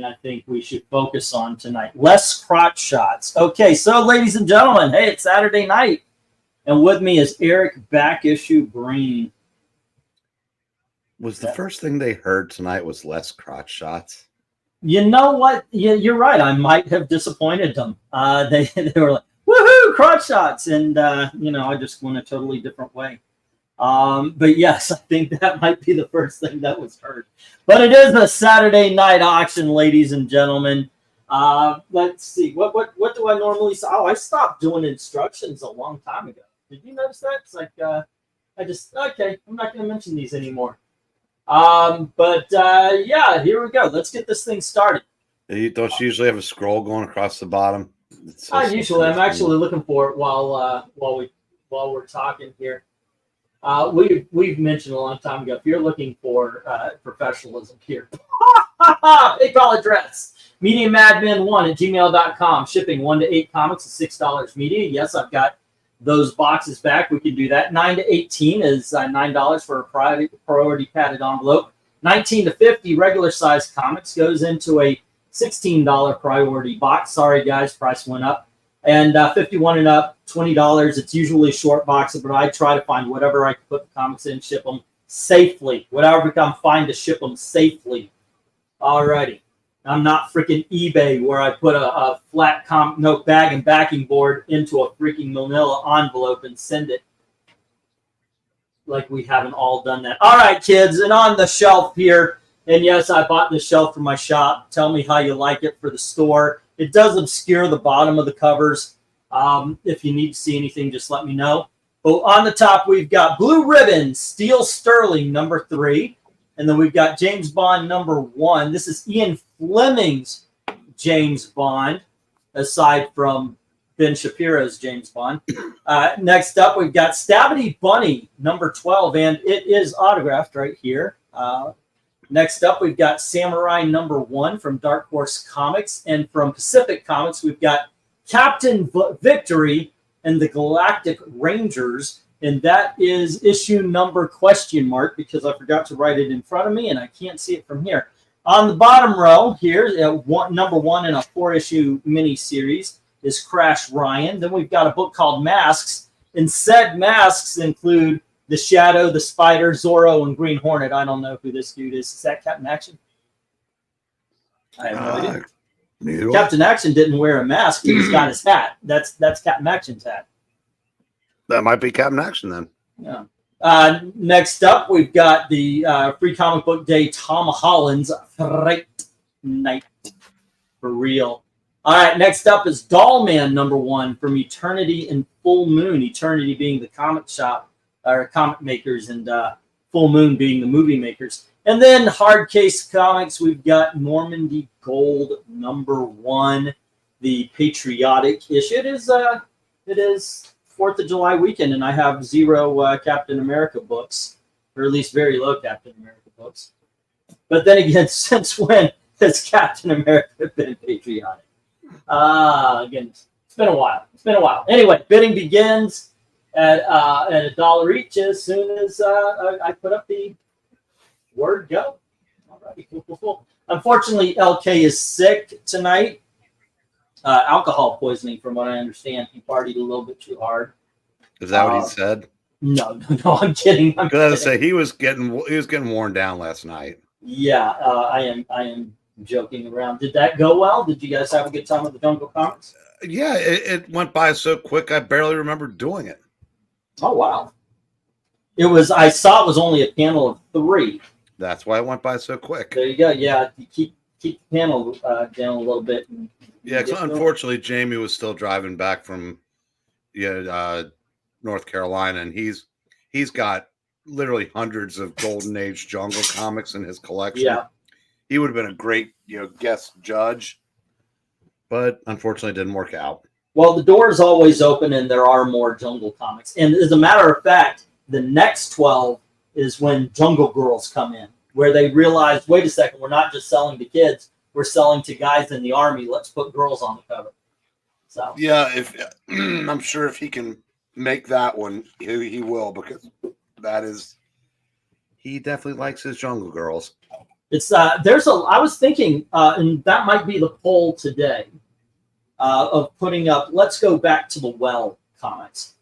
something I think we should focus on tonight. Less crotch shots. Okay, so ladies and gentlemen, hey, it's Saturday night. And with me is Eric Back Issue Green. Was the first thing they heard tonight was less crotch shots? You know what? You're right. I might have disappointed them. They were like, woohoo, crotch shots. And, I just went a totally different way. But yes, I think that might be the first thing that was heard. But it is a Saturday night auction, ladies and gentlemen. Let's see. What do I normally say? Oh, I stopped doing instructions a long time ago. Did you notice that? It's like I'm not going to mention these anymore. Yeah, here we go. Let's get this thing started. Don't you usually have a scroll going across the bottom? Usually, I'm actually looking for it while we're talking here. We've mentioned a long time ago, if you're looking for professionalism here, PayPal address, MediaMadmen1@gmail.com, shipping 1 to 8 comics is $6 media. Yes, I've got those boxes back. We can do that. 9 to 18 is $9 for a priority padded envelope. 19 to 50 regular size comics goes into a $16 priority box. Sorry guys, price went up. And 51 and up, $20. It's usually a short box, but I try to find whatever I can put the comics in, ship them safely. Whatever I can find to ship them safely. Alrighty. I'm not freaking eBay where I put a flat comic note bag and backing board into a freaking manila envelope and send it. Like we haven't all done that. All right, kids, and on the shelf here, and yes, I bought this shelf for my shop. Tell me how you like it for the store. It does obscure the bottom of the covers. If you need to see anything, just let me know. But on the top, we've got Blue Ribbon, Steel Sterling, number 3. And then we've got James Bond, number 1. This is Ian Fleming's James Bond, aside from Ben Shapiro's James Bond. Next up, we've got Stabity Bunny, number 12, and it is autographed right here. Next up, we've got Samurai number 1 from Dark Horse Comics. And from Pacific Comics, we've got Captain Victory and the Galactic Rangers. And that is issue number ? Because I forgot to write it in front of me and I can't see it from here. On the bottom row here, number 1 in a 4-issue mini-series is Crash Ryan. Then we've got a book called Masks. And said masks include the Shadow, the Spider, Zorro, and Green Hornet. I don't know who this dude is. Is that Captain Action? I have no idea. Captain Action didn't wear a mask. He's got his hat. That's Captain Action's hat. That might be Captain Action then. Yeah. Next up, we've got the Free Comic Book Day Tom Holland's Fright Night. For real. All right, next up is Dollman number 1 from Eternity and Full Moon. Eternity being the comic shop, or comic makers, and Full Moon being the movie makers. And then Hard Case Comics, we've got Normandy Gold number 1, the patriotic issue. It is 4th of July weekend, and I have 0 Captain America books, or at least very low Captain America books. But then again, since when has Captain America been patriotic? Again, it's been a while. Anyway, bidding begins at $1 each as soon as I put up the word go. All right, cool. Unfortunately, LK is sick tonight. Alcohol poisoning, from what I understand. He partied a little bit too hard. Is that what he said? No, I'm kidding. I was say he was getting worn down last night. Yeah, I am joking around. Did that go well? Did you guys have a good time with the Jungle Comics? Yeah, it went by so quick. I barely remember doing it. Oh wow! I saw it was only a panel of 3. That's why it went by so quick. There you go. Yeah, you keep the panel down a little bit. Yeah, because unfortunately, Jamie was still driving back from North Carolina, and he's got literally hundreds of Golden Age Jungle comics in his collection. Yeah, he would have been a great guest judge, but unfortunately, it didn't work out. Well, the door is always open, and there are more Jungle comics. And as a matter of fact, the next 12 is when Jungle Girls come in, where they realize, wait a second, we're not just selling to kids. We're selling to guys in the Army. Let's put girls on the cover. So yeah, if I'm sure if he can make that one, he will, because he definitely likes his Jungle Girls. It's there's a. I was thinking, and that might be the poll today of putting up. Let's go back to the well comics.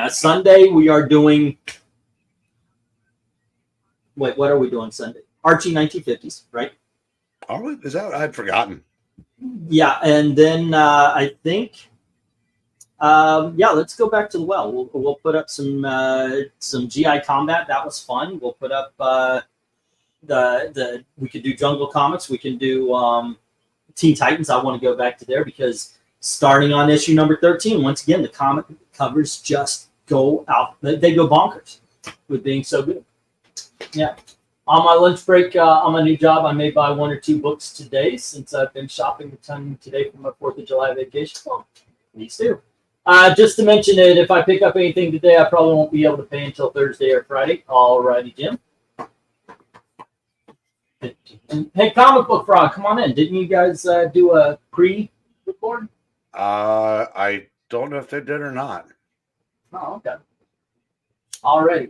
Sunday we are doing. Wait, what are we doing Sunday? Archie 1950s, right? Are we? Is that? I'd forgotten. Yeah, and then I think. Let's go back to the well. We'll put up some GI Combat. That was fun. We'll put up we could do Jungle Comics. We can do Teen Titans. I want to go back to there because starting on issue number 13, once again, the comic covers just go out. They go bonkers with being so good. Yeah. On my lunch break, on my new job, I may buy 1 or 2 books today since I've been shopping a ton today for my 4th of July vacation. Well, please do. Just to mention that if I pick up anything today, I probably won't be able to pay until Thursday or Friday. Alrighty, Jim. Hey, Comic Book Frog, come on in. Didn't you guys do a pre-record? I don't know if they did or not. Oh, okay. Alrighty.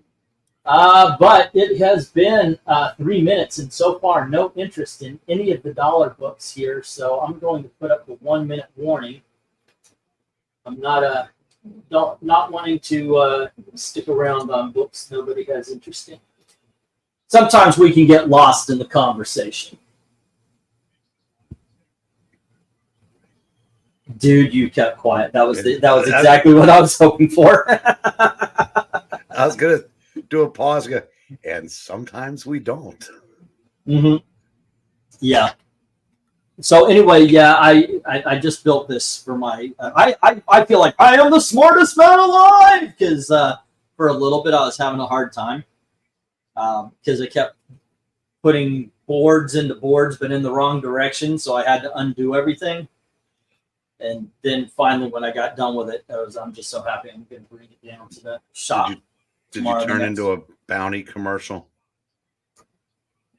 But it has been 3 minutes, and so far no interest in any of the dollar books here. So I'm going to put up the 1-minute warning. I'm not wanting to stick around on books nobody has interest in. Sometimes we can get lost in the conversation. Dude, you kept quiet. That was exactly what I was hoping for. I was gonna do a pause, and sometimes we don't. Mm-hmm. Yeah. So anyway, yeah, I just built this for my. I feel like I am the smartest man alive because for a little bit I was having a hard time because I kept putting boards into boards but in the wrong direction, so I had to undo everything. And then finally, when I got done with it, I'm just so happy I'm going to bring it down to the shop. Did you turn into a bounty commercial?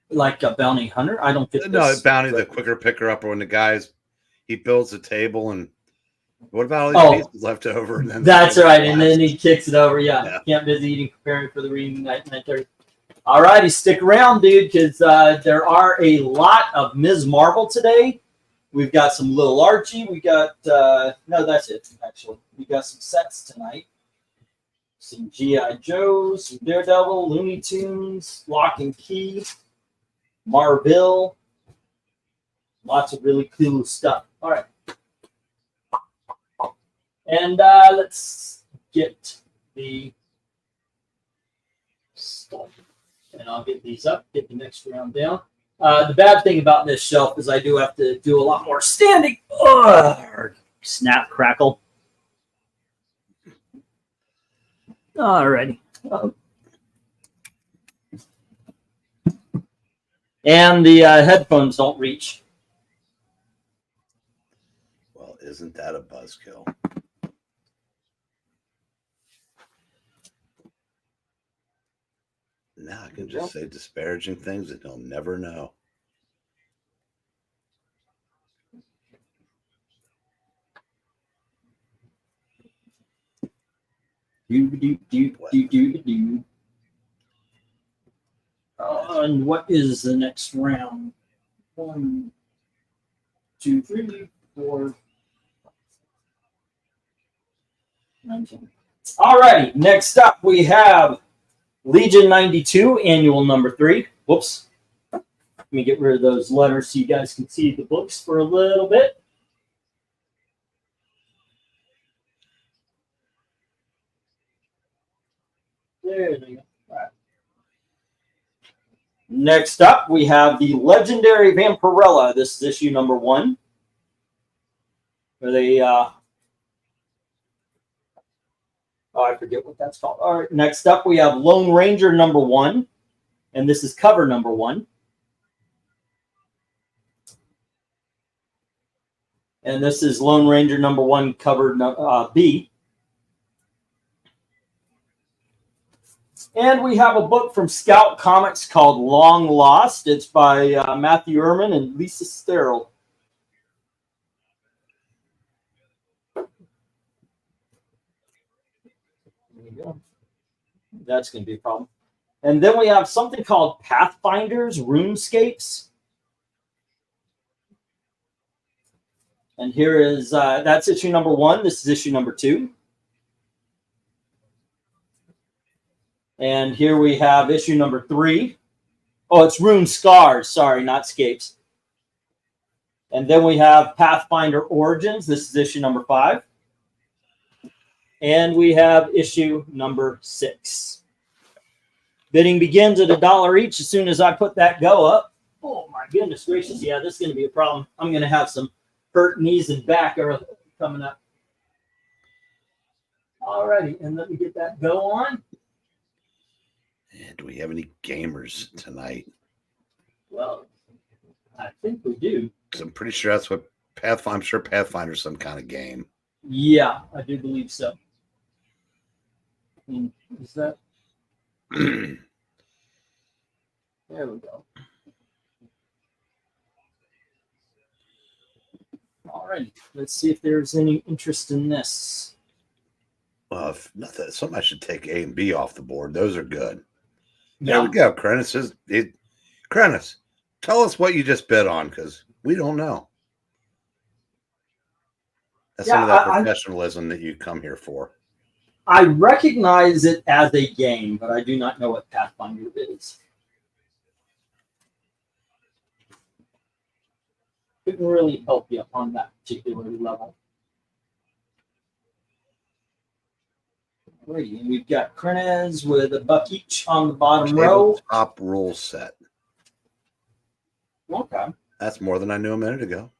Like a bounty hunter? I don't get this. No, bounty, the quicker picker upper when the guys, he builds a table and what about all these pieces left over? And then that's right. And then he kicks it over. Yeah. Can't miss eating, preparing for the reading night 9:30. All righty, stick around, dude, because there are a lot of Ms. Marvel today. We've got some Little Archie. We got, no, that's it, actually. We got some sets tonight. Some G.I. Joes, some Daredevil, Looney Tunes, Lock and Key, Marvel. Lots of really cool stuff. All right. And let's get the stuff. And I'll get these up, get the next round down. The bad thing about this shelf is I do have to do a lot more standing. Snap, crackle. Alrighty. And the headphones don't reach. Well, isn't that a buzzkill? Now I can just say disparaging things that he'll never know. And what is the next round? 1, 2, 3, 4, 19. All righty. Next up, we have Legion 92, annual number 3. Whoops. Let me get rid of those letters so you guys can see the books for a little bit. There they go. All right. Next up, we have the Legendary Vampirella. This is issue number 1. Where they, I forget what that's called. All right, next up, we have Lone Ranger number 1. And this is cover number 1. And this is Lone Ranger number 1, cover B. And we have a book from Scout Comics called Long Lost. It's by Matthew Ehrman and Lisa Sterl. There you go. That's going to be a problem. And then we have something called Pathfinders RuneScapes. And here is, that's issue number 1. This is issue number 2. And here we have issue number 3. Oh, it's Rune Scars. Sorry, not Scapes. And then we have Pathfinder Origins. This is issue number 5. And we have issue number 6. Bidding begins at $1 each as soon as I put that go up. Oh, my goodness gracious. Yeah, this is going to be a problem. I'm going to have some hurt knees and back are coming up. All righty, and let me get that go on. And do we have any gamers tonight? Well, I think we do. I'm pretty sure that's what Pathfinder. I'm sure Pathfinder's some kind of game. Yeah, I do believe so. Is that? There we go. All right, let's see if there's any interest in this. Well, if nothing, somebody should take A and B off the board. Those are good. Yeah. There we go. Krennis Krennis, tell us what you just bid on, because we don't know. That's some of that professionalism that you come here for. I recognize it as a game, but I do not know what Pathfinder is. Couldn't really help you on that particular level. Alrighty, and we've got Krenez with a buck each on the bottom row. Top rule set. Okay. That's more than I knew a minute ago.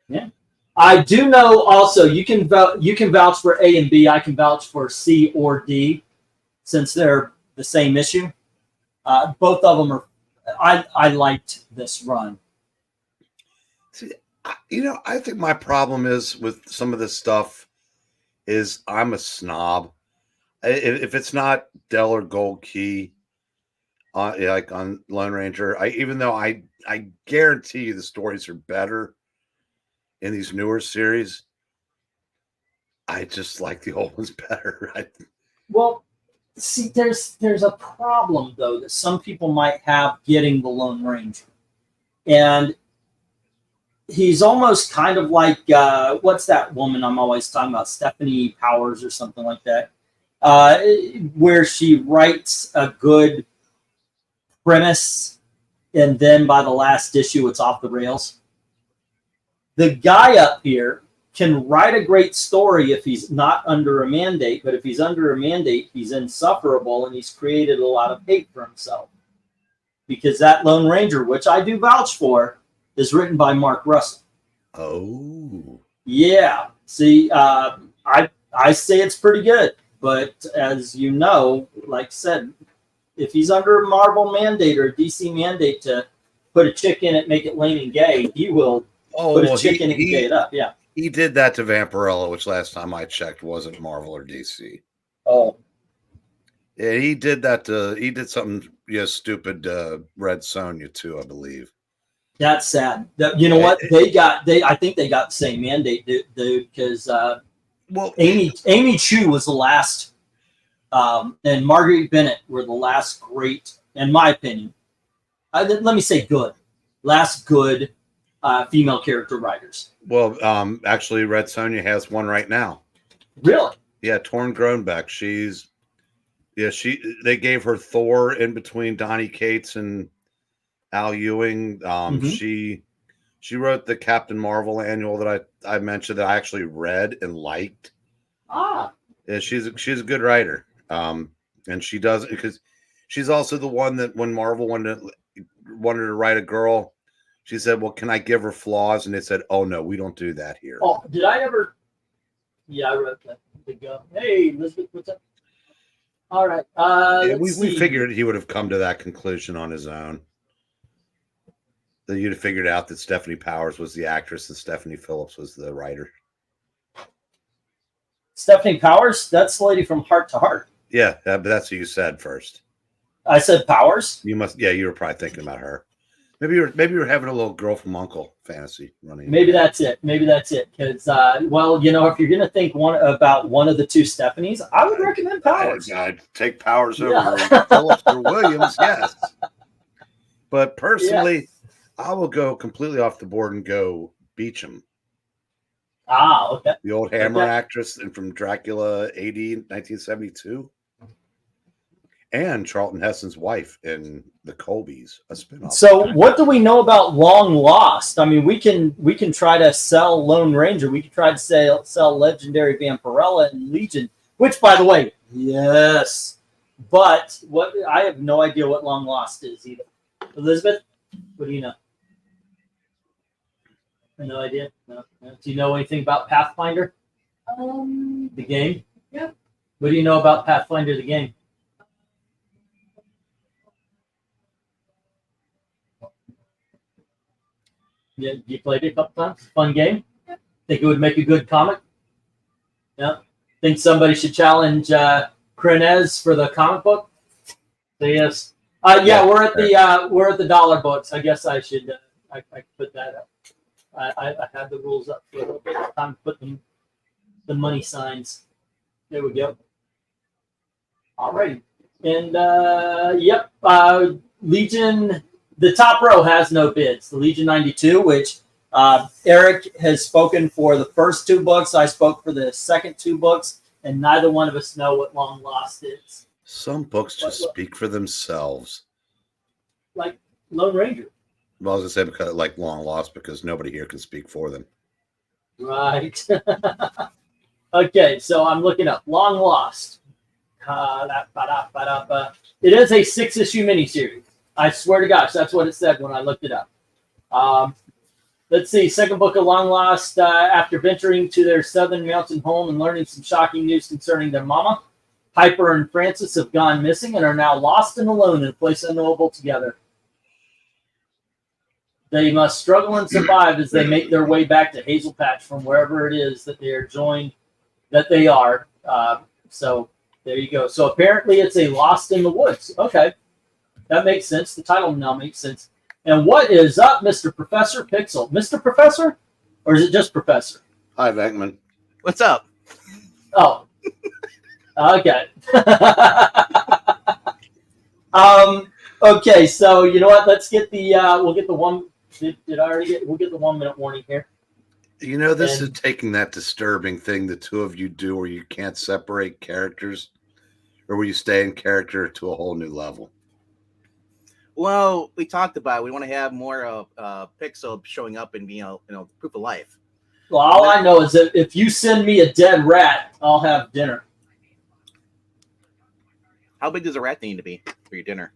Yeah. I do know also you can vouch for A and B. I can vouch for C or D, since they're the same issue. Both of them are. I liked this run. See, I think my problem is with some of this stuff is I'm a snob. If it's not Dell or Gold Key, like on Lone Ranger, even though I guarantee you the stories are better in these newer series, I just like the old ones better. Well, see, there's a problem though that some people might have getting the Lone Ranger, and he's almost kind of like what's that woman I'm always talking about, Stephanie Powers or something like that, where she writes a good premise and then by the last issue it's off the rails. The guy up here can write a great story if he's not under a mandate, but if he's under a mandate, he's insufferable and he's created a lot of hate for himself. Because that Lone Ranger, which I do vouch for, is written by Mark Russell. Oh. Yeah. See, I say it's pretty good, but as you know, like I said, if he's under a Marvel mandate or a DC mandate to put a chick in it, make it lame and gay, he will put a chick in it and gay it up. Yeah. He did that to Vampirella, which last time I checked wasn't Marvel or DC. Oh. Yeah, he did that he did something stupid Red Sonja too, I believe. That's sad. You know what? I think they got the same mandate, dude, because Amy Chu was the last, and Marguerite Bennett were the last great, in my opinion. Let me say good. Last good female character writers. Well, actually, Red Sonja has one right now. Really? Yeah, Torn Groenbeck. They gave her Thor in between Donny Cates and Al Ewing. She wrote the Captain Marvel annual that I mentioned that I actually read and liked. Yeah, she's a good writer. And she does, because she's also the one that when Marvel wanted to write a girl, she said, "Well, can I give her flaws?" And they said, "Oh no, we don't do that here." Oh, did I ever? Yeah, I wrote that. Hey, Elizabeth, what's up? All right. We figured he would have come to that conclusion on his own. That you'd have figured out that Stephanie Powers was the actress and Stephanie Phillips was the writer. Stephanie Powers? That's the lady from Heart to Heart. Yeah, but that's what you said first. I said Powers? You were probably thinking about her. Maybe you're having a little girl from Uncle fantasy running. Maybe that's it. Because, well, if you're going to think about one of the two Stephanies, I would recommend Powers. I'd take Powers over Phillips or Williams, yes. But personally, I will go completely off the board and go Beecham. Ah, okay. The old Hammer actress and from Dracula AD 1972. And Charlton Heston's wife in The Colbys, a spinoff. So, what do we know about Long Lost? I mean, we can try to sell Lone Ranger. We can try to sell Legendary Vampirella and Legion. Which, by the way, yes. But I have no idea what Long Lost is either. Elizabeth, what do you know? No idea. No. Do you know anything about Pathfinder? The game. Yeah. What do you know about Pathfinder the game? Yeah, you played it a couple times. Fun game. Yeah. Think it would make a good comic. Yeah. Think somebody should challenge CRINGE for the comic book. So yes. We're at the dollar books. I guess I should. I put that up. I had the rules up for a little bit. Time to put the money signs. There we go. Alrighty. And Legion. The top row has no bids. The Legion 92, which Eric has spoken for the first two books. I spoke for the second two books, and neither one of us know what Long Lost is. Some books just speak for themselves. Like Lone Ranger. Well, I was going to say because like Long Lost because nobody here can speak for them. Right. Okay, so I'm looking up Long Lost. It is a 6-issue miniseries. I swear to gosh, that's what it said when I looked it up. Let's see. Second book of Long Lost. After venturing to their southern mountain home and learning some shocking news concerning their mama, Piper and Francis have gone missing and are now lost and alone in a place unknowable together. They must struggle and survive as they make their way back to Hazel Patch from wherever it is that they are. So there you go. So apparently it's a Lost in the Woods. Okay. That makes sense. The title now makes sense. And what is up, Mr. Professor Pixel? Mr. Professor? Or is it just Professor? Hi, Venkman. What's up? Oh. Okay. Okay, so you know what? Let's get we'll get the one. Did I already get? We'll get the 1 minute warning here. You know, this is taking that disturbing thing the two of you do where you can't separate characters or where you stay in character to a whole new level. Well, we talked about it. We want to have more of Pixel showing up and being, proof of life. Well, all I know is that if you send me a dead rat, I'll have dinner. How big does a rat need to be for your dinner?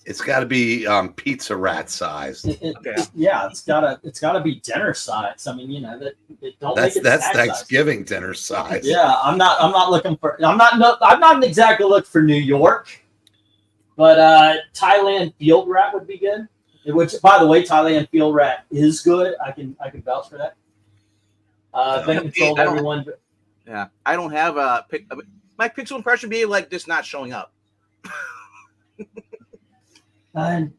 It's got to be pizza rat sized. Okay. Yeah, it's gotta be dinner size. I mean, That's Thanksgiving dinner size. Yeah, I'm not exactly looking for New York, but Thailand field rat would be good. Which, by the way, Thailand field rat is good. I can vouch for that. Been told everyone. Yeah, I don't have my Pixel impression be like just not showing up. My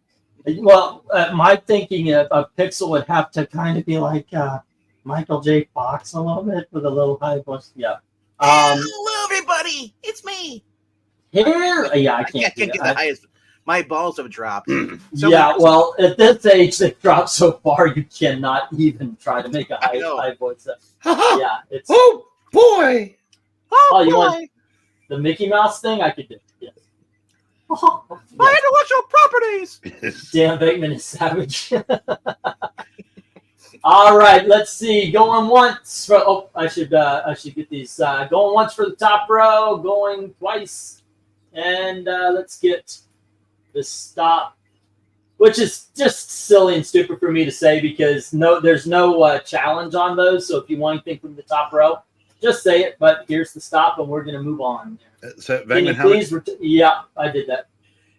thinking of Pixel would have to kind of be like Michael J. Fox a little bit with a little high voice. Yeah. Hello, everybody. It's me. Here. Yeah, I can't get the highest. My balls have dropped. Well, at this age, they've dropped so far, you cannot even try to make a high voice. Yeah, it's. Oh boy! Oh, you want the Mickey Mouse thing? I could do. Yes. Intellectual properties. Damn, Bateman is savage. All right, let's see. Going once. I should get these. Going once for the top row. Going twice, and let's get the stop, which is just silly and stupid for me to say because there's no challenge on those. So if you want anything from the top row, just say it. But here's the stop, and we're going to move on. So, Venkman, yeah, I did that.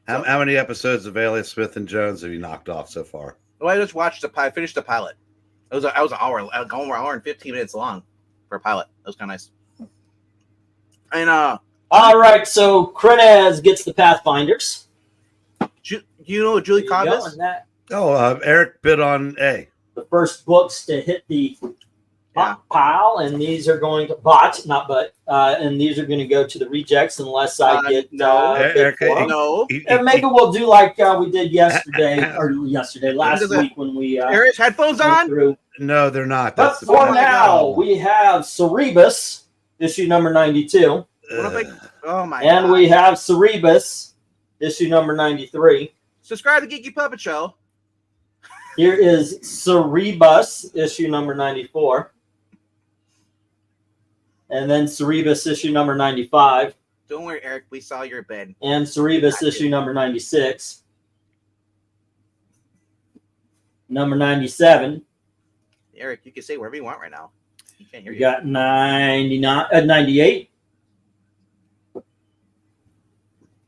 How many episodes of Alias Smith and Jones have you knocked off so far? Well, I just watched I finished the pilot. It was an hour, over an hour and 15 minutes long for a pilot. That was kind of nice. And all right, so CRINGE gets the Pathfinders. Do you know what Julie Cobb is? Oh, Eric bid on A. The first books to hit the pile, and these are going to and these are going to go to the rejects unless I get bid for them. No. And maybe we'll do like we did last week when we Eric's headphones on. Through. No, they're not. But for now, we have Cerebus, issue number 92. Oh my! And God. We have Cerebus, issue number 93. Subscribe to Geeky Puppet Show. Here is Cerebus, issue number 94. And then Cerebus, issue number 95. Don't worry, Eric. We saw your bed. And Cerebus, issue number 96. Number 97. Eric, you can say whatever you want right now. You can't hear you. Got 98.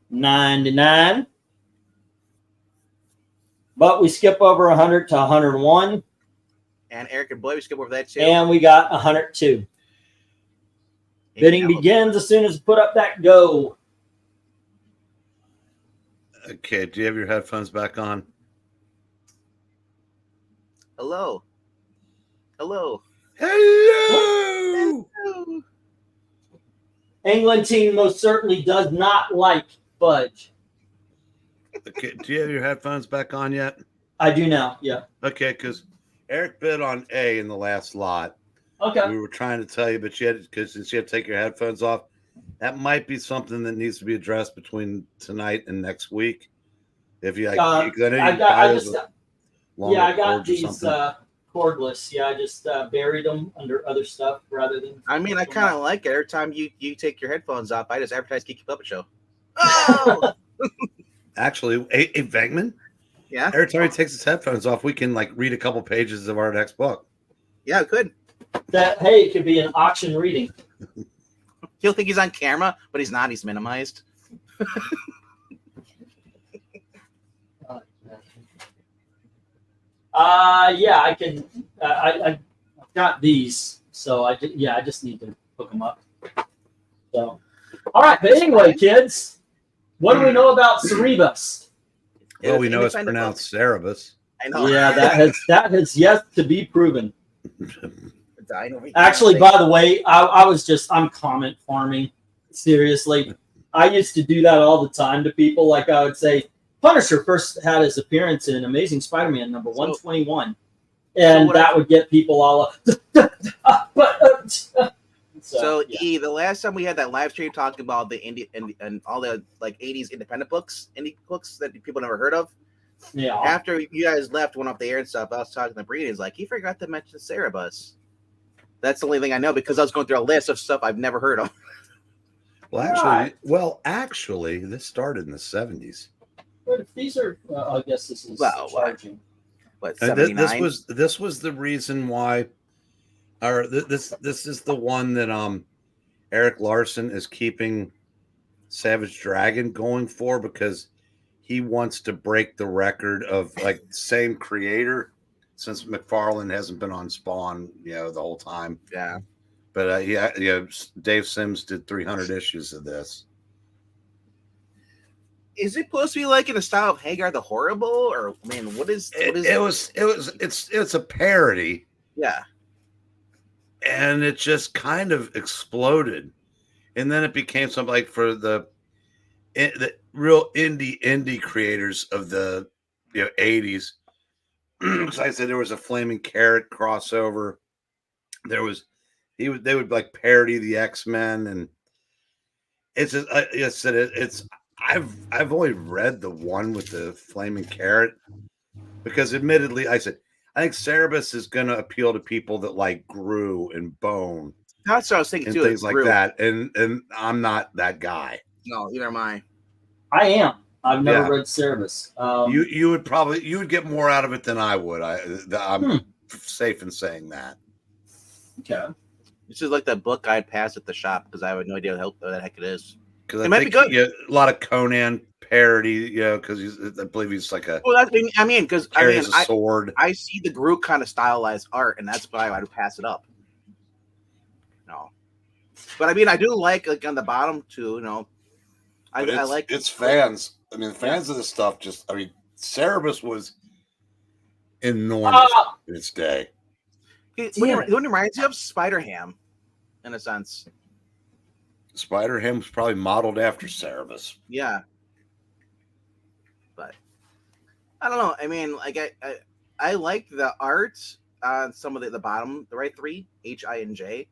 99. But we skip over 100 to 101. And Eric and Boy, we skip over that too. And we got 102. Bidding begins as soon as we put up that go. Okay, do you have your headphones back on? Hello. Hello. Hello. England team most certainly does not like fudge. Okay, do you have your headphones back on yet? I do now, yeah. Okay, because Eric bid on A in the last lot. Okay. We were trying to tell you, but since you had to take your headphones off, that might be something that needs to be addressed between tonight and next week. If you, I got these cordless. Yeah, I just buried them under other stuff rather than. I mean, I kind of like it. Every time you take your headphones off, I just advertise Geeky Puppet Show. Oh. Actually, hey, Venkman. Yeah. Every time he takes his headphones off, we can like read a couple pages of our next book. Yeah, it could. It could be an auction reading. He'll think he's on camera, but he's not. He's minimized. Yeah, I can. I've got these, so I just need to hook them up. So, all right. But anyway, kids, what do we know about Cerebus? Well, we know it's pronounced Cerebus. I know. Yeah, that has yet to be proven. Actually, by the way, I'm comment farming. Seriously, I used to do that all the time to people. Like I would say, Punisher first had his appearance in Amazing Spider-Man number 121, and that would get people all up. E, the last time we had that live stream talking about the indie and all the like 80s indie books that people never heard of. Yeah. After you guys left, went off the air and stuff, I was talking to Bree. He's like, he forgot to mention Cerebus. That's the only thing I know because I was going through a list of stuff I've never heard of. Well, actually, this started in the 70s. But if these are, I guess this is charging. What, 79? This was the reason why, or this is the one that Eric Larson is keeping Savage Dragon going for because he wants to break the record of like same creator since McFarlane hasn't been on Spawn, the whole time. Yeah. But Dave Sims did 300 issues of this. Is it supposed to be like in the style of Hagar the Horrible, or what is? It's a parody. Yeah. And it just kind of exploded, and then it became something like for the real indie creators of the 80s. Because I said there was a Flaming Carrot crossover. They would like parody the X-Men, and it's just, I've only read the one with the Flaming Carrot because admittedly I think Cerebus is going to appeal to people that like Gru and Bone. That's what I was thinking and too. Things like that, and I'm not that guy. No, neither am I. I am. I've never read Cerebus. You would get more out of it than I would. I'm safe in saying that. Okay. This is like that book I'd pass at the shop because I have no idea what the heck it is. Because I think a lot of Conan parody, because I believe he's like a. Well, because a sword. I see the Groot kind of stylized art, and that's why I would pass it up. No, but I do like on the bottom too. I like it's fans. Fans of the stuff. Cerebus was enormous in its day. It reminds you of Spider-Ham, in a sense. Spider-Ham was probably modeled after Cerebus. Yeah. But I don't know. I mean, like I like the art on some of the bottom, the right three, H, I, and J.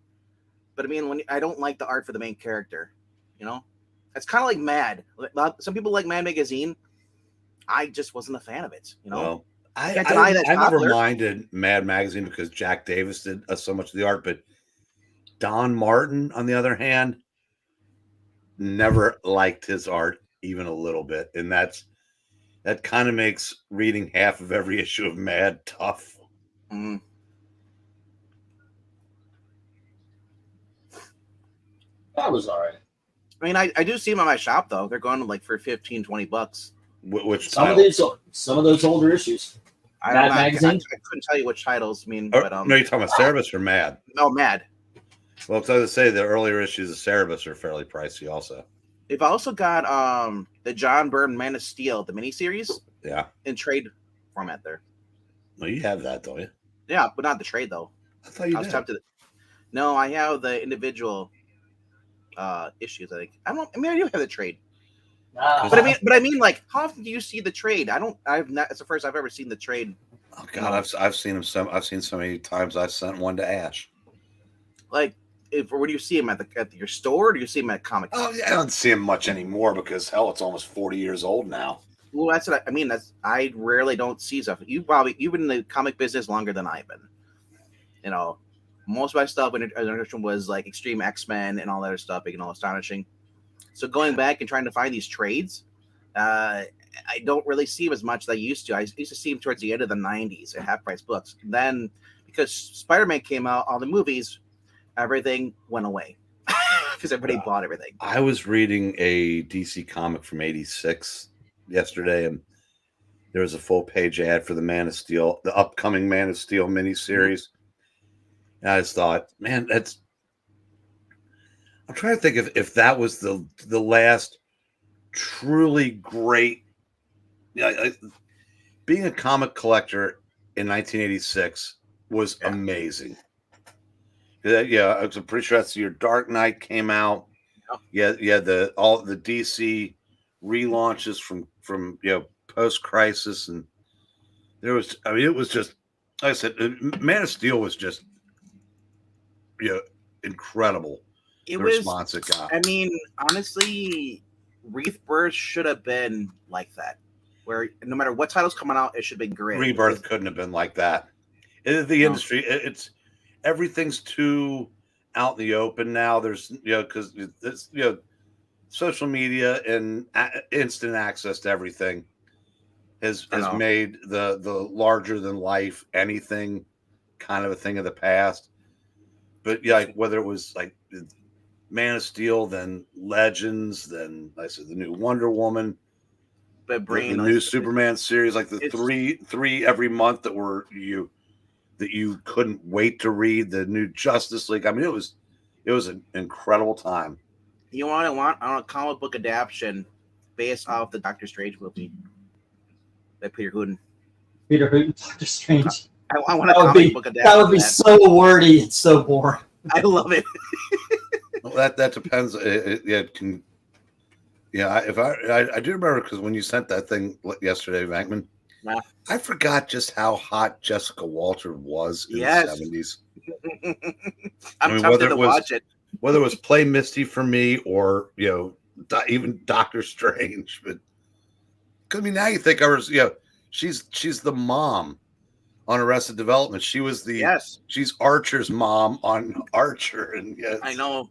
But I mean, I don't like the art for the main character. You know, it's kind of like Mad. Some people like Mad Magazine. I just wasn't a fan of it. You know, Well, I that's never minded Mad Magazine because Jack Davis did so much of the art, but Don Martin, on the other hand, never liked his art even a little bit, and that kind of makes reading half of every issue of Mad tough. Mm. That was all right. I mean, I do see them at my shop though. They're going like for $15-$20. Which some of those older issues. Mad Magazine. I couldn't tell you which titles. I mean, no, you're talking about Cerebus or Mad? No, Mad. Well, it's to say the earlier issues of Cerebus are fairly pricey, also. They've also got the John Byrne Man of Steel, the miniseries. Yeah. In trade format there. No, you have that, don't you? Yeah, but not the trade though. I thought you did. Tempted. No, I have the individual issues. I think I do have the trade. But I mean, like, how often do you see the trade? I've not. It's the first I've ever seen the trade. Oh God, I've seen them. I've seen so many times. I sent one to Ash. Like, where do you see him at your store? Or do you see him at comic? Oh, yeah, I don't see him much anymore because hell, it's almost 40 years old now. Well, that's what I mean. I rarely don't see stuff. You've been in the comic business longer than I've been. You know, most of my stuff when it was like Extreme X-Men and all that other stuff, astonishing. So going back and trying to find these trades, I don't really see them as much as I used to. I used to see them towards the end of the 90s at half-price books. Then, because Spider-Man came out, all the movies, everything went away because everybody bought everything. I was reading a DC comic from '86 yesterday, and there was a full-page ad for the upcoming Man of Steel miniseries. And I just thought, man, I'm trying to think if that was the last truly great. Being a comic collector in 1986 was amazing. Yeah, I'm pretty sure that's the year Dark Knight came out. Yeah, all the DC relaunches from post Crisis, and there was. I mean, it was just like I said, Man of Steel was just incredible. Response it got. I mean, honestly, Rebirth should have been like that, where no matter what title's coming out, it should have been great. Rebirth couldn't have been like that. The industry, everything's too out in the open now. There's because it's social media and instant access to everything has made the larger than life anything kind of a thing of the past. But yeah, like whether it was like Man of Steel, then Legends, then like I said the new Wonder Woman, the new Superman series, like the three every month that you couldn't wait to read, the new Justice League. I mean, it was an incredible time. You want a comic book adaptation based off the Doctor Strange movie by Peter Hooten. Doctor Strange. I want a comic book adaptation. That would be so wordy and so boring. I love it. Well, that depends. It can. Yeah, if I do remember because when you sent that thing yesterday, Bankman, I forgot just how hot Jessica Walter was in the 70s. I'm tempted to watch it. Whether it was Play Misty for me or even Doctor Strange, but I mean now you think she's the mom on Arrested Development. She was she's Archer's mom on Archer, and I know.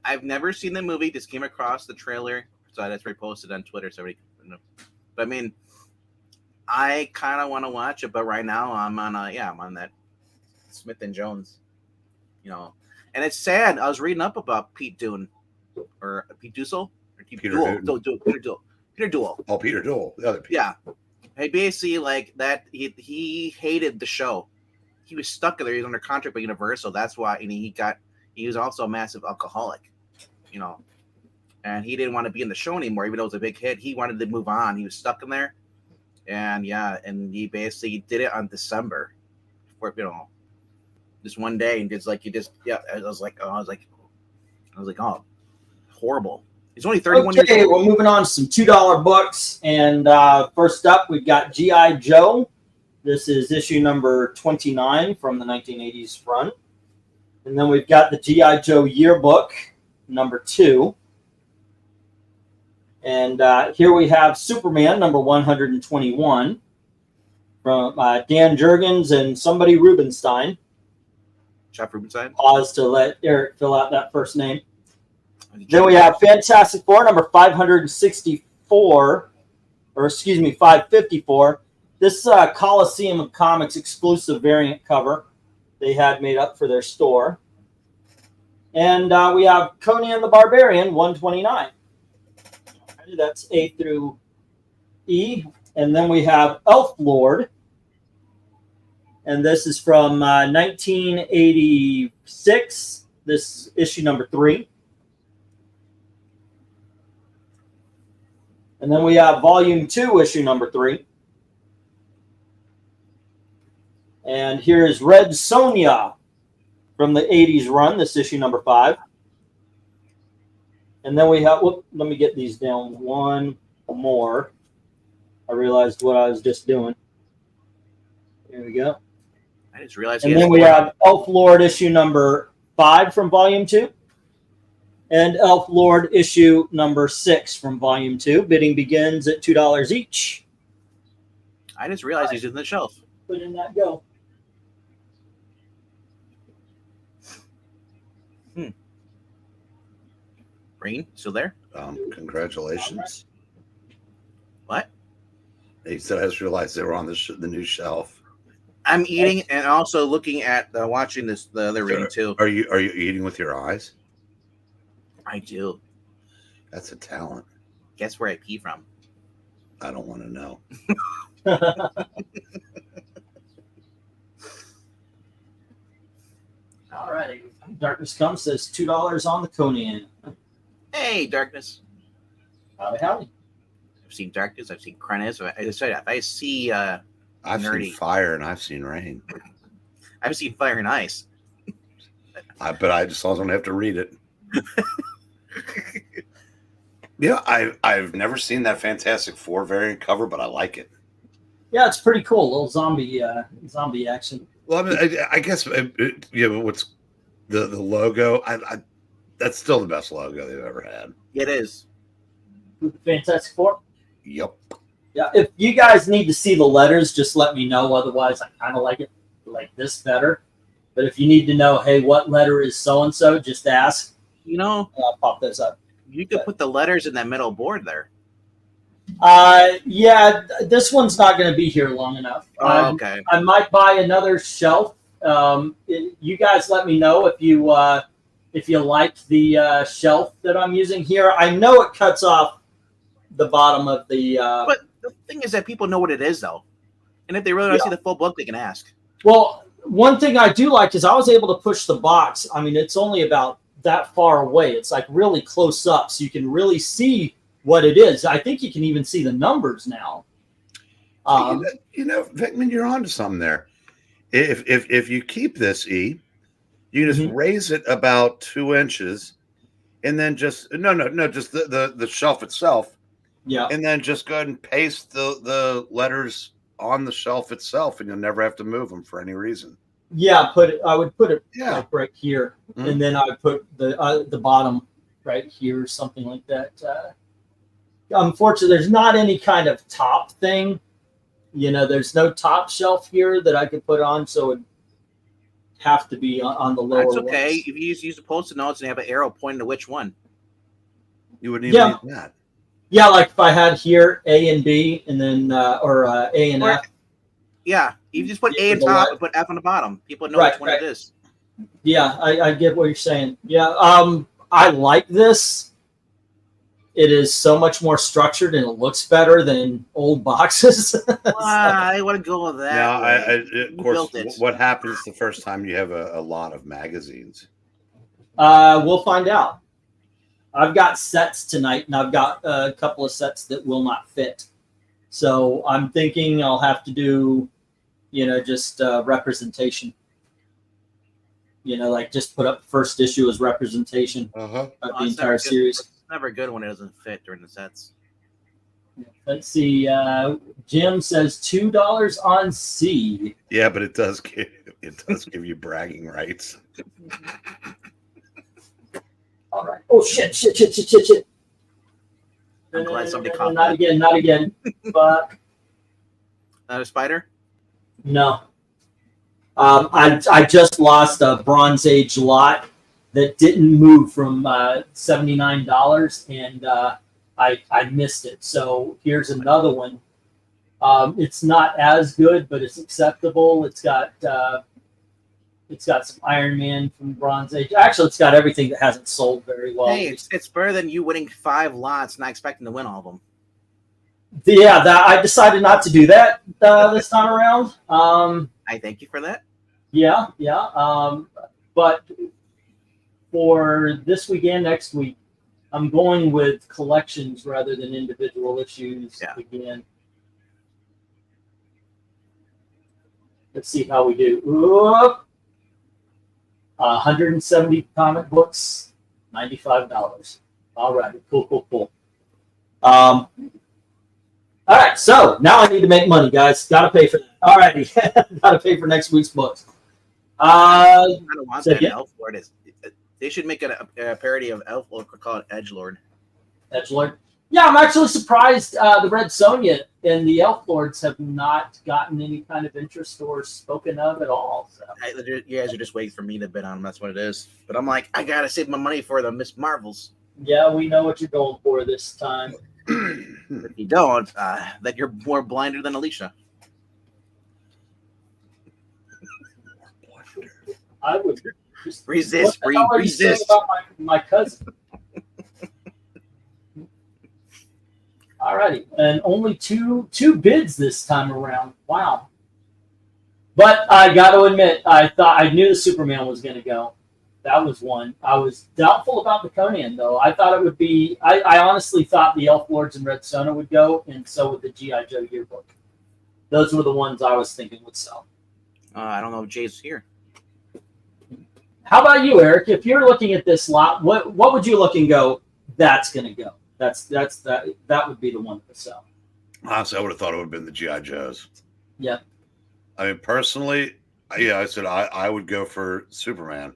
I've never seen the movie. Just came across the trailer, so that's reposted on Twitter. So but I mean, I kind of want to watch it, but right now I'm on that Smith and Jones, and it's sad. I was reading up about Pete Duel, or Pete Duel, Peter Duel. Oh, Peter Duel, the other Pete. Yeah, hey, basically like that. He hated the show. He was stuck there. He was under contract by Universal. That's why, and he was also a massive alcoholic, and he didn't want to be in the show anymore, even though it was a big hit. He wanted to move on. He was stuck in there, And and he basically did it on December, for just one day, and it's like I was like, oh, horrible. He's only 31 years Okay, old. we're moving on to some $2 books, and first up we've got G.I. Joe. This is issue number 29 from the 1980s run, and then we've got the G.I. Joe yearbook number 2. And here we have Superman number 121 from Dan Jurgens and somebody Rubenstein. Jeff Rubenstein. Pause to let Eric fill out that first name. Then we have Fantastic Four number 564, or excuse me, 554. This Coliseum of Comics exclusive variant cover they had made up for their store. And we have Conan the Barbarian 129. That's A through E. And then we have Elf Lord. And this is from 1986. This issue number 3. And then we have volume 2, issue number 3. And here's Red Sonja from the 80s run, this issue number 5. And then we have, let me get these down one more. I realized what I was just doing. There we go. I just realized. And then we have Elf Lord issue number 5 from volume 2. And Elf Lord issue number 6 from volume 2. Bidding begins at $2 each. I just realized he's in the shelf. Put in that go. Rain, still there? Congratulations. What? He said, I just realized they were on the new shelf. I'm eating and also looking at watching the other reading too. Are you eating with your eyes? I do. That's a talent. Guess where I pee from? I don't want to know. All righty. Darkness Comes says $2 on the Conan. Hey, Darkness. Howdy, howdy. I've seen Darkness. I've seen CRINGE. I said, if I see I've nerdy, seen fire and I've seen rain. I've seen Fire and Ice. But I just don't have to read it. Yeah, I've never seen that Fantastic Four variant cover, but I like it. Yeah, it's pretty cool. A little zombie action. Well, I mean, I guess what's the logo? That's still the best logo they've ever had. It is. Fantastic Four? Yep. Yeah, if you guys need to see the letters, just let me know. Otherwise, I kind of like it like this better. But if you need to know, hey, what letter is so-and-so, just ask. I'll pop those up. You could put the letters in that middle board there. Yeah, this one's not going to be here long enough. Okay. I might buy another shelf. You guys let me know if you like the shelf that I'm using here. I know it cuts off the bottom of the. But the thing is that people know what it is, though, and if they really want to see the full book, they can ask. Well, one thing I do like is I was able to push the box. I mean, it's only about that far away. It's like really close up, so you can really see what it is. I think you can even see the numbers now. Vickman, you're onto something there. If you keep this you just raise it about 2 inches, and then just just the shelf itself. Yeah, and then just go ahead and paste the letters on the shelf itself, and you'll never have to move them for any reason. Yeah, I would put it like right here, and then I would put the bottom right here, something like that. Unfortunately, there's not any kind of top thing. There's no top shelf here that I could put on, so it'd have to be on the lower. That's okay. ones. If you use the post-it notes and have an arrow pointing to which one, you wouldn't even need that. Yeah, like if I had here A and B, and then or A and F. Yeah, you just put A on top and put F on the bottom. People know which one it is. Yeah, I get what you're saying. Yeah, I like this. It is so much more structured and it looks better than old boxes. I want to go with that. Now, of course, what happens the first time you have a lot of magazines? We'll find out. I've got sets tonight, and I've got a couple of sets that will not fit. So I'm thinking I'll have to do, just representation. Like just put up the first issue as representation of the entire series. It's never good when it doesn't fit during the sets. Let's see. Jim says $2 on C. Yeah, but it does give you bragging rights. All right. Oh shit! I'm glad somebody caught Not that. Not again. But Not a spider? no. I just lost a Bronze Age lot that didn't move from $79, and I missed it. So here's another one. It's not as good, but it's acceptable. It's got some Iron Man from Bronze Age. Actually, it's got everything that hasn't sold very well. Hey, it's better than you winning 5 lots, not expecting to win all of them. Yeah, I decided not to do that this time around. I thank you for that. Yeah. But for this weekend, next week, I'm going with collections rather than individual issues again. Let's see how we do. 170 comic books, $95. All right, cool. All right, so now I need to make money, guys. Got to pay for that. All righty, got to pay for next week's books. I don't want that. Elflord they should make a parody of Elflord, call it Edgelord. Edgelord. Yeah, I'm actually surprised the Red Sonja and the Elflords have not gotten any kind of interest or spoken of at all. So. You guys are just waiting for me to bid on them. That's what it is. But I'm like, I gotta save my money for the Miss Marvels. Yeah, we know what you're going for this time. If you don't, then you're more blinder than Alicia. I would just resist. Resist about my cousin. Alrighty, and only two bids this time around. Wow. But I got to admit, I knew the Superman was going to go. That was one. I was doubtful about the Conan, though. I thought it would be. I honestly thought the Elflords and Red Sonja would go, and so would the G.I. Joe yearbook. Those were the ones I was thinking would sell. I don't know if Jay's here. How about you, Eric? If you're looking at this lot, what would you look and go? That's going to go. That would be the one to sell. Honestly, I would have thought it would have been the G.I. Joes. Yeah. I mean, personally, I said I would go for Superman.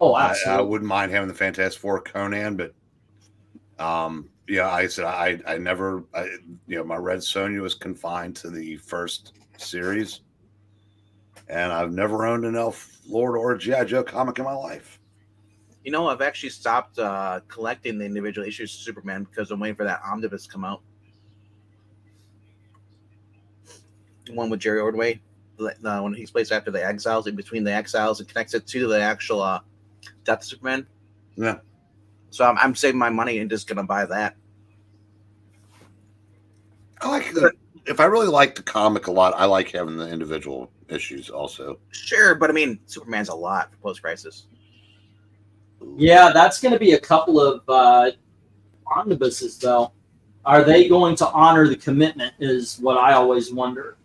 Oh, absolutely. I wouldn't mind having the Fantastic Four Conan, but I said I never, my Red Sonja was confined to the first series, and I've never owned an Elflord or a G.I. Joe comic in my life. I've actually stopped collecting the individual issues of Superman because I'm waiting for that omnibus to come out. The one with Jerry Ordway, when he's placed after the Exiles, in between the Exiles, and connects it to the actual Death of Superman. Yeah. So I'm saving my money and just gonna buy that. If I really like the comic a lot, I like having the individual issues also. Sure, but I mean, Superman's a lot for post-crisis. Yeah, that's going to be a couple of omnibuses, though. Are they going to honor the commitment is what I always wonder.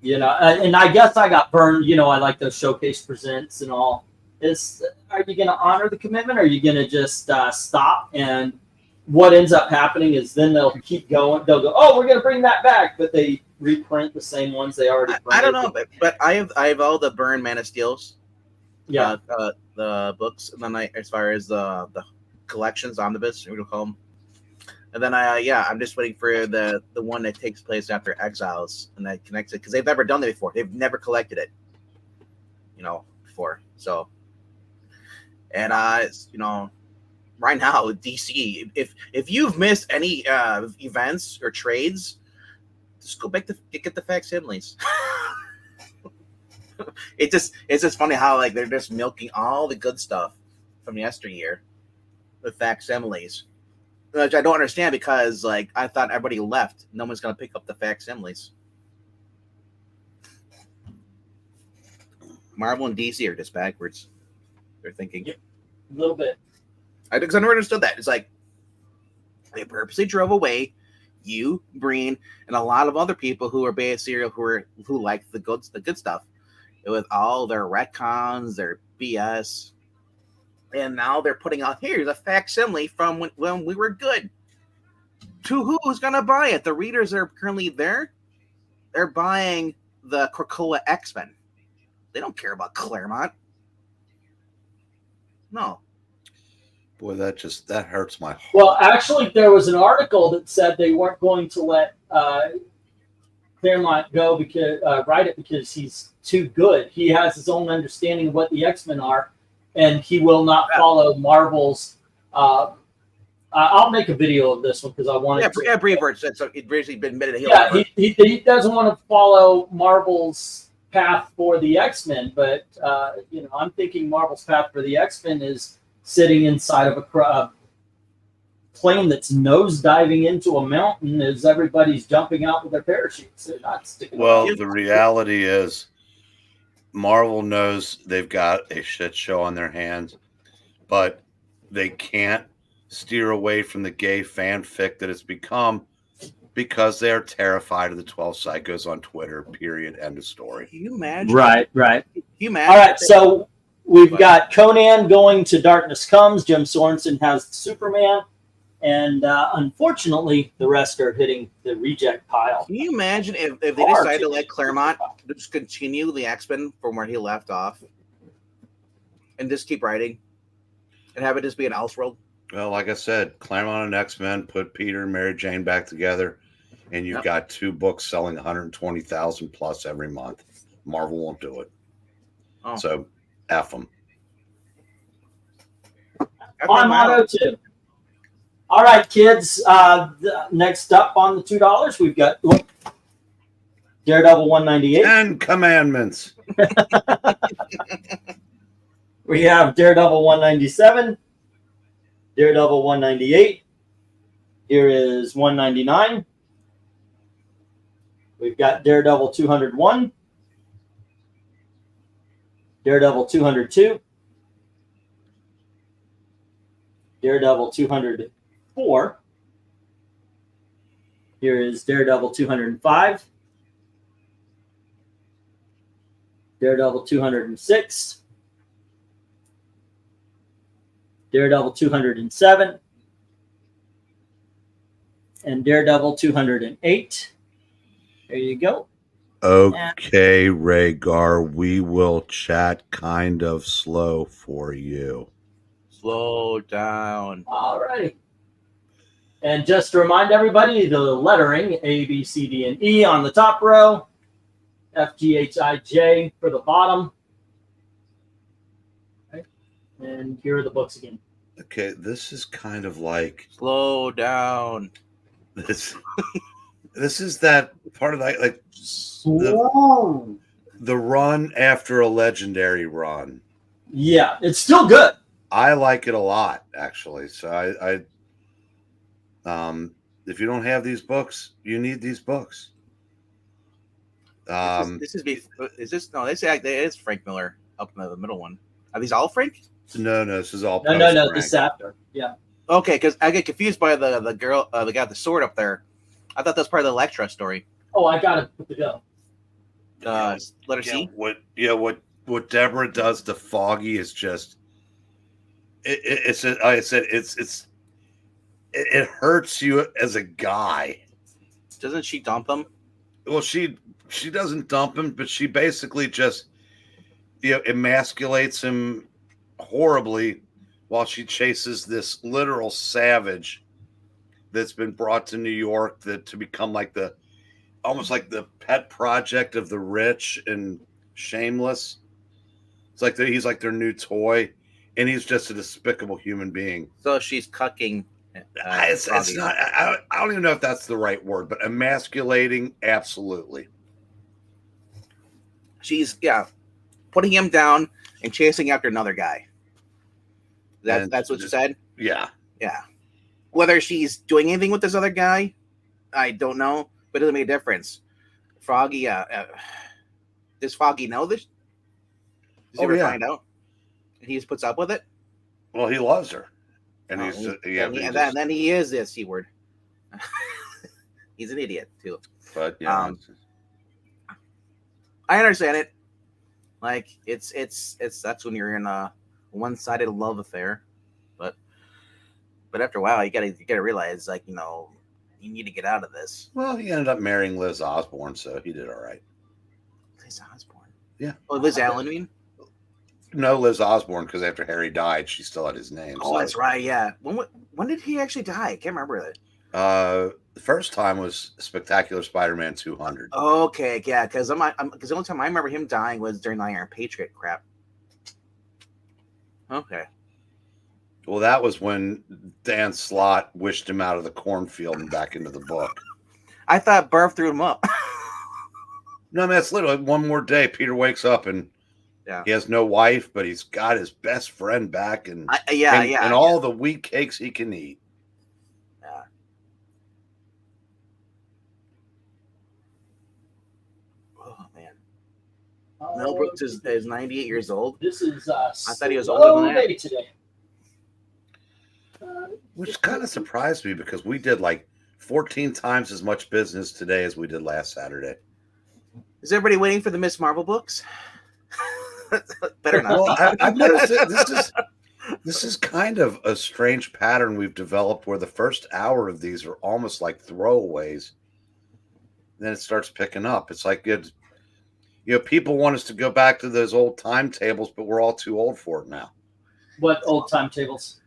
And I guess I got burned. I like those showcase presents and all. Are you going to honor the commitment, or are you going to just stop? And what ends up happening is then they'll keep going. They'll go, oh, we're going to bring that back, but they reprint the same ones they already printed. I don't know, but I have all the Byrne Man of Steel's. Yeah. The books, and then as far as the collections, omnibus, we're gonna call them. And then I'm just waiting for the one that takes place after Exiles, and that connects it because they've never done it before. They've never collected it, before. So, and right now DC, if you've missed any events or trades, just go back to get the facsimiles. It's just funny how they're just milking all the good stuff from yesteryear with facsimiles, which I don't understand because I thought everybody left. No one's gonna pick up the facsimiles. Marvel and DC are just backwards. They're thinking. Yep. A little bit. Because I never understood that. It's like they purposely drove away you, Breen, and a lot of other people who are basically who like the good stuff, with all their retcons, their BS, and now they're putting out here's a facsimile from when we were good. To who's gonna buy it? The readers that are currently there, they're buying the Krakoa X-Men. They don't care about Claremont. No. Boy, that hurts my heart. Well, actually, there was an article that said they weren't going to let Claremont go because write it because he's too good. He has his own understanding of what the X-Men are, and he will not follow Marvel's. I'll make a video of this one because I want to. Yeah, Brevoort said so. It's basically been admitted. He doesn't want to follow Marvel's path for the X-Men, but I'm thinking Marvel's path for the X-Men is sitting inside of a plane that's nose diving into a mountain as everybody's jumping out with their parachutes. They're not sticking. Well, the reality is, Marvel knows they've got a shit show on their hands, but they can't steer away from the gay fanfic that it's become because they are terrified of the 12 psychos on Twitter. Period. End of story. Can you imagine? Right. Can you imagine? All right, so we've got Conan going to Darkness Comes. Jim Sorensen has Superman. And unfortunately, the rest are hitting the reject pile. Can you imagine if they decided to let Claremont just continue the X-Men from where he left off and just keep writing and have it just be an Elseworld? Well, like I said, Claremont and X-Men put Peter and Mary Jane back together, and you've got 2 books selling 120,000 plus every month. Marvel won't do it. Oh. So, F them. On Motto 2. All right, kids. Next up on the $2, we've got Daredevil 198. 10 Commandments. We have Daredevil 197. Daredevil 198. Here is 199. We've got Daredevil 201. Daredevil 202. Daredevil 204. Here is Daredevil 205. Daredevil 206. Daredevil 207. And Daredevil 208. There you go. Okay, Rhaegar, we will chat kind of slow for you. Slow down. All right. And just to remind everybody, the lettering A, B, C, D, and E on the top row, F, G, H, I, J for the bottom. Okay. And here are the books again. Okay, this is kind of like Slow down. this. This is that part of like the run after a legendary run. Yeah, it's still good. I like it a lot, actually. So I if you don't have these books, you need these books. This is Frank Miller up in the middle one. Are these all Frank? No, this is all. No. This is after. Yeah. Okay, because I get confused by the girl, the guy with the sword up there. I thought that was part of the Elektra story. Oh, I got it. Put the go. Letter C. What Deborah does to Foggy is just. It's like I said, it hurts you as a guy. Doesn't she dump him? Well, she doesn't dump him, but she basically just emasculates him horribly while she chases this literal savage that's been brought to New York to become almost like the pet project of the rich and shameless. It's like he's like their new toy, and he's just a despicable human being. So she's cucking. It's not. I don't even know if that's the right word, but emasculating, absolutely. She's putting him down and chasing after another guy. That's what you said? Yeah. Yeah. Whether she's doing anything with this other guy, I don't know, but it doesn't make a difference. Froggy, does Foggy know this? Does he ever find out? And he just puts up with it? Well, he loves her. And then he is the C word. He's an idiot too. But yeah, I understand it. Like it's that's when you're in a one-sided love affair, but after a while you gotta realize, like, you know, you need to get out of this. well, he ended up marrying Liz Osborne, so he did all right. Liz Osborne. Yeah. Oh, Liz Allen, you mean? No, Liz Osborne, because after Harry died, she still had his name. Oh, so. That's right. Yeah. When did he actually die? I can't remember that. The first time was Spectacular Spider-Man 200. Okay, yeah, because the only time I remember him dying was during the Iron Patriot crap. Okay. Well, that was when Dan Slott wished him out of the cornfield and back into the book. I thought Burf threw him up. No, man, it's literally one more day. Peter wakes up and he has no wife, but he's got his best friend back, and all the wheat cakes he can eat. Yeah. Oh man. Mel Brooks is 98 years old. This is I thought he was older than that. Today. Which kind of surprised me, because we did like 14 times as much business today as we did last Saturday. Is everybody waiting for the Miss Marvel books? Better not. Well, I've noticed this is kind of a strange pattern we've developed, where the first hour of these are almost like throwaways. Then it starts picking up. It's like people want us to go back to those old timetables, but we're all too old for it now. What old timetables?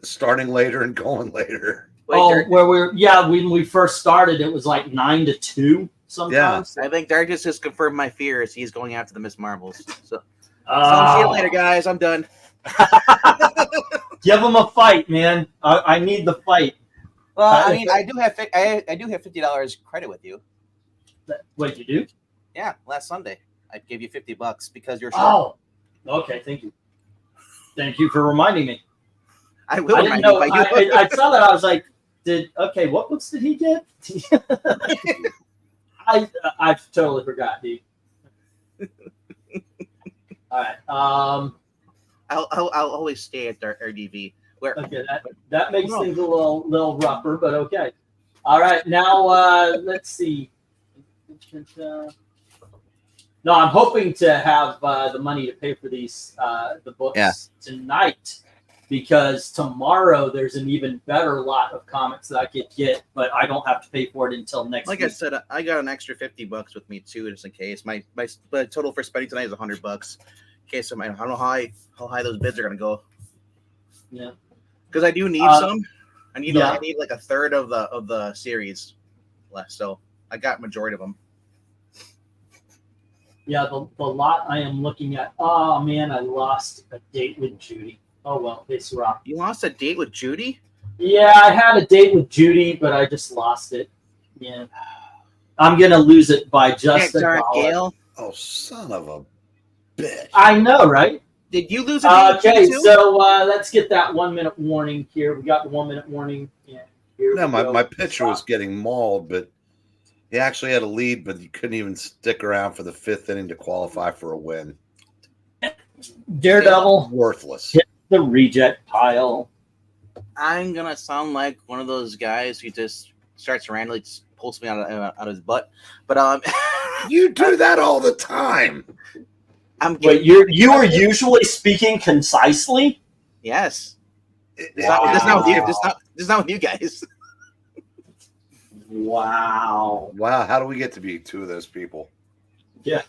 Starting later and going later. When we first started, it was like 9 to 2 sometimes. Yeah. I think Darkus has confirmed my fears. He's going after the Miss Marvels. So see you later, guys. I'm done. Give him a fight, man. I need the fight. Well, I mean, I do have $50 credit with you. What, you do? Yeah, last Sunday I gave you $50 because you're. Oh, okay. Thank you. Thank you for reminding me. I will. I didn't know. I saw that. I was like, what books did he get? I totally forgot, dude. All right. I'll always stay at our RDV. Okay, that makes things a little rougher, but okay. All right, now let's see. No, I'm hoping to have the money to pay for the books tonight, because tomorrow there's an even better lot of comics that I could get, but I don't have to pay for it until next week. Like I said, I got an extra $50 with me too, just in case. My total for spending tonight is $100. In case I don't know how high those bids are gonna go. Yeah, because I do need some. I need like a third of the series left, so I got majority of them. Yeah, the lot I am looking at. Oh man, I lost a date with Judy. Oh well, it's rough. You lost a date with Judy? Yeah, I had a date with Judy, but I just lost it. Yeah, I'm gonna lose it by just a dollar. Gale? Oh, son of a bitch! I know, right? Did you lose a date? Okay, so let's get that 1 minute warning here. We got the 1 minute warning. Yeah. No, my pitcher was getting mauled, but he actually had a lead, but he couldn't even stick around for the 5th inning to qualify for a win. Daredevil, worthless. Hit the reject pile. I'm gonna sound like one of those guys who just starts randomly pulls me out of his butt, but you do that all the time. Wait, you are usually speaking concisely? Yes. Wow. This is not with you guys. Wow. How do we get to be two of those people? Yeah.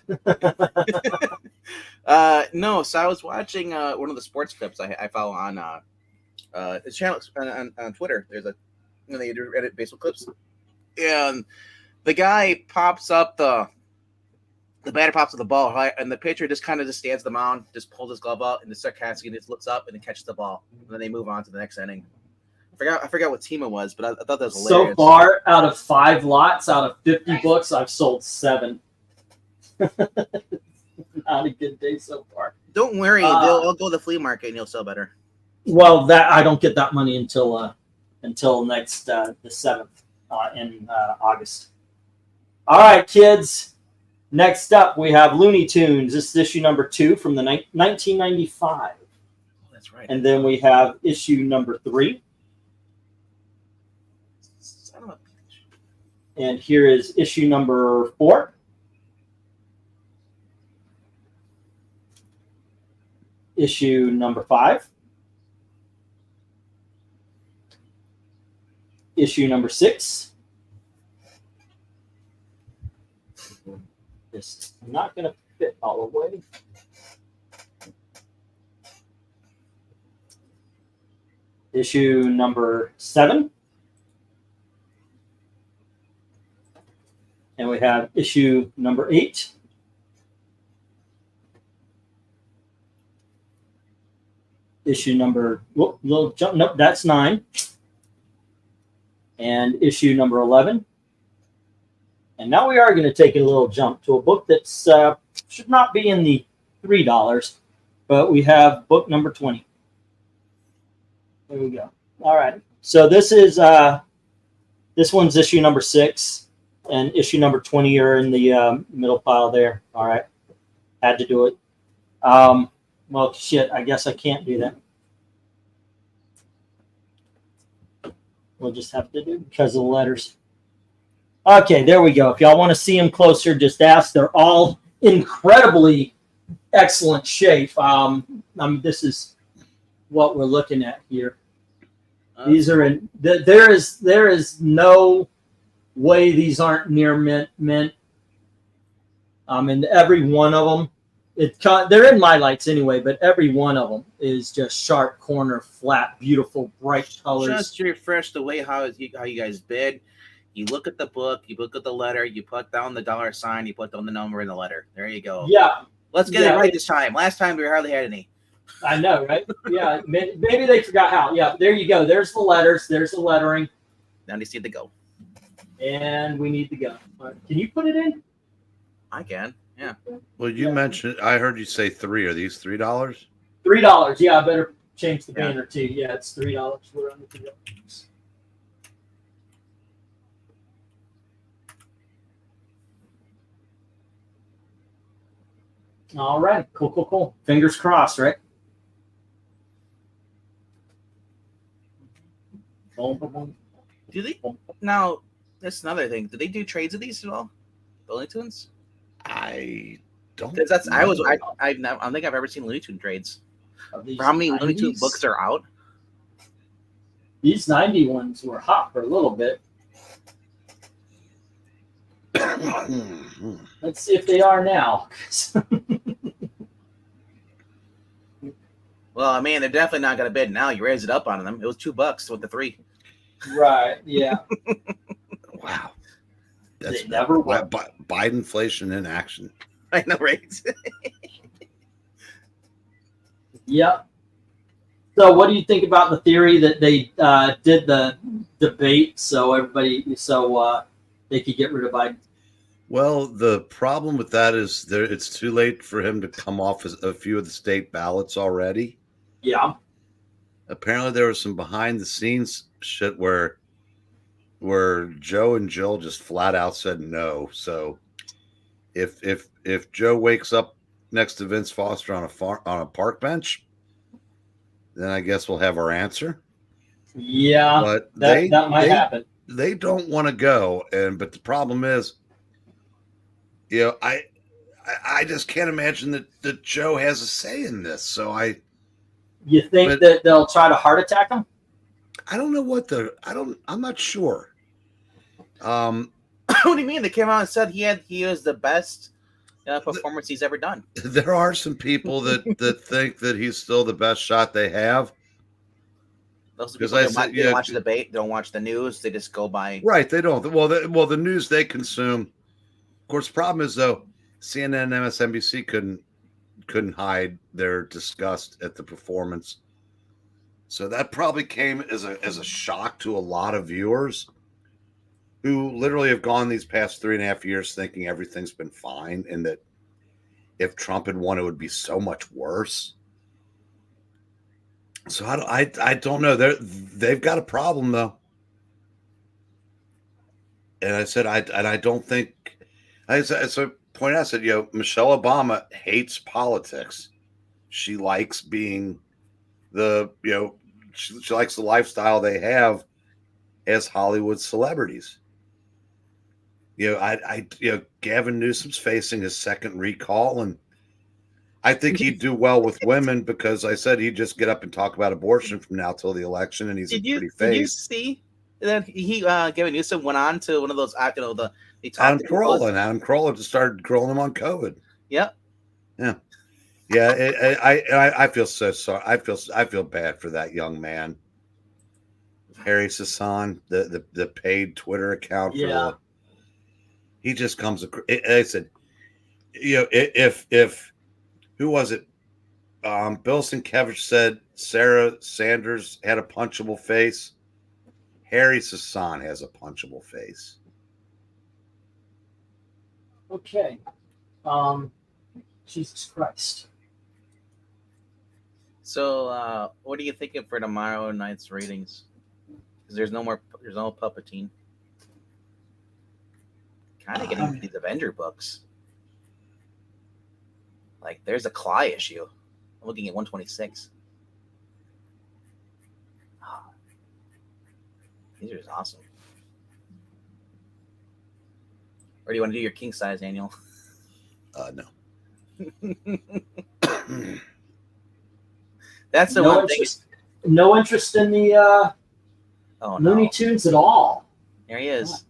No, so I was watching one of the sports clips I follow on the channel on Twitter. There's they do Reddit baseball clips, and the guy pops up the batter pops up the ball, right? And the pitcher just kind of just stands the mound, just pulls his glove out, and just sarcastically just looks up and then catches the ball, and then they move on to the next inning. I forgot what team it was, but I thought that was hilarious. So far, out of 5 lots, out of 50 books, I've sold 7. Not a good day so far. Don't worry, they'll go to the flea market and you'll sell better. Well, that I don't get that money until next the 7th in August. All right, kids. Next up, we have Looney Tunes. This is issue number 2 from the 1995. Oh, that's right. And then we have issue number 3. And here is issue number 4. Issue number 5. Issue number 6. This is not going to fit all the way. Issue number 7. And we have issue number 8. Issue number, whoop, little jump, nope, that's 9. And issue number 11. And now we are going to take a little jump to a book that's should not be in the $3, but we have book number 20. There we go. All right. So this is this one's issue number 6, and issue number 20 are in the middle pile there. All right. Had to do it. Well, shit. I guess I can't do that. We'll just have to do it because of the letters. Okay, there we go. If y'all want to see them closer, just ask. They're all incredibly excellent shape. This is what we're looking at here. These are in. There is no way these aren't near mint. And every one of them, they're in my lights anyway. But every one of them is just sharp corner, flat, beautiful, bright colors. Just to refresh the way how you guys bid. You look at the book, you look at the letter, you put down the $sign, you put down the number in the letter. There you go. Yeah. Let's get it right this time. Last time we hardly had any. I know, right? Yeah. Maybe they forgot how. Yeah. There you go. There's the letters. There's the lettering. Now they need to go. And we need to go. Right. Can you put it in? I can. Yeah. Well, you mentioned, I heard you say 3. Are these $3? $3. Yeah. I better change the banner too. Yeah. It's $3. We're on the $3. All right. Cool. Fingers crossed, right? Do they now? That's another thing. Do they do trades of these at all? The Looney Tunes? I don't. That's know. I don't think I've ever seen Looney Tune trades. For how many Looney Tune books are out? These 90 ones were hot for a little bit. Let's see if they are now. Well, I mean, they're definitely not going to bid now. You raise it up on them. It was $2 with the 3. Right. Yeah. Wow. That's They never will. Bidenflation in action. I know, right? Yep. So, what do you think about the theory that they did the debate so they could get rid of Biden? Well, the problem with that is it's too late for him to come off a few of the state ballots already. Yeah. Apparently, there was some behind the scenes shit where Joe and Jill just flat out said no. So if Joe wakes up next to Vince Foster on a park bench, then I guess we'll have our answer. Yeah, but that might happen. They don't want to go, but the problem is, I just can't imagine that Joe has a say in this. So you think that they'll try to heart attack him? I don't know I'm not sure. What do you mean? They came out and said he was the best performance he's ever done. There are some people that think that he's still the best shot they have. Those people don't watch the debate, don't watch the news. They just go by. Right, they don't. Well, the news they consume. Of course, the problem is though, CNN and MSNBC couldn't hide their disgust at the performance. So that probably came as a shock to a lot of viewers who literally have gone these past 3.5 years thinking everything's been fine and that if Trump had won, it would be so much worse. So I don't know. They've got a problem though. And I said I don't think. I point out, I said, Michelle Obama hates politics. She likes being she likes the lifestyle they have as Hollywood celebrities. Gavin Newsom's facing his second recall, and I think he'd do well with women because I said he'd just get up and talk about abortion from now till the election, and he's a pretty face. Did you see that Gavin Newsom went on to one of those, Adam Carolla just started grilling him on COVID. Yep. Yeah. I feel so sorry. I feel bad for that young man, Harry Sasson, the paid Twitter account for he just comes. I said, if who was it? Bill Sienkiewicz said Sarah Sanders had a punchable face. Harry Sasson has a punchable face. Okay. Jesus Christ. So, what are you thinking for tomorrow night's ratings? Because there's no Palpatine. Kind of getting these Avenger books. Like, there's a Cly issue. I'm looking at 126. These are just awesome. Or do you want to do your king size, Daniel? No. That's the no one thing. No interest in the Looney Tunes at all. There he is.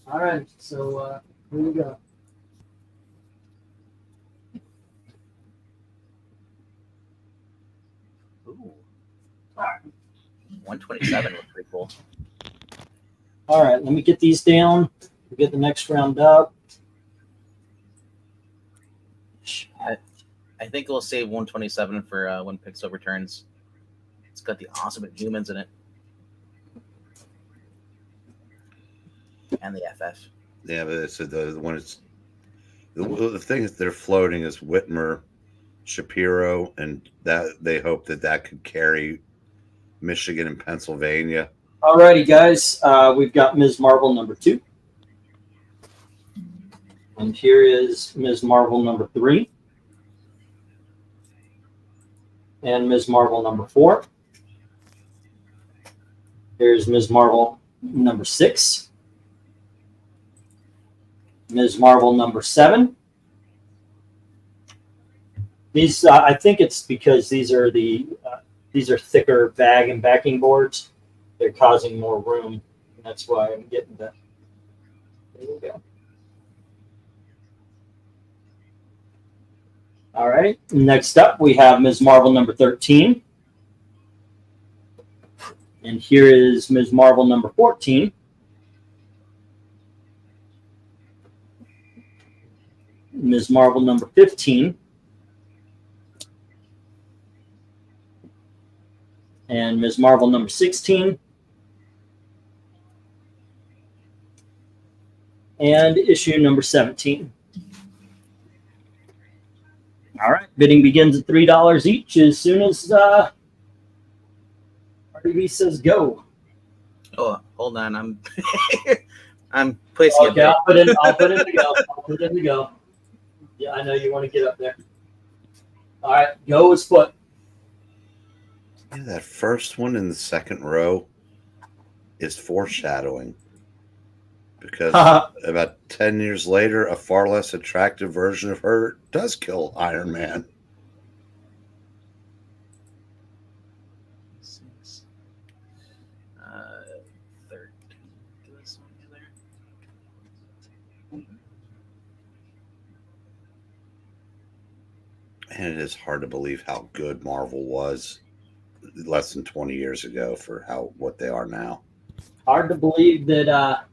All right, so here we go. Ooh. 127 was pretty cool. All right, let me get these down. We'll get the next round up. I think we'll save 127 for when Pixel returns. It's got the awesome humans in it. And the FF. Yeah, but it's the one. The thing that they're floating is Whitmer, Shapiro, and that they hope that could carry Michigan and Pennsylvania. All righty, guys. We've got Ms. Marvel number 2. And here is Ms. Marvel number 3. And Ms. Marvel number 4. Here's Ms. Marvel number 6. Ms. Marvel number 7. These, I think it's because these are thicker bag and backing boards. They're causing more room. And that's why I'm getting that. There we go. All right. Next up, we have Ms. Marvel number 13. And here is Ms. Marvel number 14. Ms. Marvel number 15. And Ms. Marvel number 16. And issue number 17. All right. Bidding begins at $3 each as soon as RDB says go. Oh, hold on. I'm placing okay, I'll put in the go. I'll put in the go. Yeah, I know you want to get up there. All right, go is put. Yeah, that first one in the second row is foreshadowing. Because about 10 years later, a far less attractive version of her does kill Iron Man. And it is hard to believe how good Marvel was less than 20 years ago for what they are now. Hard to believe that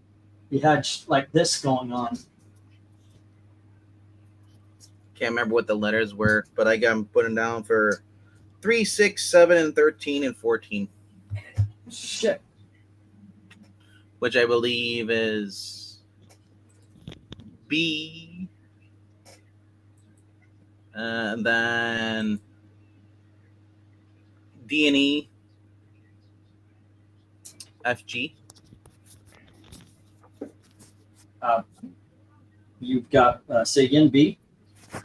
you had like this going on. Can't remember what the letters were, but I got them putting down for 3, 6, 7, and 13 and 14. Shit. Which I believe is B. And then D&E, FG. You've got say again B.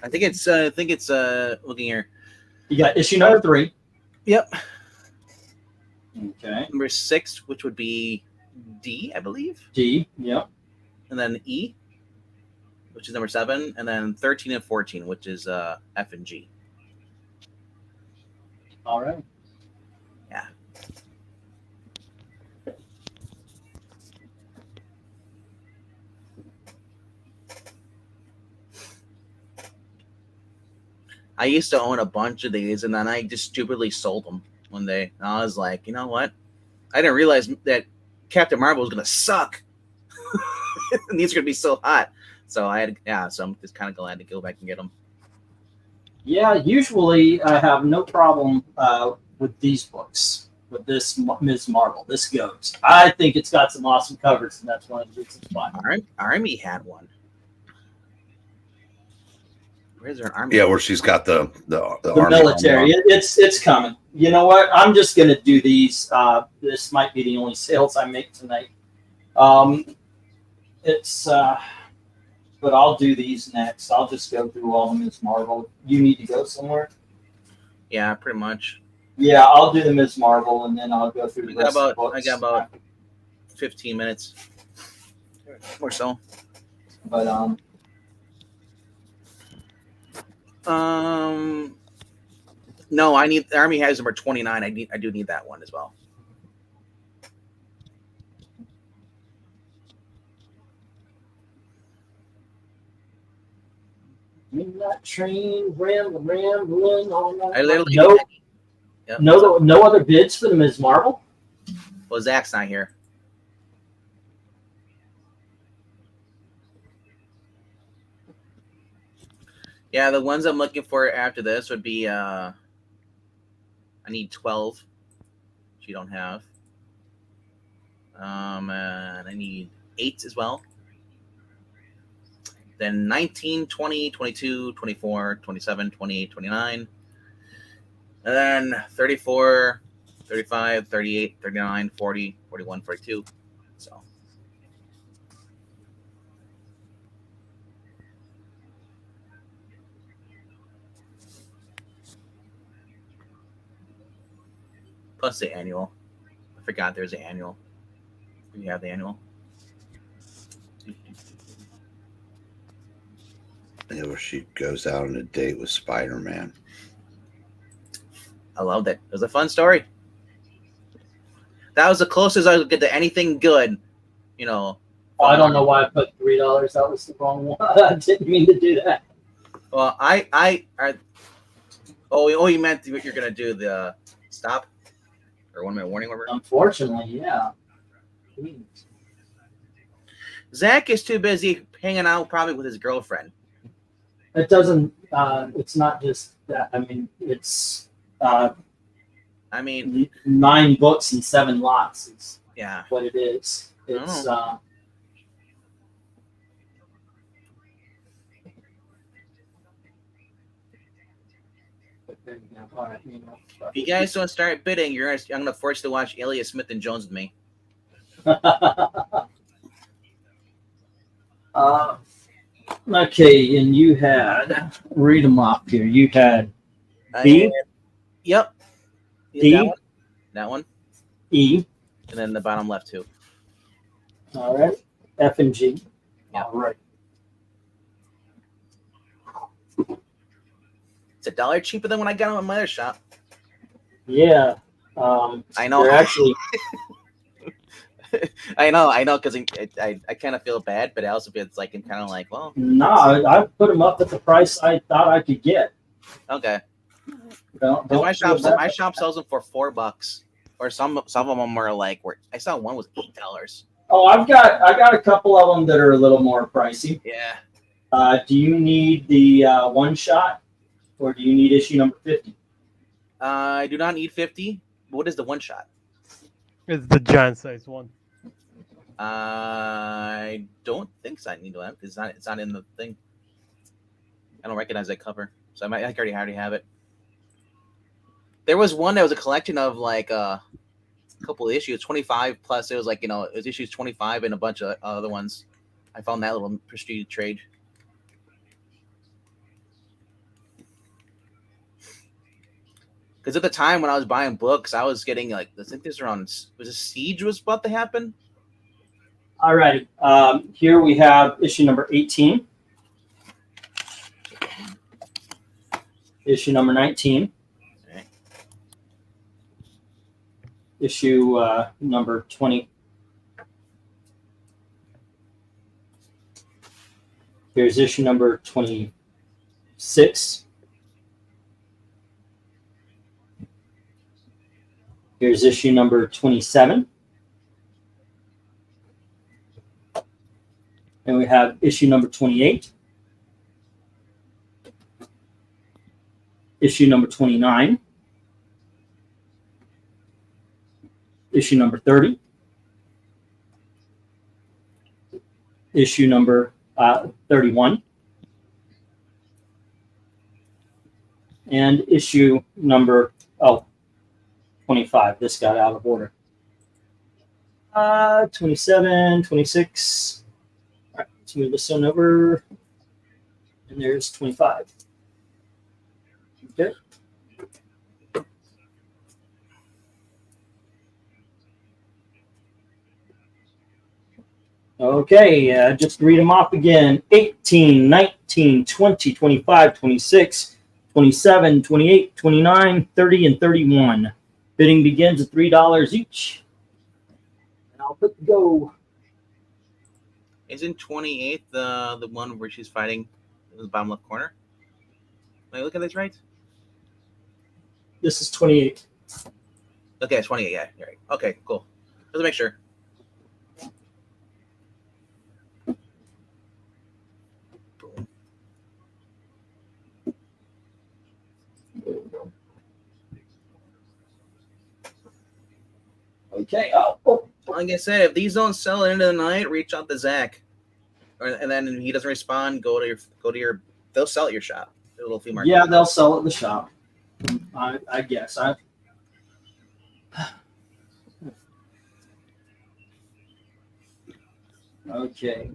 I think it's looking here. You got issue number 3. Yep. Okay. Number 6, which would be D, I believe. D. Yep. And then E, which is number 7, and then 13 and 14, which is F and G. All right. Yeah. I used to own a bunch of these, and then I just stupidly sold them one day. And I was like, you know what? I didn't realize that Captain Marvel was gonna suck. And these are gonna be so hot. So so I'm just kind of glad to go back and get them. Yeah, usually I have no problem with these books, with this Ms. Marvel. This goes. I think it's got some awesome covers, and that's one of the reasons why. Army had one. Where's her army? Yeah, where she's got the army military. It's coming. You know what? I'm just gonna do these. This might be the only sales I make tonight. But I'll do these next. I'll just go through all of Ms. Marvel. You need to go somewhere? Yeah, pretty much. Yeah, I'll do the Ms. Marvel, and then I'll go through the rest of the books. I got about 15 minutes or so. But no, I need. The Army has number 29. I do need that one as well. Midnight Train, rambling all night. I literally no other bids for the Ms. Marvel. Well, Zach's not here. Yeah, the ones I'm looking for after this would be I need 12, which you don't have. And I need 8 as well. Then 19, 20, 22, 24, 27, 28, 29. And then 34, 35, 38, 39, 40, 41, 42. So. Plus the annual. I forgot there's an annual. We have the annual. Yeah, where she goes out on a date with Spider-Man. I loved it. It was a fun story. That was the closest I would get to anything good, you know. I don't know why I put $3. That was the wrong one. I didn't mean to do that. Well, you meant what you're gonna do, the stop or 1 minute warning, whatever. Unfortunately, yeah. Zach is too busy hanging out probably with his girlfriend. It doesn't. It's not just that. I mean, it's. 9 books and 7 lots is what it is. It's. If you guys don't start bidding, I'm gonna force you to watch Alias Smith and Jones with me. Okay, and you had read them off here. You had B. Yep. D. That one. E. And then the bottom left too. All right. F and G. Yep. All right. It's $1 cheaper than when I got them in my other shop. Yeah. I know. They're actually. I know, because I kind of feel bad, but I also feel it's like I'm kind of like, well. No, I put them up at the price I thought I could get. Okay. Don't my shop sells them for $4, or some of them are like, I saw one was $8. Oh, I got a couple of them that are a little more pricey. Yeah. Do you need the one shot, or do you need issue number 50? I do not need 50. What is the one shot? It's the giant size one. I don't think so. I need to. It's not in the thing. I don't recognize that cover, so I already have it. There was one that was a collection of like a couple of issues, 25 plus. It was like, it was issues 25 and a bunch of other ones. I found that little prestigious trade. Because at the time when I was buying books, I was getting like, I think this around, was a Siege was about to happen? All righty. Here we have issue number 18. Issue number 19. Okay. Issue number 20. Here's issue number 26. Here's issue number 27. And we have issue number 28. Issue number 29. Issue number 30. Issue number 31. And issue number 25. This got out of order. 27, 26. All right, let's move this one over. And there's 25. Okay. Okay, just read them off again. 18, 19, 20, 25, 26, 27, 28, 29, 30, and 31. Bidding begins at $3 each. And I'll put the go. Isn't 28 the one where she's fighting in the bottom left corner? Am I looking at this right? This is 28. Okay, it's 28. Yeah, you're right. Okay, cool. Let's make sure. Boom. Okay. Like I said, if these don't sell at the end of the night, reach out to Zach, and then if he doesn't respond, go to your. They'll sell at your shop. The little flea market. Yeah, they'll sell at the shop. I guess. Okay.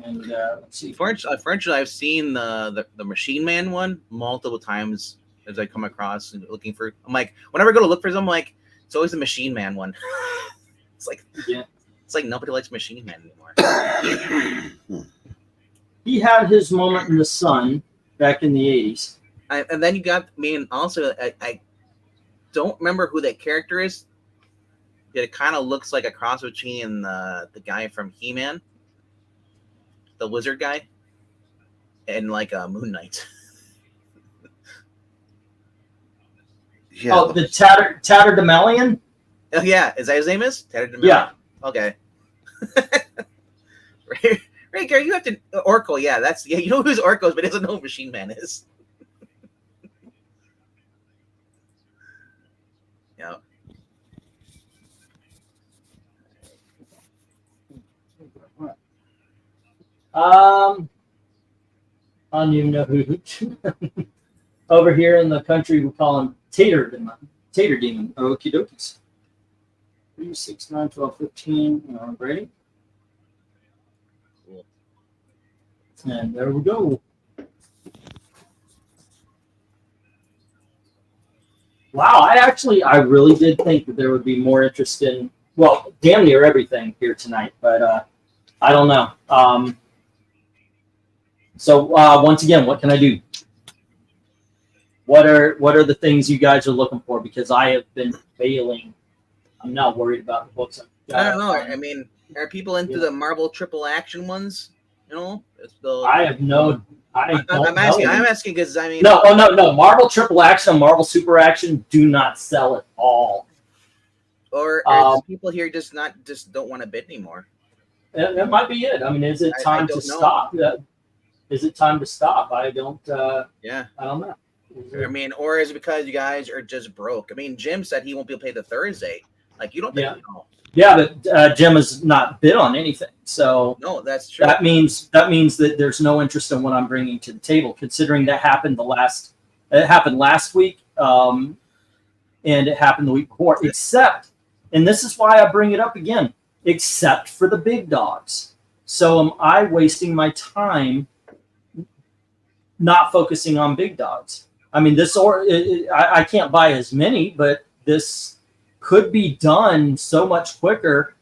And let's see. Unfortunately, I've seen the Machine Man one multiple times as I come across and looking for. I'm like, whenever I go to look for them, I'm like, it's always the Machine Man one. It's like, yeah. It's like nobody likes Machine Man anymore. He had his moment in the sun back in the 80s. And then you got me, and also I don't remember who that character is. It kind of looks like a cross between the guy from He-Man, the wizard guy, and like Moon Knight. Yeah. Oh, the Tatterdemalion? Oh yeah, is that his name? Is Tatterdemalion? Yeah. Okay. Right, Gary, you have to Oracle. Yeah, you know who's Oracle is, but he doesn't know who Machine Man is. Yeah. I don't even know who. Over here in the country, we call him Tater Demon. Okie dokies. 3, 6, 9, 12, 15. Ready? Cool. And there we go. Wow, I really did think that there would be more interest in, well, damn near everything here tonight, but I don't know. So once again, what can I do? What are the things you guys are looking for? Because I have been failing. I'm not worried about the books. I don't know. I mean, are people into the Marvel triple action ones? You know, I have no. I'm asking because I mean. No. Marvel triple action, Marvel super action do not sell at all. Or people here just don't want to bid anymore? That might be it. I mean, is it time to stop? Is it time to stop? I don't. Yeah. I don't know. I mean, or is it because you guys are just broke? I mean, Jim said he won't be able to pay the Thursday. Like, you don't think you know. Yeah, but Jim has not bid on anything, so no, that's true. That means that there's no interest in what I'm bringing to the table. Considering that happened last week, and it happened the week before. Except, and this is why I bring it up again. Except for the big dogs. So am I wasting my time not focusing on big dogs? I mean, I can't buy as many, but this could be done so much quicker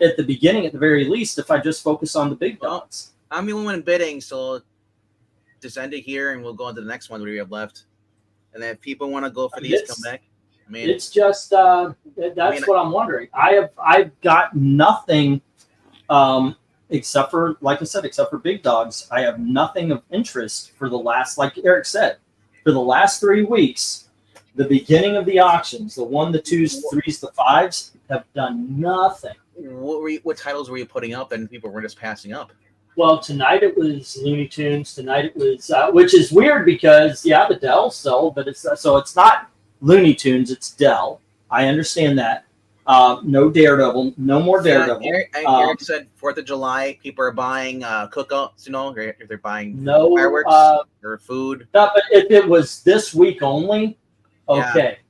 at the beginning, at the very least, if I just focus on the big dogs. I'm the only one bidding, so just end it here, and we'll go on to the next one. What do we have left? And then if people want to go for these, come back. I mean, it's just that's what I'm wondering. I've got nothing, except for, like I said, except for big dogs. I have nothing of interest for the last, like Eric said, for the last 3 weeks. The beginning of the auctions, the 1, the 2s, 3s, the 5s have done nothing. What titles were you putting up, and people were just passing up? Well, tonight it was Looney Tunes. Tonight it was, which is weird because the Dell sold, but it's not Looney Tunes. It's Dell. I understand that. No Daredevil. No more Daredevil. Eric said 4th of July. People are buying cookouts. If they're buying fireworks or food. No, but if it was this week only, okay.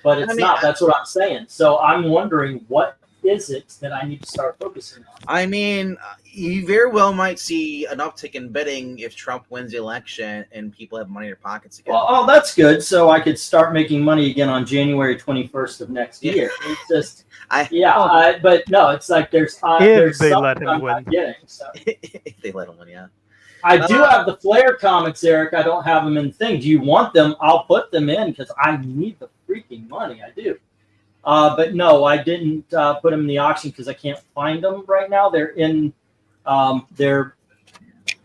But it's not. That's what I'm saying. So I'm wondering, what is it that I need to start focusing on? I mean, you very well might see an uptick in bidding if Trump wins the election and people have money in their pockets again. Well, that's good. So I could start making money again on January 21st of next year. It's just, but no, it's like there's if they something let him I'm win. not getting. So. If they let him win, yeah. I do have the Flair comics, Eric. I don't have them in the thing. Do you want them? I'll put them in because I need the freaking money. I do. But no, I didn't put them in the auction because I can't find them right now. They're in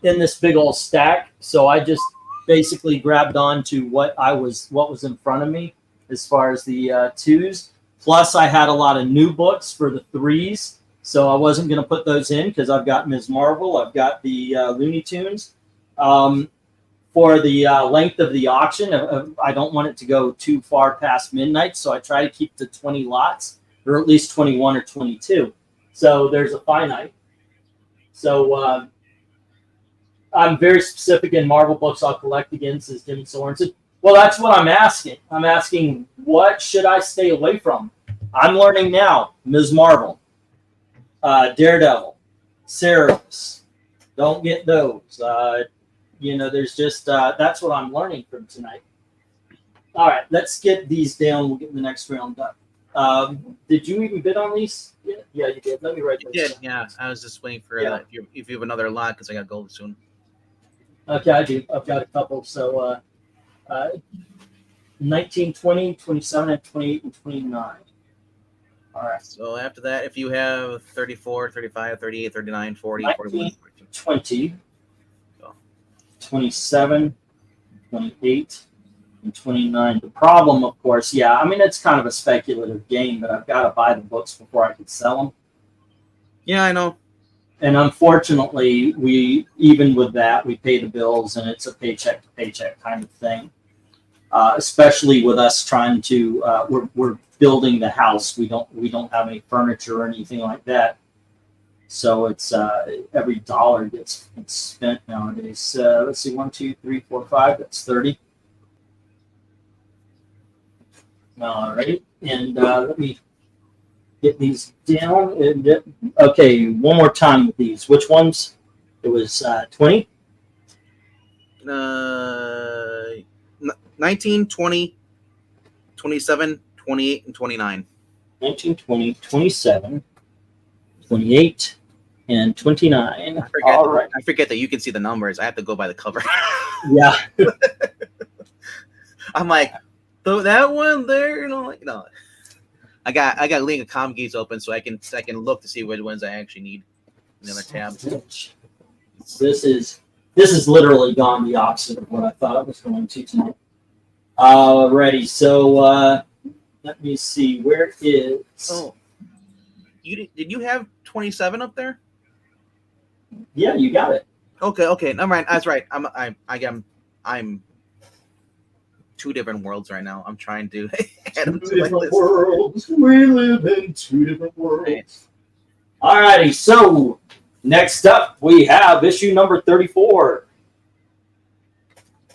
this big old stack. So I just basically grabbed on to what was in front of me as far as the 2s. Plus, I had a lot of new books for the 3s. So I wasn't going to put those in because I've got Ms. Marvel. I've got the Looney Tunes. For the length of the auction, I don't want it to go too far past midnight. So I try to keep to 20 lots, or at least 21 or 22. So there's a finite. So I'm very specific in Marvel books I'll collect again, says Jim Sorensen. Well, that's what I'm asking. I'm asking, what should I stay away from? I'm learning now. Ms. Marvel. Daredevil, Cerebus, don't get those. There's just that's what I'm learning from tonight. All right, let's get these down. We'll get the next round done. Did you even bid on these? Yeah, you did. Let me write this down. Yeah. I was just waiting for if you have another lot because I got gold soon. Okay, I do. I've got a couple. So 19, 20, 27, and 28, and 29. All right. So after that, if you have 34, 35, 38, 39, 40, 19, 41, 20, 27, 28, and 29. The problem, of course, it's kind of a speculative game, but I've got to buy the books before I can sell them. Yeah, I know. And unfortunately, even with that, we pay the bills, and it's a paycheck to paycheck kind of thing. Especially with us trying to, we're building the house. We don't have any furniture or anything like that. So it's every dollar gets spent nowadays. Let's see, 1, 2, 3, 4, 5. That's 30. All right, and let me get these down. Okay, one more time with these. Which ones? It was 20. 19, 20, 27, 28, and 29. 19, 20, 27, 28, and 29. All right. I forget that you can see the numbers. I have to go by the cover. Yeah. I'm like, so that one there, I got League of Comic Geeks open so I can look to see which ones I actually need in the other tab. This is literally gone the opposite of what I thought it was going to tonight. Alrighty, so let me see, where is? Oh, did you have 27 up there? Yeah, you got it. Okay, never mind. That's right. I'm two different worlds right now. I'm trying to add them to my list. Worlds. We live in two different worlds. Alrighty, so next up we have issue number 34.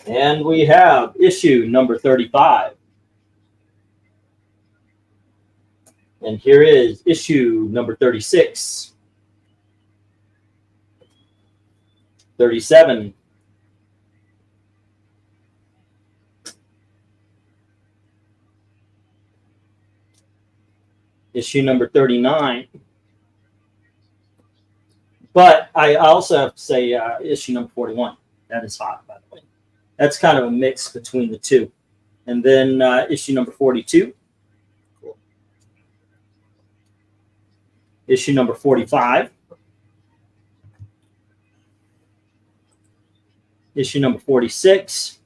And we have issue number 35. And here is issue number 36. 37. Issue number 39. But I also have to say issue number 41. That is hot, by the way. That's kind of a mix between the two. And then issue number 42. Cool. Issue number 45. Issue number 46.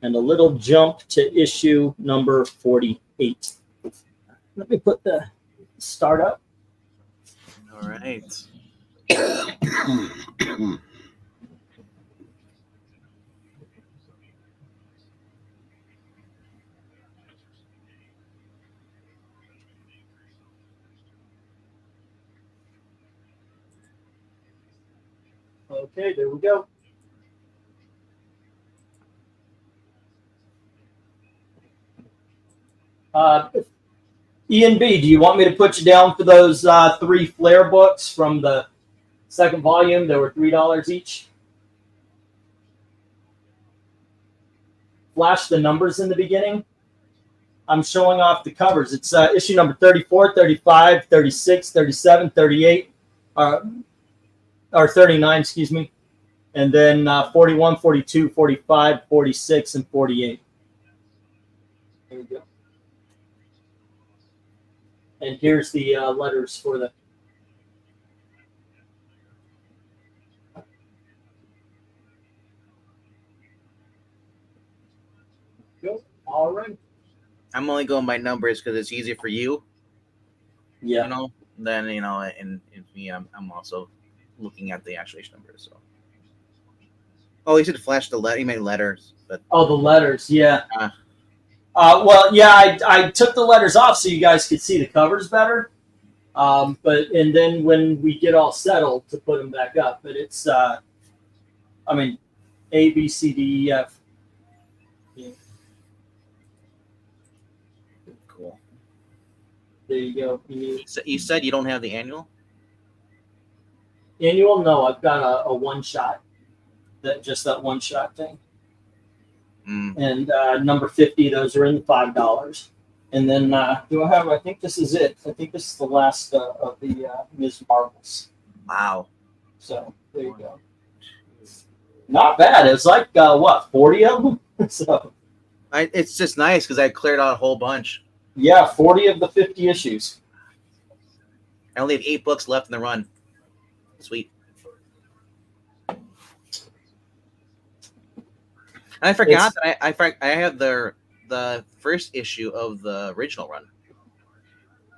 And a little jump to issue number 48. Let me put the start up. All right. Okay, there we go. Ian B, do you want me to put you down for those 3 Flair books from the second volume? They were $3 each. Flash the numbers in the beginning. I'm showing off the covers. It's issue number 34, 35, 36, 37, 38, or 39, excuse me. And then 41, 42, 45, 46, and 48. There we go. And here's the letters for the. Go. All right. I'm only going by numbers because it's easier for you. Yeah. You know, then and me, I'm also looking at the actual numbers. So. Oh, he said flash the letter. He made letters, but Oh, the letters. Yeah. Well, yeah, I took the letters off so you guys could see the covers better. And then when we get all settled to put them back up, but it's I mean, A, B, C, D, E, F. Yeah. cool. There you go. So you said you don't have the annual? Annual? No, I've got a one shot. That one shot thing. And number 50, those are in the $5. And then do I have? I think this is it. I think this is the last of the Ms. Marvels. Wow. So there you go. Not bad. It's like what, 40 of them? So It's just nice because I cleared out a whole bunch. yeah, 40 of the 50 issues. I only have 8 books left in the run. Sweet. And I forgot that I have the first issue of the original run.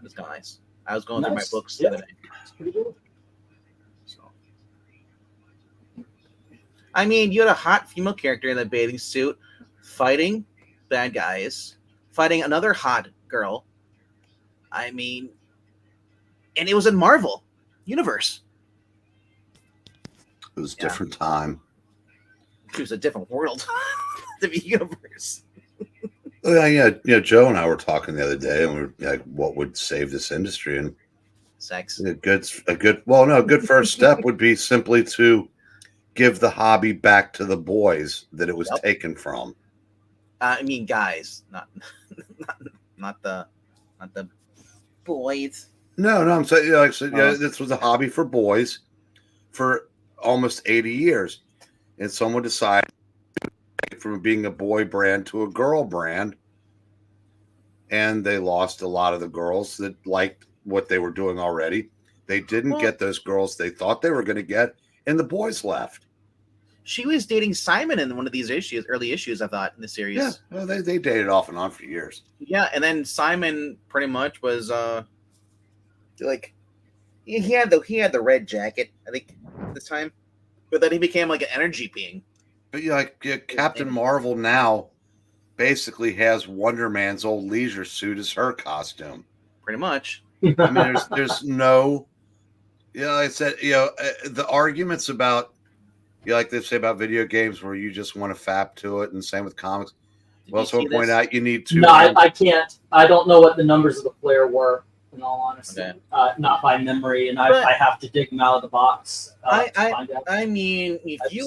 It's kind of nice. I was going through my books the other day. It's pretty good. So. I mean, you had a hot female character in a bathing suit fighting bad guys, fighting another hot girl. I mean, and it was in Marvel Universe. It was a different time. It was a different world. The universe. Yeah, Joe and I were talking the other day, and we were like, "What would save this industry?" And sex. A good first step would be simply to give the hobby back to the boys that it was taken from. I mean, guys, not the boys. No, I'm saying, like I said, this was a hobby for boys for almost 80 years, and someone decided to take it from being a boy brand to a girl brand, and they lost a lot of the girls that liked what they were doing already. They didn't get those girls they thought they were going to get, and the boys left. She was dating Simon in one of these early issues, I thought, in the series. Yeah, well, they dated off and on for years. Yeah, and then Simon pretty much was like he had the red jacket, I think, this time, but then he became like an energy being. But Captain Marvel now basically has Wonder Man's old leisure suit as her costume. Pretty much. I mean, there's no, I said, the arguments about, like they say about video games where you just want to fap to it, and same with comics. Well, so point out you need to. No, I can't. I don't know what the numbers of the Flair were, in all honesty. Okay. Not by memory, and I have to dig them out of the box. I mean, if you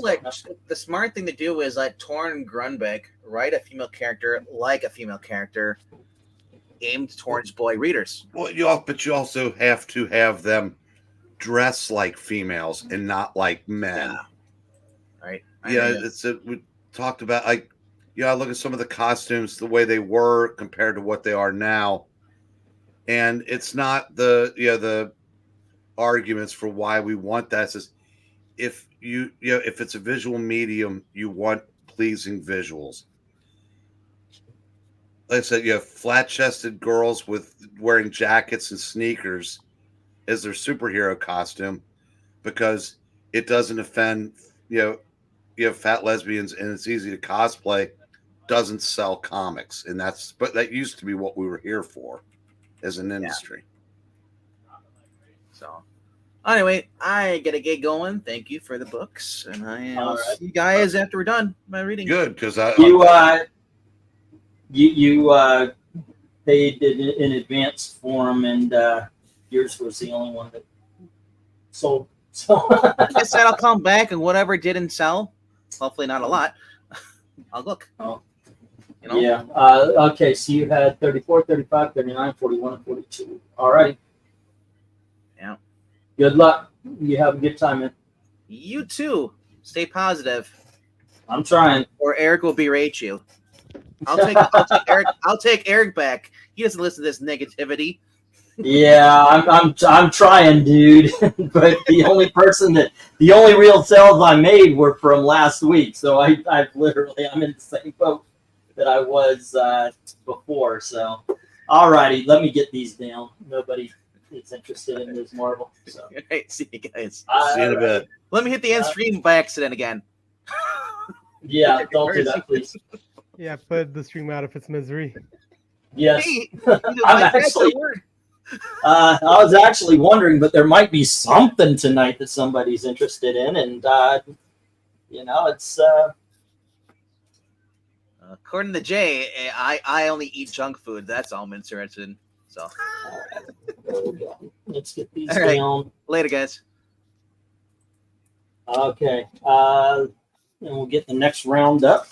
the smart thing to do is let Torn Grunbeck write a female character like a female character aimed towards boy readers. Well, but you also have to have them dress like females and not like men. Yeah. Right. Yeah, we talked about I look at some of the costumes, the way they were compared to what they are now, and it's not the arguments for why we want that. It's just, if if it's a visual medium, you want pleasing visuals. Like I said, you have flat-chested girls with wearing jackets and sneakers as their superhero costume because it doesn't offend, you have fat lesbians and it's easy to cosplay, doesn't sell comics. And but that used to be what we were here for as an industry. So anyway, I gotta get going. Thank you for the books. And I'll see you guys after we're done my reading. Good, because you paid in advance for them, and yours was the only one that sold. So I said I'll come back, and whatever didn't sell, hopefully not a lot, I'll look. Oh. You know? Yeah. Okay, so you had 34, 35, 39, 41, and 42. All right. Yeah. Good luck. You have a good time, man. You too. Stay positive. I'm trying. Or Eric will berate you. I'll take Eric back. He doesn't listen to this negativity. Yeah, I'm trying, dude. But the only real sales I made were from last week. So I'm in the same boat that I was before. So, all righty, let me get these down. Nobody is interested in this Marvel. So. All right, see you guys. See you in a bit. Let me hit the end stream by accident again. Yeah, don't do that, please. Yeah, put the stream out of its misery. Yes. Hey, I was actually wondering, but there might be something tonight that somebody's interested in, and it's. According to Jay, I only eat junk food. That's all I'm interested in. So. Let's get these all right. down. Later, guys. Okay. And we'll get the next round up.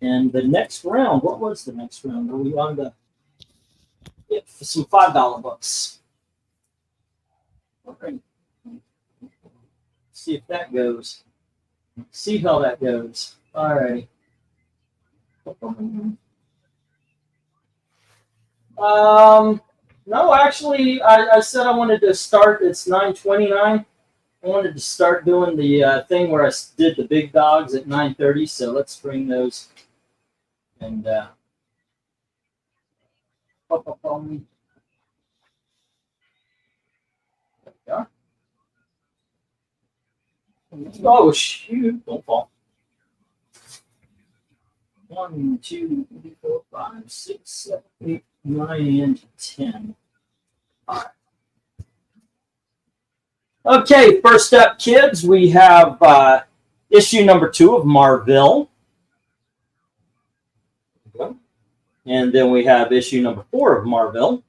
And the next round, what was the next round? Are we on the some $5 books? All right. See if that goes. See how that goes. All right. No, actually, I said I wanted to start. It's 9:29. I wanted to start doing the thing where I did the big dogs at 9:30. So let's bring those. And there we are. Oh shoot! Don't fall. 1, 2, 3, 4, 5, 6, 7, 8, 9, and 10. All right. Okay, first up, kids, we have issue number 2 of Marvel. And then we have issue number 4 of Marvel.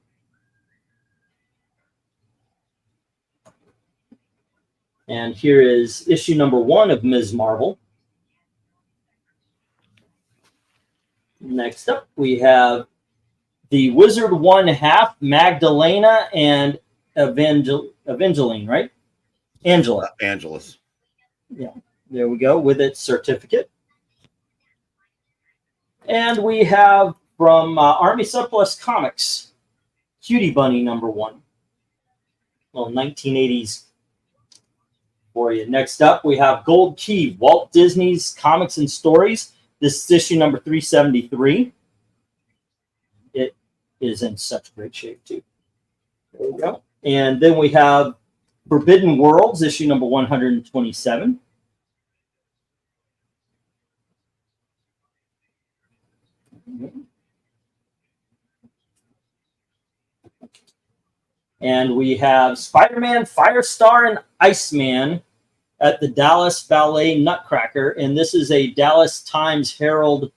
And here is issue number 1 of Ms. Marvel. Next up, we have the Wizard 1/2, Magdalena and Evangeline, right? Angela. Angelus. Yeah, there we go with its certificate. And we have from Army Surplus Comics, Cutie Bunny number 1. Well, 1980s for you. Next up, we have Gold Key, Walt Disney's Comics and Stories. This is issue number 373. It is in such great shape, too. There we go. And then we have Forbidden Worlds, issue number 127. And we have Spider-Man, Firestar, and Iceman at the Dallas Ballet Nutcracker. And this is a Dallas Times Herald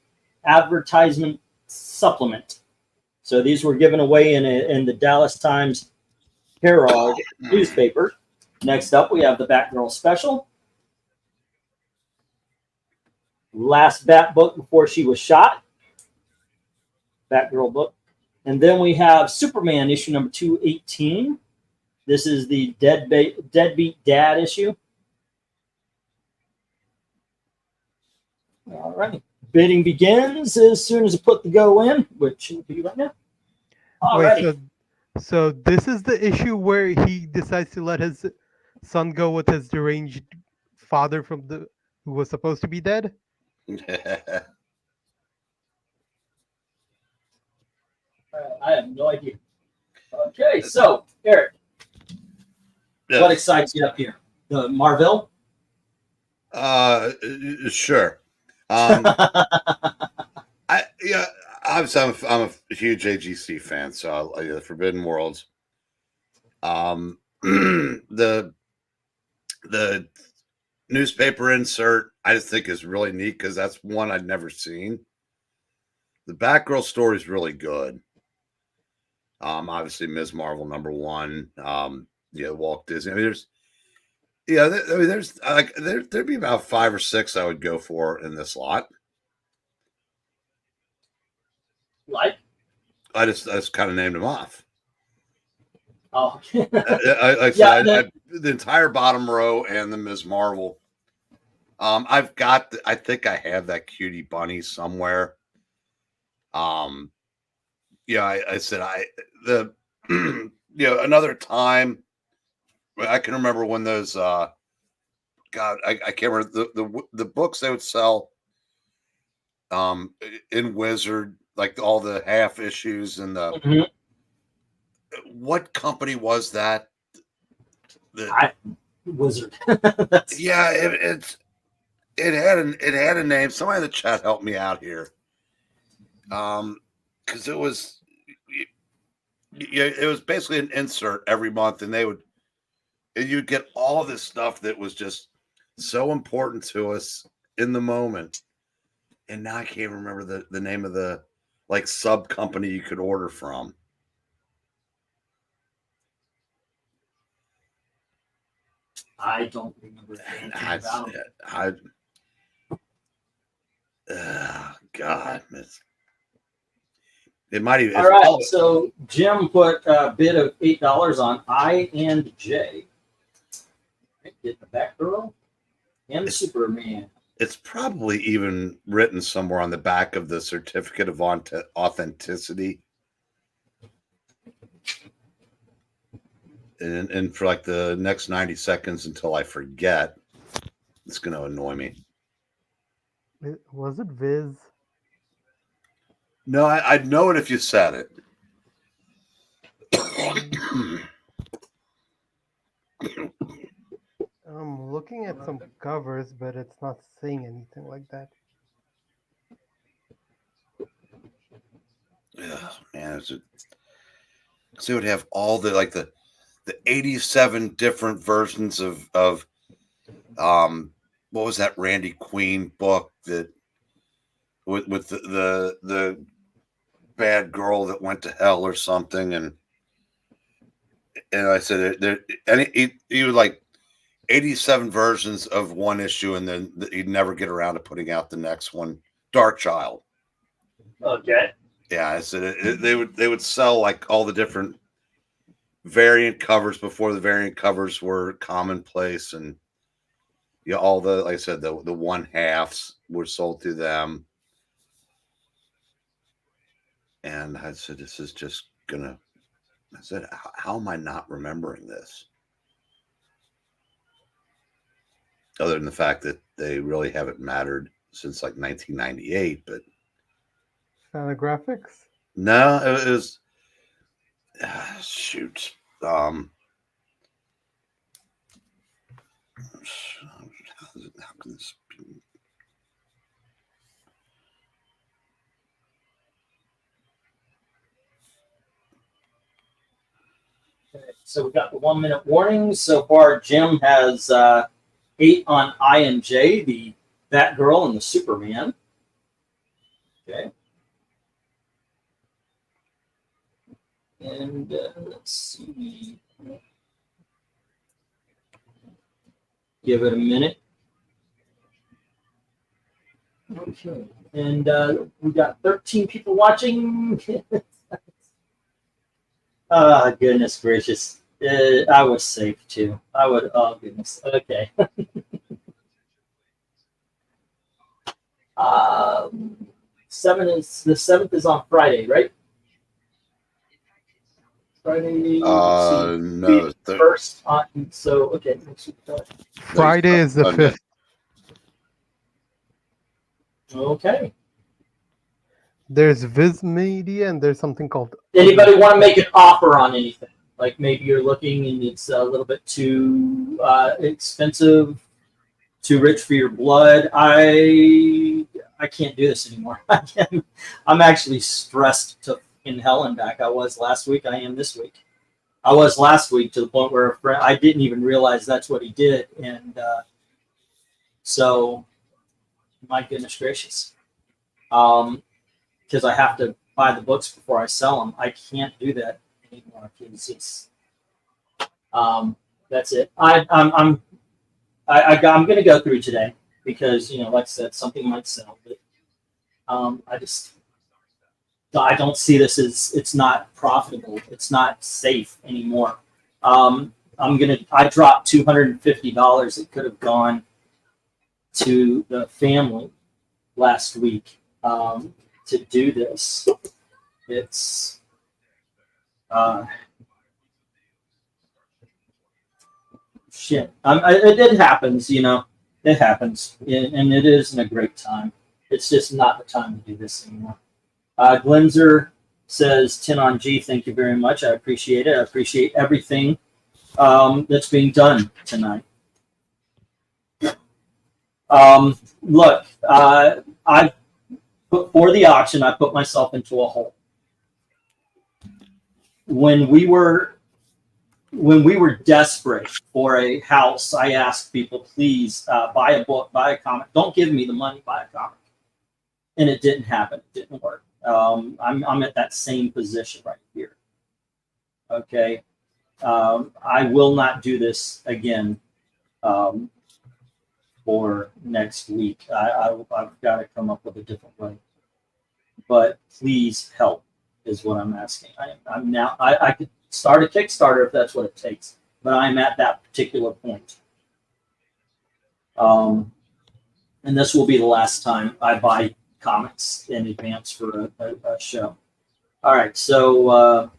advertisement supplement. So these were given away in the Dallas Times Herald newspaper. Next up, we have the Batgirl special. Last Bat book before she was shot. Batgirl book. And then we have Superman, issue number 218. This is the deadbeat dad issue. All right. Bidding begins as soon as I put the go in, which will be right now. All Wait, right. so this is the issue where he decides to let his son go with his deranged father who was supposed to be dead. I have no idea. Okay, so Eric, what excites you up here? The Marvel? Sure. Obviously I'm a huge AGC fan, so the Forbidden Worlds. The newspaper insert I just think is really neat because that's one I'd never seen. The Batgirl story is really good. Obviously Ms. Marvel #1. Walt Disney. I mean, there'd be about 5 or 6 I would go for in this lot. Like? I just kind of named them off. Oh, the entire bottom row and the Ms. Marvel. I think I have that cutie bunny somewhere. I said another time. I can remember when those. I can't remember the books they would sell. In Wizard, like all the half issues and the. Mm-hmm. What company was that? Wizard. Yeah, it had a name. Somebody in the chat help me out here. Because it was basically an insert every month, and you'd get all of this stuff that was just so important to us in the moment. And now I can't remember the name of the sub company you could order from. I don't remember anything about it. God, it might even. All right, so Jim put a bid of $8 on I and J. Get the Batgirl and the Superman. It's probably even written somewhere on the back of the certificate of authenticity. And for the next 90 seconds until I forget, it's going to annoy me. Was it Viz? No, I'd know it if you said it. I'm looking at some covers, but it's not saying anything like that. Yeah, man, so it would have all the 87 different versions of what was that Randy Queen book that with the bad girl that went to hell or something, and I said he would 87 versions of one issue, and then he'd never get around to putting out the next one. Dark Child. Okay. Yeah, I said they would sell all the different variant covers before the variant covers were commonplace, and all the, like I said, the 1/2s were sold through them. And I said, this is just gonna. I said, how am I not remembering this? Other than the fact that they really haven't mattered since 1998, but graphics? No, it was shoot. How can this be? Okay, so we got the 1 minute warning. So far, Jim has 8 on I and J, the Batgirl and the Superman. Okay. And let's see. Give it a minute. Okay. And we got 13 people watching. Oh, goodness gracious. I was safe too. I would. Oh goodness. Okay. The 7th is on Friday, right? Friday. Let's see. No. First on. So okay. Next week, Friday is the Sunday. 5th. Okay. There's Viz Media and there's something called. Anybody want to make an offer on anything? Like maybe you're looking and it's a little bit too expensive, too rich for your blood. I can't do this anymore. I'm actually stressed to in hell and back. I was last week. I am this week. I was last week to the point where a friend, I didn't even realize that's what he did, and so my goodness gracious, because I have to buy the books before I sell them. I can't do that anymore. It's that's it. I'm going to go through today because like I said, something might sell, but I don't see this as it's not profitable. It's not safe anymore. I dropped $250. It could have gone to the family last week to do this. It's shit. It happens, It happens, and it isn't a great time. It's just not the time to do this anymore. Glenzer says 10 on G. Thank you very much. I appreciate it. I appreciate everything that's being done tonight. Look, I put for the auction. I put myself into a hole. When we were desperate for a house, I asked people, please buy a book, buy a comic. Don't give me the money, buy a comic. And it didn't happen. It didn't work. I'm at that same position right here. Okay. I will not do this again for next week. I've got to come up with a different way. But please help is what I'm asking. I could start a Kickstarter if that's what it takes, but I'm at that particular point. And this will be the last time I buy comics in advance for a show. All right, so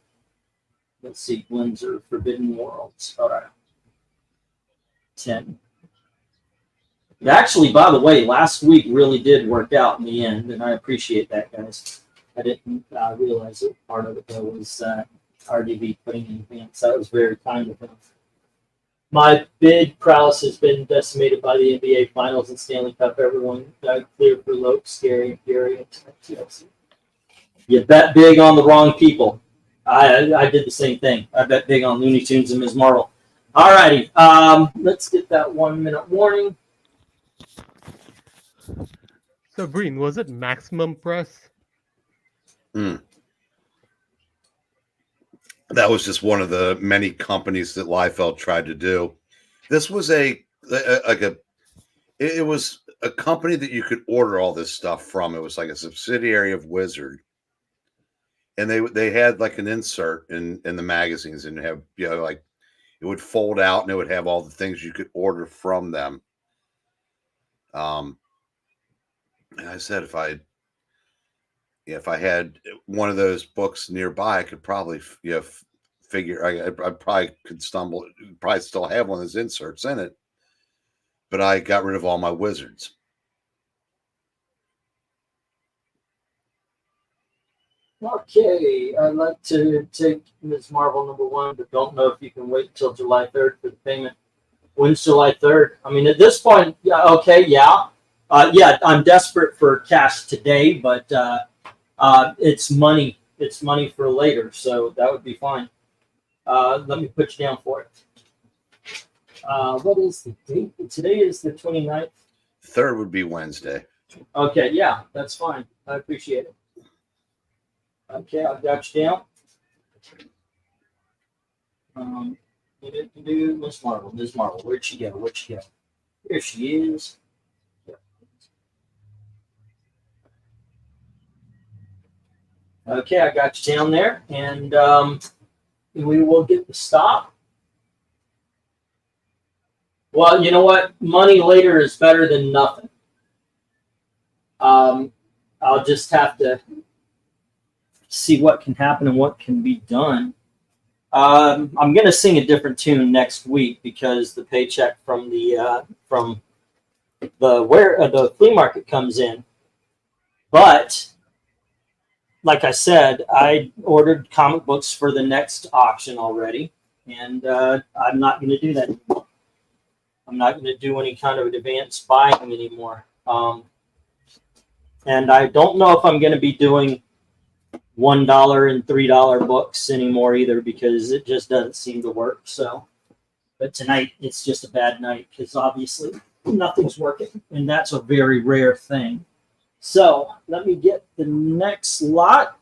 let's see, Glenzer, Forbidden Worlds. All right, 10. Actually, by the way, last week really did work out in the end, and I appreciate that, guys. I didn't realize that part of it was RDV putting in advance. That was very kind of him. My bid prowess has been decimated by the NBA Finals and Stanley Cup. Everyone clear for Loke, Scary, and Fury. You bet big on the wrong people. I did the same thing. I bet big on Looney Tunes and Ms. Marvel. All righty. Let's get that 1 minute warning. So, Breen, was it Maximum Press? That was just one of the many companies that Liefeld tried to do. This was it was a company that you could order all this stuff from. It was like a subsidiary of Wizard, and they had like an insert in the magazines, and have like it would fold out, and it would have all the things you could order from them. And I said if I had one of those books nearby, I could probably figure I probably could probably still have one of those inserts in it. But I got rid of all my Wizards. Okay, I'd like to take Ms. Marvel #1, but don't know if you can wait until July 3rd for the payment. When's July 3rd? I mean, at this point, yeah, I'm desperate for cash today, but it's money. It's money for later, so that would be fine. Let me put you down for it. What is the date? Today is the 29th. 3rd would be Wednesday. Okay, yeah, that's fine. I appreciate it. Okay, I've got you down. Ms. Marvel, where'd she go? Here she is. Okay, I got you down there, and we will get the stop. Well, you know what? Money later is better than nothing. I'll just have to see what can happen and what can be done. I'm going to sing a different tune next week because the paycheck from the the flea market comes in. But like I said, I ordered comic books for the next auction already, and I'm not going to do that anymore. I'm not going to do any kind of advanced buying anymore. And I don't know if I'm going to be doing $1 and $3 books anymore either, because it just doesn't seem to work. So, but tonight it's just a bad night because obviously nothing's working, and that's a very rare thing. So let me get the next lot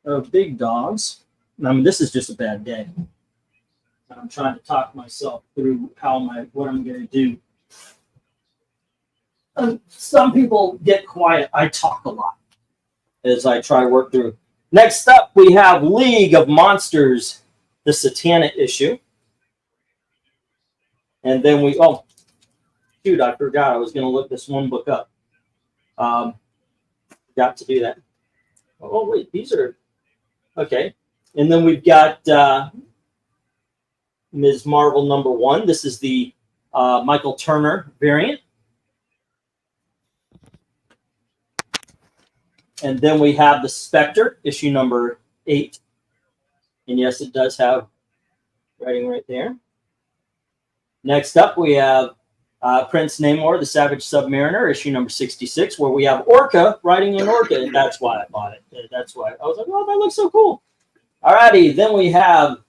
of big dogs. I mean, this is just a bad day. I'm trying to talk myself through what I'm going to do. Some people get quiet. I talk a lot as I try to work through. Next up, we have League of Monsters, the Satana issue. And then oh, shoot, I forgot. I was going to look this one book up. Got to do that. Oh, wait, these are, okay. And then we've got Ms. Marvel #1. This is the Michael Turner variant. And then we have the Spectre, issue #8. And yes, it does have writing right there. Next up, we have Prince Namor, the Savage Submariner, issue #66, where we have Orca writing in Orca, and that's why I bought it. That's why I was like, oh, that looks so cool. Alrighty, then we have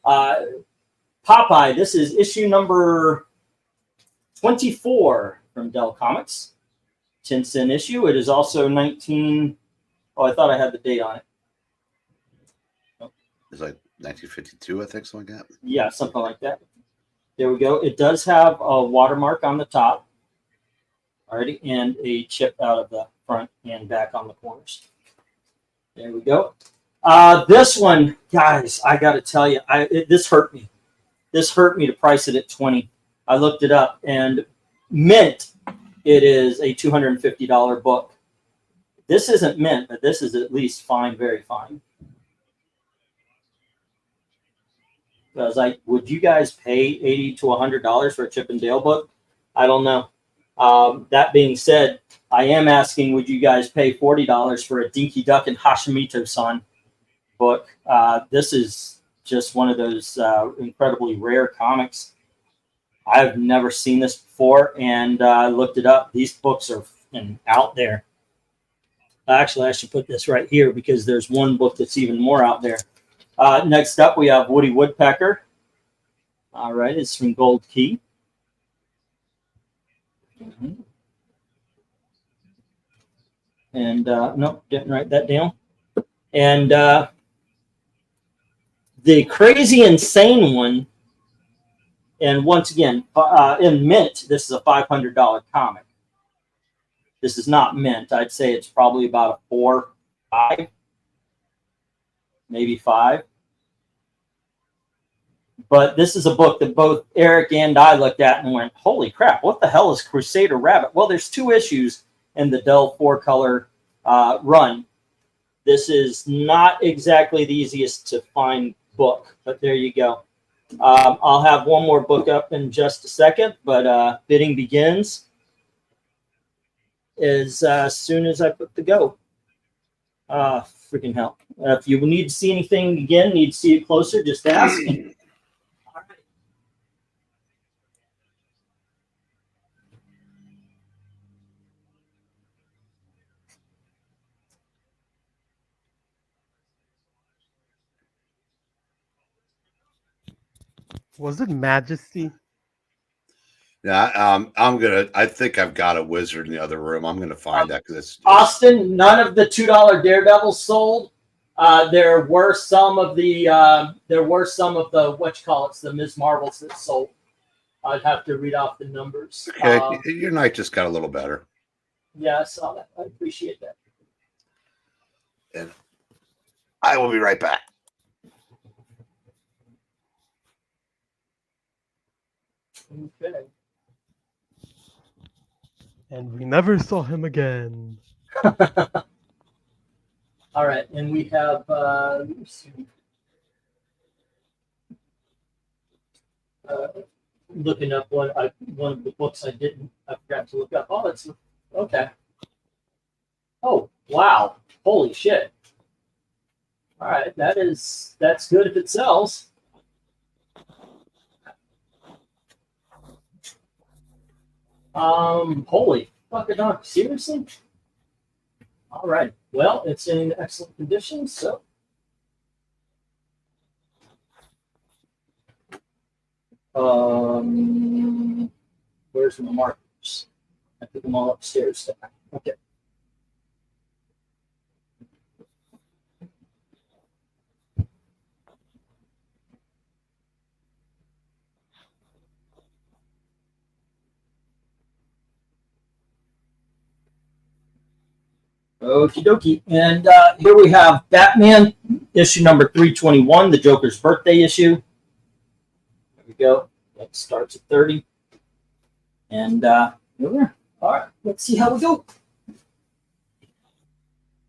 Popeye. This is issue #24 from Dell Comics. 10-cent issue. It is also 19. Oh, I thought I had the date on it. It's like 1952, I think, something like that. Yeah, something like that. There we go. It does have a watermark on the top. Alrighty, and a chip out of the front and back on the corners. There we go. This one, guys, I got to tell you, this hurt me. This hurt me to price it at $20. I looked it up, and mint, it is a $250 book. This isn't mint, but this is at least fine, very fine. I was like, would you guys pay $80 to $100 for a Chip and Dale book? I don't know. That being said, I am asking, would you guys pay $40 for a Dinky Duck and Hashimoto-san book? This is just one of those incredibly rare comics. I've never seen this before, and I looked it up. These books are out there. Actually, I should put this right here because there's one book that's even more out there. Next up, we have Woody Woodpecker. All right, it's from Gold Key. And nope, didn't write that down. And the Crazy Insane one. And once again, in mint, this is a $500 comic. This is not mint. I'd say it's probably about a 4, 5, maybe 5. But this is a book that both Eric and I looked at and went, holy crap, what the hell is Crusader Rabbit? Well, there's 2 issues in the Dell 4-color run. This is not exactly the easiest to find book, but there you go. I'll have one more book up in just a second, but bidding begins as soon as I put the go. Freaking hell. If you need to see anything again, need to see it closer, just ask. All right. Was it Majesty? Yeah, I think I've got a wizard in the other room. I'm gonna find that because it's Austin, none of the $2 Daredevils sold. There were some of the the Ms. Marvels that sold. I'd have to read off the numbers. okay. Your night just got a little better. Yeah, I saw that. I appreciate that. And I will be right back. Okay. And we never saw him again. All right, and we have let me see. Looking up one of the books I forgot to look up. Oh, it's okay. Oh, wow. Holy shit. All right, that's good if it sells. Holy fucking dog. Seriously? All right. Well, it's in excellent condition, so where's my markers? I put them all upstairs. Okay. Okie dokie. And here we have Batman issue number 321, the Joker's birthday issue. There we go. That starts at 30. And here we are. All right, let's see how we go.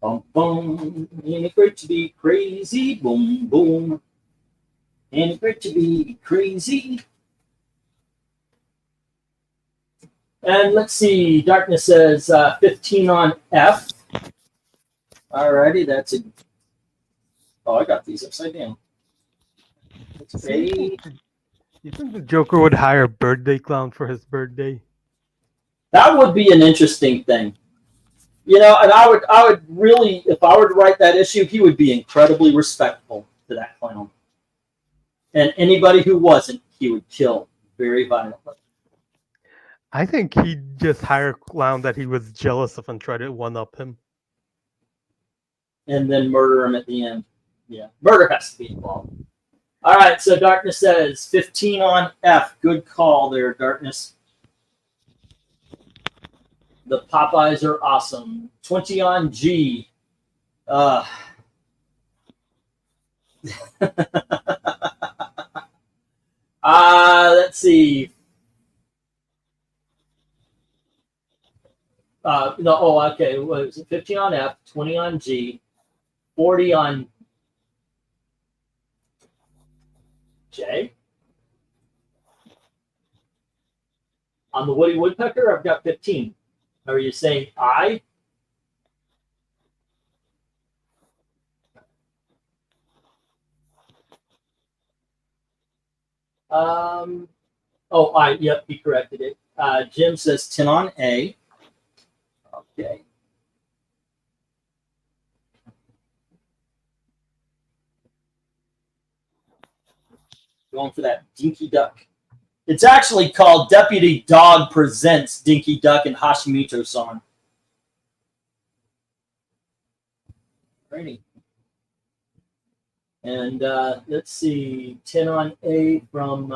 Boom, boom. Ain't it great to be crazy? Boom, boom. Ain't it great to be crazy? And let's see. Darkness says 15 on F. Alrighty, that's a. Oh, I got these upside down. Let's see. You think the Joker would hire a birthday clown for his birthday? That would be an interesting thing. You know, and I would really, if I were to write that issue, he would be incredibly respectful to that clown. And anybody who wasn't, he would kill very violently. I think he'd just hire a clown that he was jealous of and try to one-up him. And then murder him at the end. Yeah, murder has to be involved. All right, so Darkness says 15 on F. Good call there, Darkness. The Popeyes are awesome. 20 on G. Let's see. No, oh, okay. What was it? 15 on F, 20 on G, 40 on J. On the Woody Woodpecker, I've got 15. Are you saying I? Oh, I, yep, he corrected it. Jim says 10 on A. Okay. Going for that Dinky Duck. It's actually called Deputy Dog Presents Dinky Duck and Hashimoto-san. Alrighty. And let's see, 10 on A from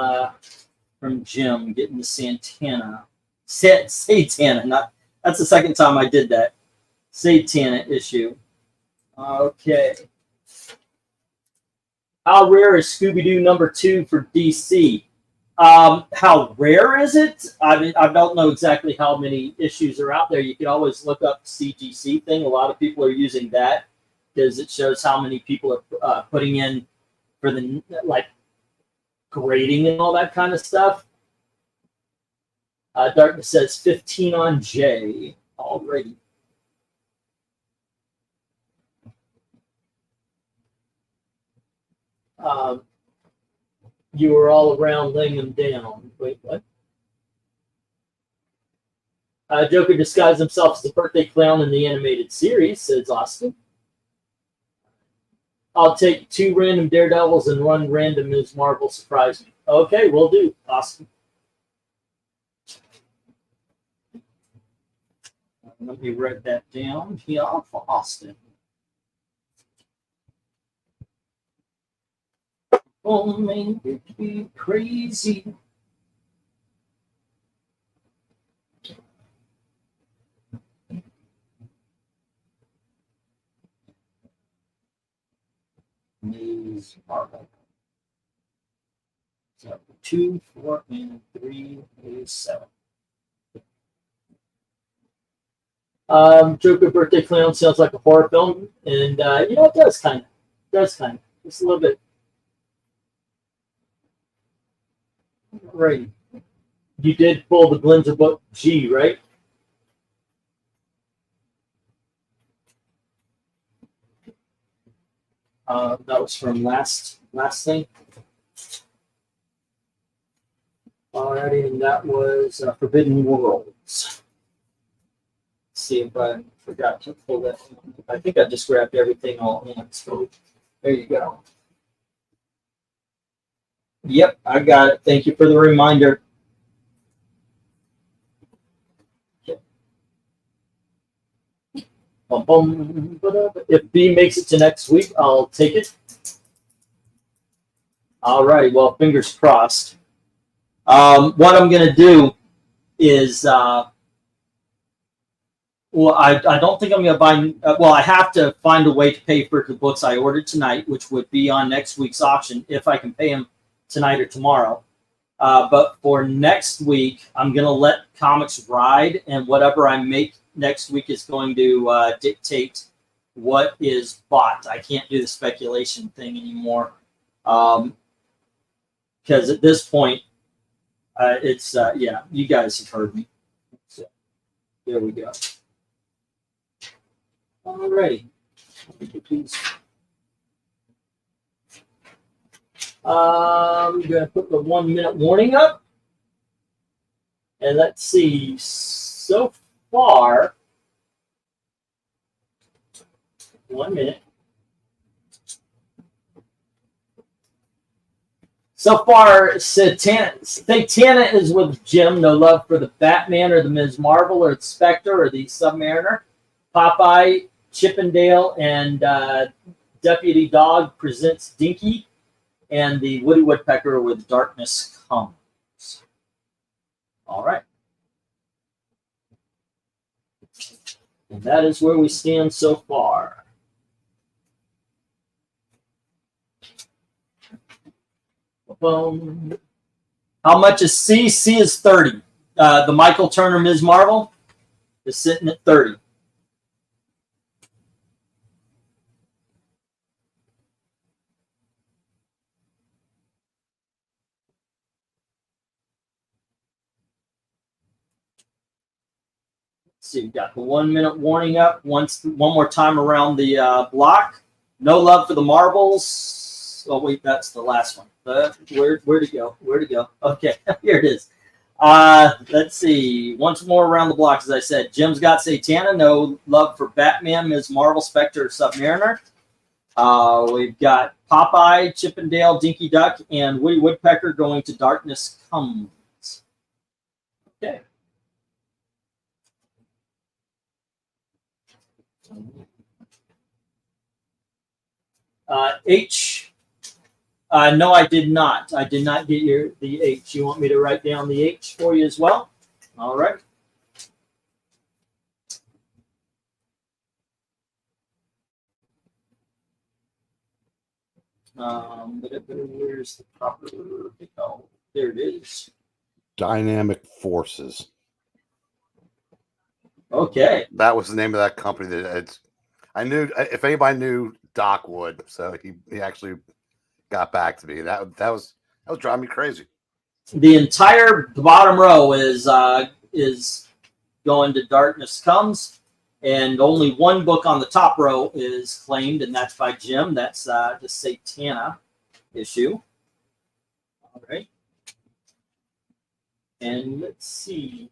Jim, getting the Santana. Satana, not that's the second time I did that. Satana issue. Okay. How rare is Scooby-Doo number 2 for DC? How rare is it? I don't know exactly how many issues are out there. You can always look up CGC thing. A lot of people are using that because it shows how many people are putting in for the like grading and all that kind of stuff. Darkness says 15 on J already. You were all around laying them down. Wait, what? Joker disguised himself as a birthday clown in the animated series, says Austin. I'll take 2 random Daredevils and 1 random Ms. Marvel surprise me. Okay, we'll do, Austin. Let me write that down here for Austin. Oh, man, it'd be crazy. Ms. Marvel. So 2, 4, and 3 is 7. Joker Birthday Clown sounds like a horror film, and it does kind of. Just a little bit. Right. You did pull the Glinda book G, right? That was from last thing. Alrighty, and that was Forbidden Worlds. Let's see if I forgot to pull that. I think I just grabbed everything all in. So there you go. Yep, I got it. Thank you for the reminder. Okay. If B makes it to next week, I'll take it. All right. Well, fingers crossed. What I'm going to do is, I don't think I'm going to buy. I have to find a way to pay for the books I ordered tonight, which would be on next week's auction if I can pay them tonight or tomorrow. But for next week, I'm going to let comics ride, and whatever I make next week is going to dictate what is bought. I can't do the speculation thing anymore because at this point, it's you guys have heard me. So there we go. All right. Please. I'm going to put the 1 minute warning up. And let's see. So far, 1 minute. So far, Satana is with Jim. No love for the Batman or the Ms. Marvel or the Spectre or the Submariner. Popeye, Chippendale, and Deputy Dog presents Dinky. And the Woody Woodpecker with Darkness Comes. All right. And that is where we stand so far. Boom. How much is C? C is 30. The Michael Turner Ms. Marvel is sitting at 30. See, we got the 1 minute warning up. One more time around the block. No love for the marbles. Oh wait, that's the last one. Where'd it go? Where'd it go? Okay, here it is. Let's see. Once more around the block, as I said. Jim's got Satana. No love for Batman, Ms. Marvel, Spectre, Submariner. We've got Popeye, Chippendale, Dinky Duck, and Woody Woodpecker going to Darkness Comes. Okay. H. No, I did not. I did not get the H. You want me to write down the H for you as well? All right. Where's the proper? Oh, there it is. Dynamic Forces. Okay. That was the name of that company. I knew if anybody knew, Doc would. So he actually got back to me. That was driving me crazy. The entire bottom row is going to Darkness Comes, and only one book on the top row is claimed, and that's by Jim. That's the Satana issue. All right. And let's see.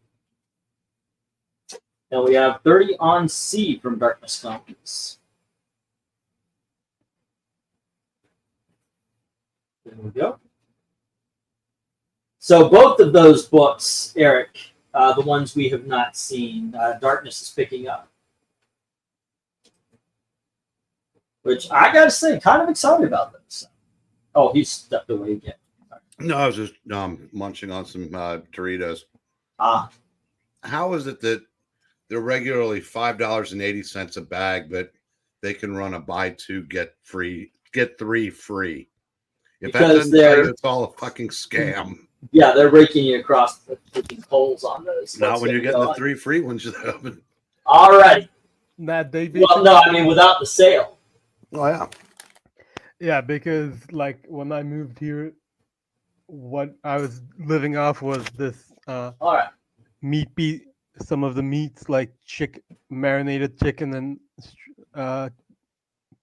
Now we have 30 on C from Darkness Comes. There we go. So both of those books, Eric, the ones we have not seen, Darkness is picking up. Which I got to say, kind of excited about this. Oh, he stepped away again. No, I was just munching on some Doritos. How is it that they're regularly $5.80 a bag, but they can run a buy two get three free? If that Because doesn't tell they're you it's all a fucking scam. yeah, they're raking you across the freaking holes on those. Not Let's when you're get getting the going. 3 free ones. But All right. That they Well, no, I mean without the sale. oh yeah, yeah, because like when I moved here, what I was living off was this All right. meat piece. Some of the meats like marinated chicken and uh,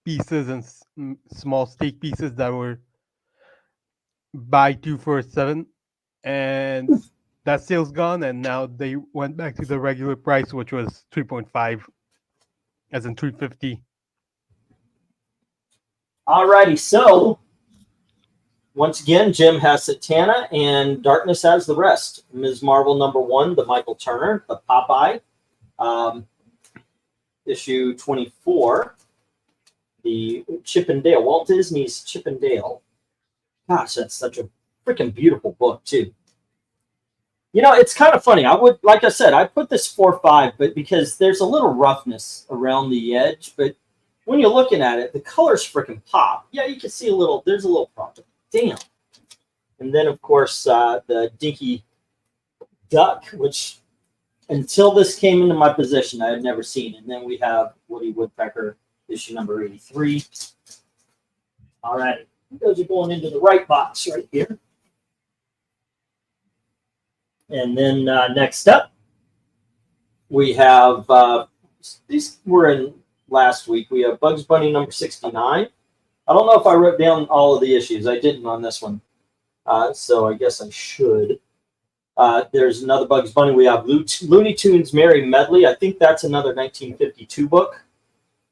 pieces and small steak pieces that were buy 2 for 7, and that sale's gone, and now they went back to the regular price, which was 3.5, as in 350. All righty. So once again, Jim has Satana and Darkness has the rest. Ms. Marvel #1, the Michael Turner, the Popeye, issue 24, the Chip and Dale, Walt Disney's Chip and Dale. Gosh, that's such a freaking beautiful book too. You know, it's kind of funny. I would, like I said, I put this 4.5, but because there's a little roughness around the edge, but when you're looking at it, the colors freaking pop. Yeah, you can see there's a little problem. Damn. And then, of course, the Dinky Duck, which until this came into my possession, I had never seen. And then we have Woody Woodpecker, issue number 83. All right. Those are going into the right box right here. And then next up, we have, these were in last week. We have Bugs Bunny number 69. I don't know if I wrote down all of the issues. I didn't on this one. So I guess I should. There's another Bugs Bunny. We have Looney Tunes Merry Medley. I think that's another 1952 book.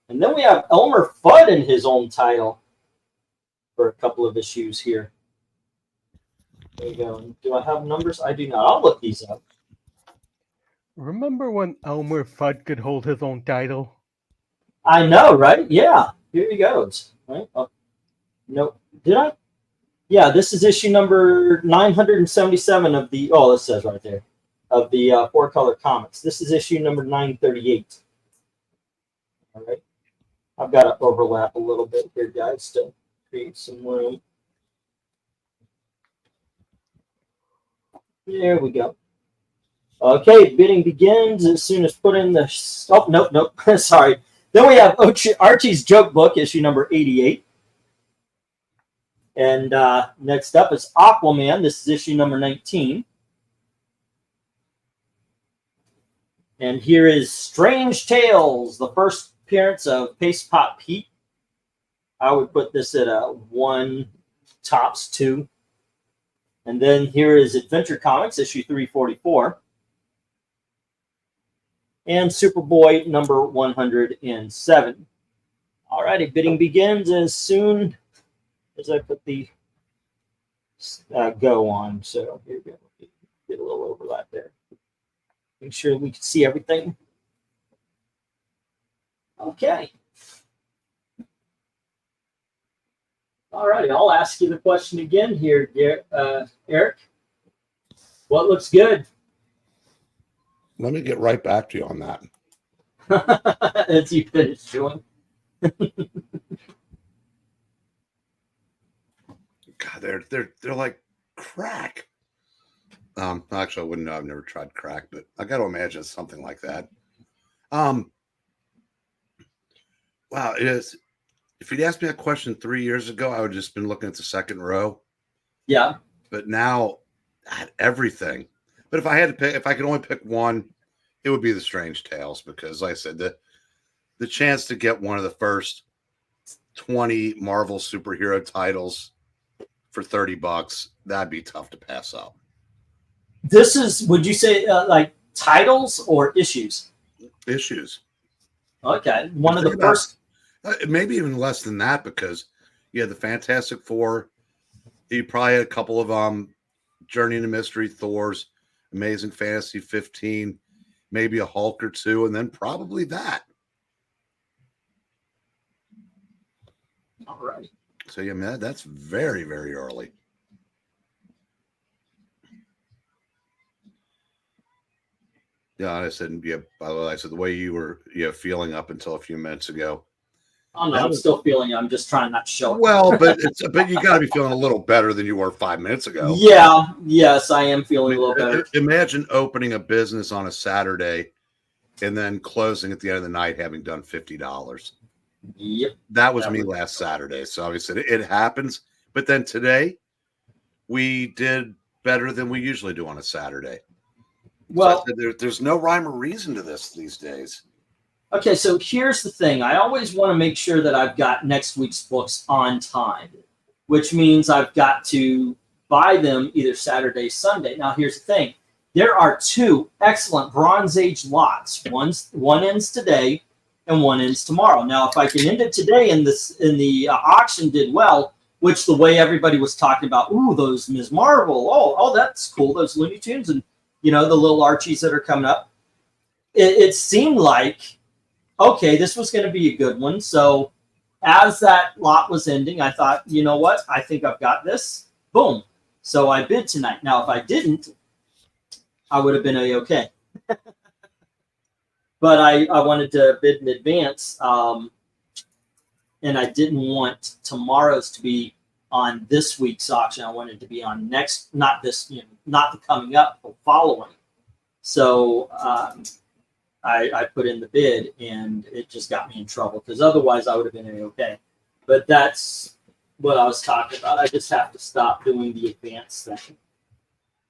And then we have Elmer Fudd in his own title for a couple of issues here. There you go. Do I have numbers? I do not. I'll look these up. Remember when Elmer Fudd could hold his own title? I know, right? Yeah. Here he goes. Right? Oh, no. Did I? Yeah, this is issue number 977 of the, oh, it says right there, of the Four Color Comics. This is issue number 938. All right. I've got to overlap a little bit here, guys, to create some room. There we go. Okay, bidding begins as soon as put in the, oh, nope, sorry. Then we have Archie's Joke Book, issue number 88. And next up is Aquaman. This is issue number 19. And here is Strange Tales, the first appearance of Paste Pot Pete. I would put this at a 1, tops 2. And then here is Adventure Comics, issue 344. And Superboy number 107. Alrighty, bidding begins as soon as I put the go on. So here we go. Get a little overlap there. Make sure we can see everything. Okay. All righty, I'll ask you the question again here, Eric. What looks good? let me get right back to you on that. As you finish chewing. God, they're like crack. Actually, I wouldn't know. I've never tried crack, but I got to imagine it's something like that. Wow, it is. If you'd asked me that question 3 years ago, I would have just been looking at the second row. Yeah. But now, I had everything. But if I had to pick, if I could only pick one, it would be the Strange Tales, because, like I said, the chance to get one of the first 20 Marvel superhero titles for $30, that'd be tough to pass up. This is, would you say, like titles or issues? Issues. Okay. One of the first. Maybe even less than that, because you had the Fantastic Four. You probably had a couple of Journey into Mystery Thors, Amazing Fantasy 15, maybe a Hulk or two, and then probably that. All right. So yeah, man, that's very, very early. Yeah, I said, yeah. By the way, I said the way you were feeling up until a few minutes ago, Oh no, I'm still feeling it. I'm just trying not to show it. Well, but you got to be feeling a little better than you were 5 minutes ago. Yeah, yes, I am feeling a little better. Imagine opening a business on a Saturday and then closing at the end of the night having done $50. Yep. That was me last Saturday. So obviously it happens. But then today we did better than we usually do on a Saturday. Well, so there's no rhyme or reason to this these days. Okay, so here's the thing. I always want to make sure that I've got next week's books on time, which means I've got to buy them either Saturday, Sunday. Now, here's the thing. There are 2 excellent Bronze Age lots. One ends today and one ends tomorrow. Now, if I can end it today and the auction did well, which the way everybody was talking about, ooh, those Ms. Marvel, oh, that's cool, those Looney Tunes and, the little Archies that are coming up. It seemed like, okay, this was going to be a good one. So as that lot was ending, I thought, you know what? I think I've got this. Boom. So I bid tonight. Now, if I didn't, I would have been okay. But I wanted to bid in advance, and I didn't want tomorrow's to be on this week's auction. I wanted to be on next, not this, not the coming up, but following. So I put in the bid, and it just got me in trouble because otherwise I would have been okay. But that's what I was talking about. I just have to stop doing the advance thing,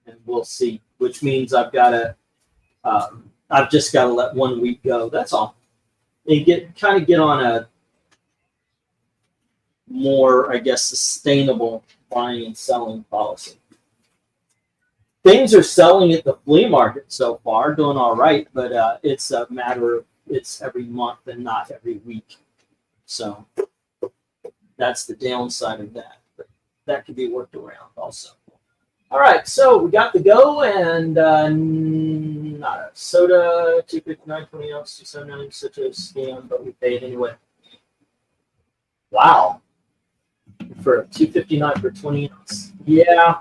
and we'll see. Which means I've just got to let 1 week go. That's all, and get on a more, I guess, sustainable buying and selling policy. Things are selling at the flea market so far, doing all right, but it's a matter of it's every month and not every week. So that's the downside of that. But that could be worked around also. All right, so we got the go and not a soda, 259 20 ounce, 279, such a scam, but we paid anyway. Wow. For 259 for 20 ounce. Yeah.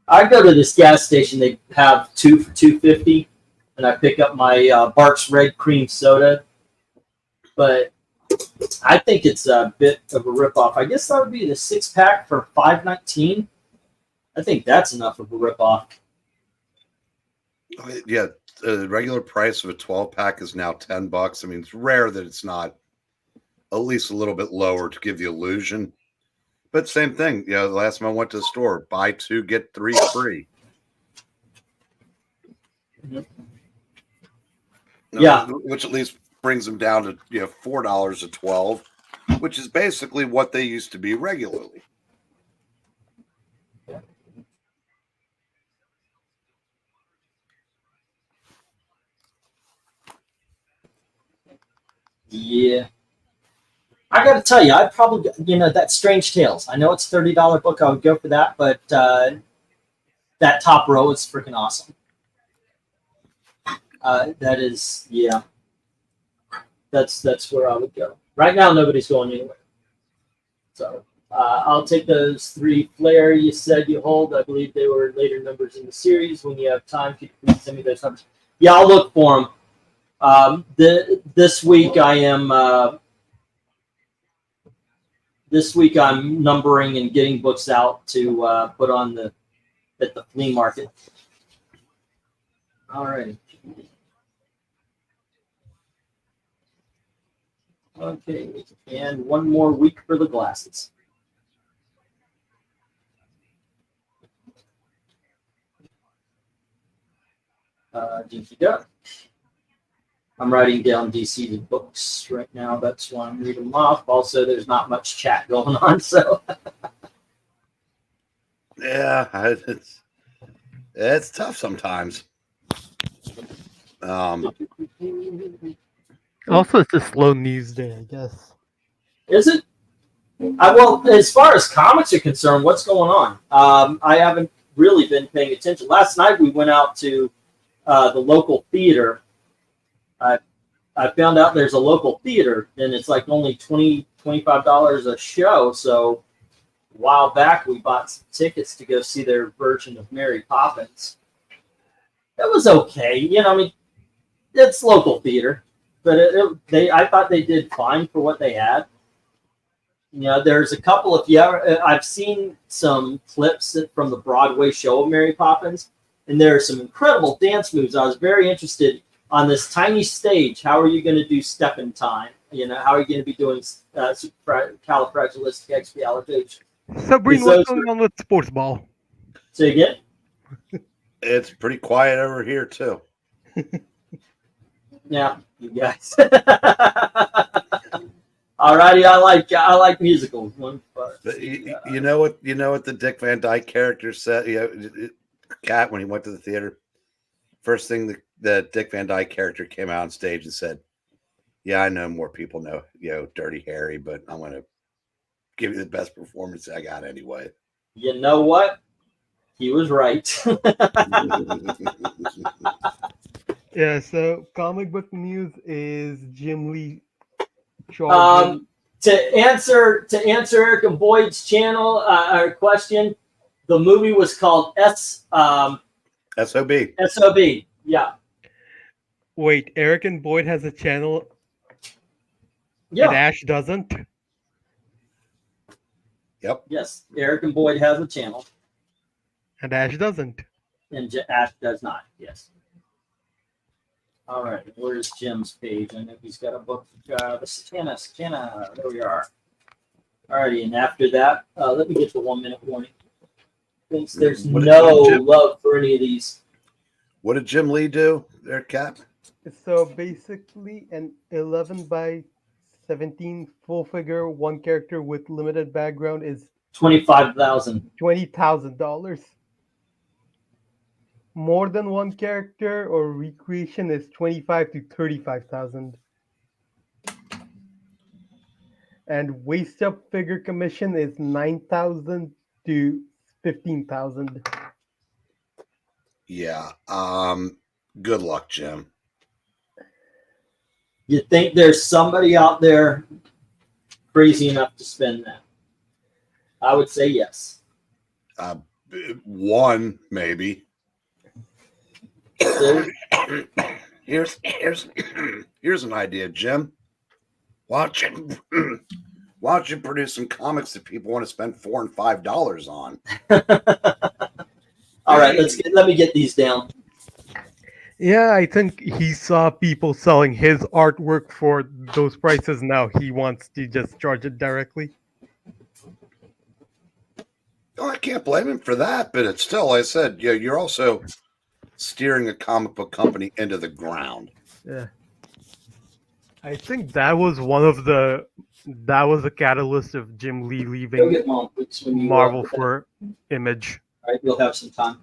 I go to this gas station. They have 2 for $2.50, and I pick up my Barks Red Cream Soda. But I think it's a bit of a ripoff. I guess that would be the 6-pack for $5.19. I think that's enough of a ripoff. Yeah, the regular price of a 12-pack is now $10. I mean, it's rare that it's not at least a little bit lower to give the illusion. But same thing, the last time I went to the store, buy 2, get 3 free. Mm-hmm. Yeah. Which at least brings them down to $4 a 12, which is basically what they used to be regularly. Yeah. I got to tell you, I'd probably, that Strange Tales. I know it's a $30 book. I would go for that, but that top row is freaking awesome. That is, yeah. That's where I would go. Right now, nobody's going anywhere. So I'll take those 3 Flair you said you hold. I believe they were later numbers in the series. When you have time, could you please send me those numbers? Yeah, I'll look for them. This week I am... This week I'm numbering and getting books out to put on at the flea market. All right. Okay, and 1 more week for the glasses. DC Duck. I'm writing down DC books right now. That's why I'm reading them off. Also, there's not much chat going on, so. Yeah, it's tough sometimes. Also, it's a slow news day, I guess. Is it? Well, as far as comics are concerned, what's going on? I haven't really been paying attention. Last night we went out to the local theater. I found out there's a local theater, and it's like only $25 a show. So a while back, we bought some tickets to go see their version of Mary Poppins. It was okay. I mean, it's local theater, but I thought they did fine for what they had. there's a couple. If you ever, I've seen some clips from the Broadway show of Mary Poppins, and there are some incredible dance moves. I was very interested on this tiny stage. How are you going to do step in time? How are you going to be doing califragilisticexpialidocious? Sabrina, what's going on with sports ball? Say again? It's pretty quiet over here too. Yeah, you guys. Alrighty, I like musicals. You know what the Dick Van Dyke character said? Cat, when he went to the theater, first thing the Dick Van Dyke character came out on stage and said, "Yeah, I know more people know Dirty Harry, but I'm going to give you the best performance I got anyway." You know what? He was right. Yeah, so comic book news is Jim Lee charging. To answer Eric and Boyd's channel question, the movie was called SOB. SOB. Yeah. Wait, Eric and Boyd has a channel Yeah. and Ash doesn't? Yep. Yes, Eric and Boyd has a channel, And Ash doesn't. and Ash does not. Yes. All right, where's Jim's page? I know he's got a book. Satana. There we are. All righty, and after that, let me get the 1 minute warning. Since there's no love for any of these. What did Jim Lee do there, Cap? So basically, an 11 by 17 full figure, one character with limited background is $25,000. $20,000. More than one character or recreation is 25 to 35,000. And waist up figure commission is 9,000 to 15,000. Yeah. Good luck, Jim. You think there's somebody out there crazy enough to spend that? I would say yes. One, maybe. Here's an idea, Jim. Why don't you produce some comics that people want to spend $4 and $5 on? All right, let me get these down. Yeah, I think he saw people selling his artwork for those prices. Now he wants to just charge it directly. Oh, I can't blame him for that, but it's still, like I said, you're also steering a comic book company into the ground. Yeah. I think that was the catalyst of Jim Lee Go leaving get Mom, please, when you, Marvel for Image. All right, we'll have some time.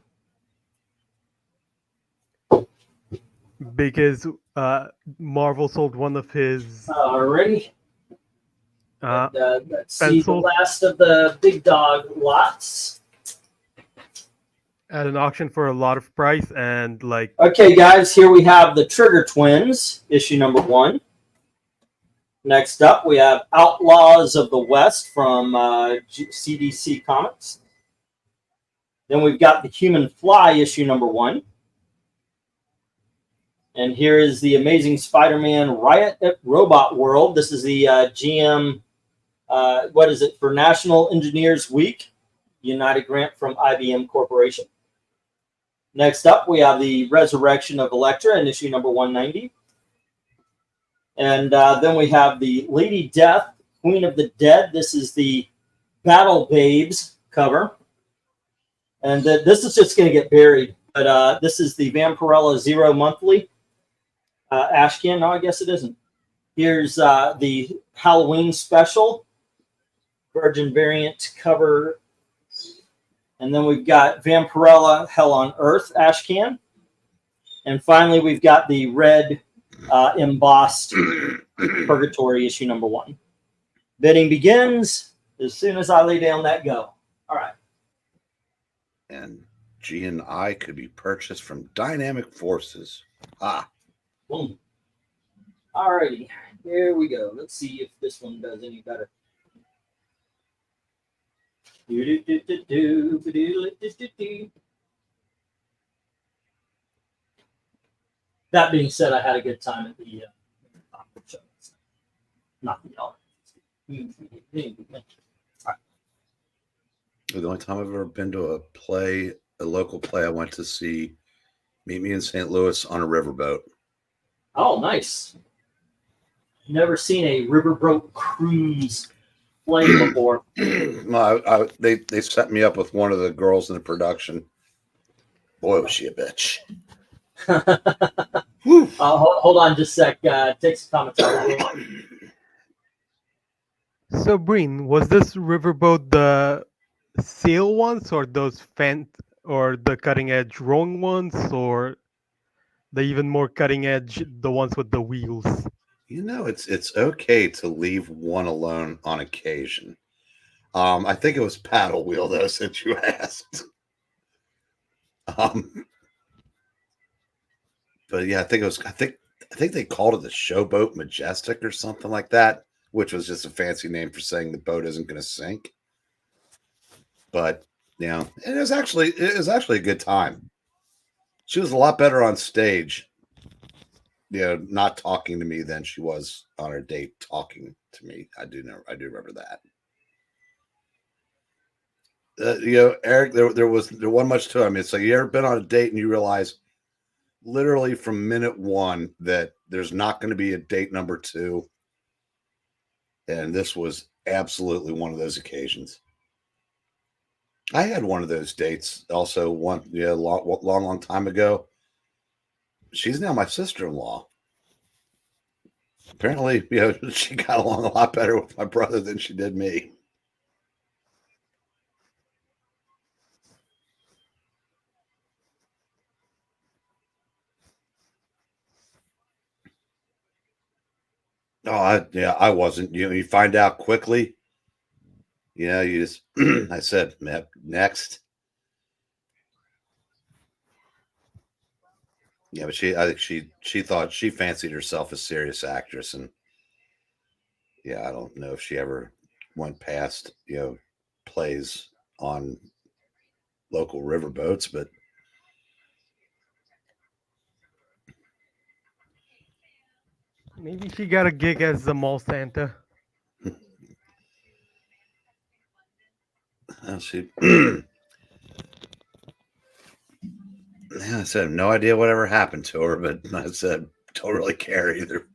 Because Marvel sold one of his Alrighty. Let's see the pencils last of the big dog lots. at an auction for a lot of price, and like, Okay, guys, here we have the Trigger Twins, issue number 1. Next up, we have Outlaws of the West from CDC Comics. Then we've got the Human Fly, issue number 1. And here is the Amazing Spider-Man Riot at Robot World. This is the GM, for National Engineers Week, United grant from IBM Corporation. Next up, we have the Resurrection of Elektra in issue number 190. And then we have the Lady Death, Queen of the Dead. This is the Battle Babes cover. And this is just going to get buried. But this is the Vampirella Zero Monthly. Ashcan, no, I guess it isn't. Here's the Halloween special. Virgin variant cover. And then we've got Vampirella Hell on Earth Ashcan. And finally, we've got the red embossed Purgatory issue number 1. Bidding begins as soon as I lay down that go. All right. And G and I could be purchased from Dynamic Forces. Boom. All righty. Here we go. Let's see if this one does any better. That being said, I had a good time at the show. Not the The only time I've ever been to a local play, I went to see Meet Me in St. Louis on a riverboat. Oh, nice. Never seen a riverboat cruise play before. They set me up with one of the girls in the production. Boy, was she a bitch. Hold on just a sec. Take some comments out. So, Breen, was this riverboat the sail ones, or those or the cutting edge rowing ones, or the even more cutting edge, the ones with the wheels? You know, it's okay to leave one alone on occasion. I think it was paddle wheel though, since you asked. But yeah, I think they called it the Showboat Majestic or something like that, which was just a fancy name for saying the boat isn't going to sink. But you know, it was actually a good time. She was a lot better on stage, you know, not talking to me than she was on her date talking to me. I do remember that. You know, Eric, there wasn't much to it. I mean, it's like, you ever been on a date and you realize literally from minute one that there's not going to be a date number two. And this was absolutely one of those occasions. I had one of those dates also long time ago. She's now my sister-in-law. Apparently, you know, she got along a lot better with my brother than she did me. Oh, I wasn't. You know, you find out quickly. You know, you just, I said, next. Yeah, but I think she thought she fancied herself a serious actress, and yeah, I don't know if she ever went past, you know, plays on local riverboats, but Maybe she got a gig as the mall Santa. she. I said, no idea whatever happened to her, but I said, don't really care either.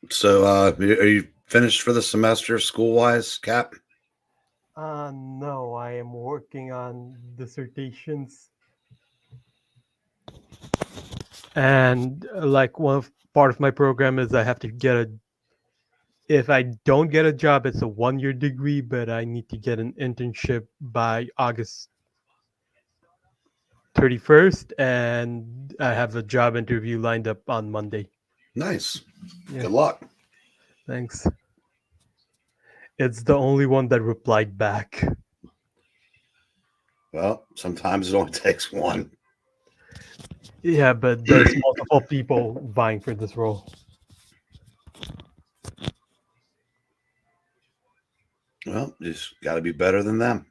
So, are you finished for the semester school-wise, Cap? No, I am working on dissertations. And like part of my program is I have to get if I don't get a job, it's a 1-year degree, but I need to get an internship by August 31st, and I have a job interview lined up on Monday. Nice. Yeah. Good luck. Thanks. It's the only one that replied back. Well, sometimes it only takes one. Yeah, but there's multiple people vying for this role. Well, you just got to be better than them.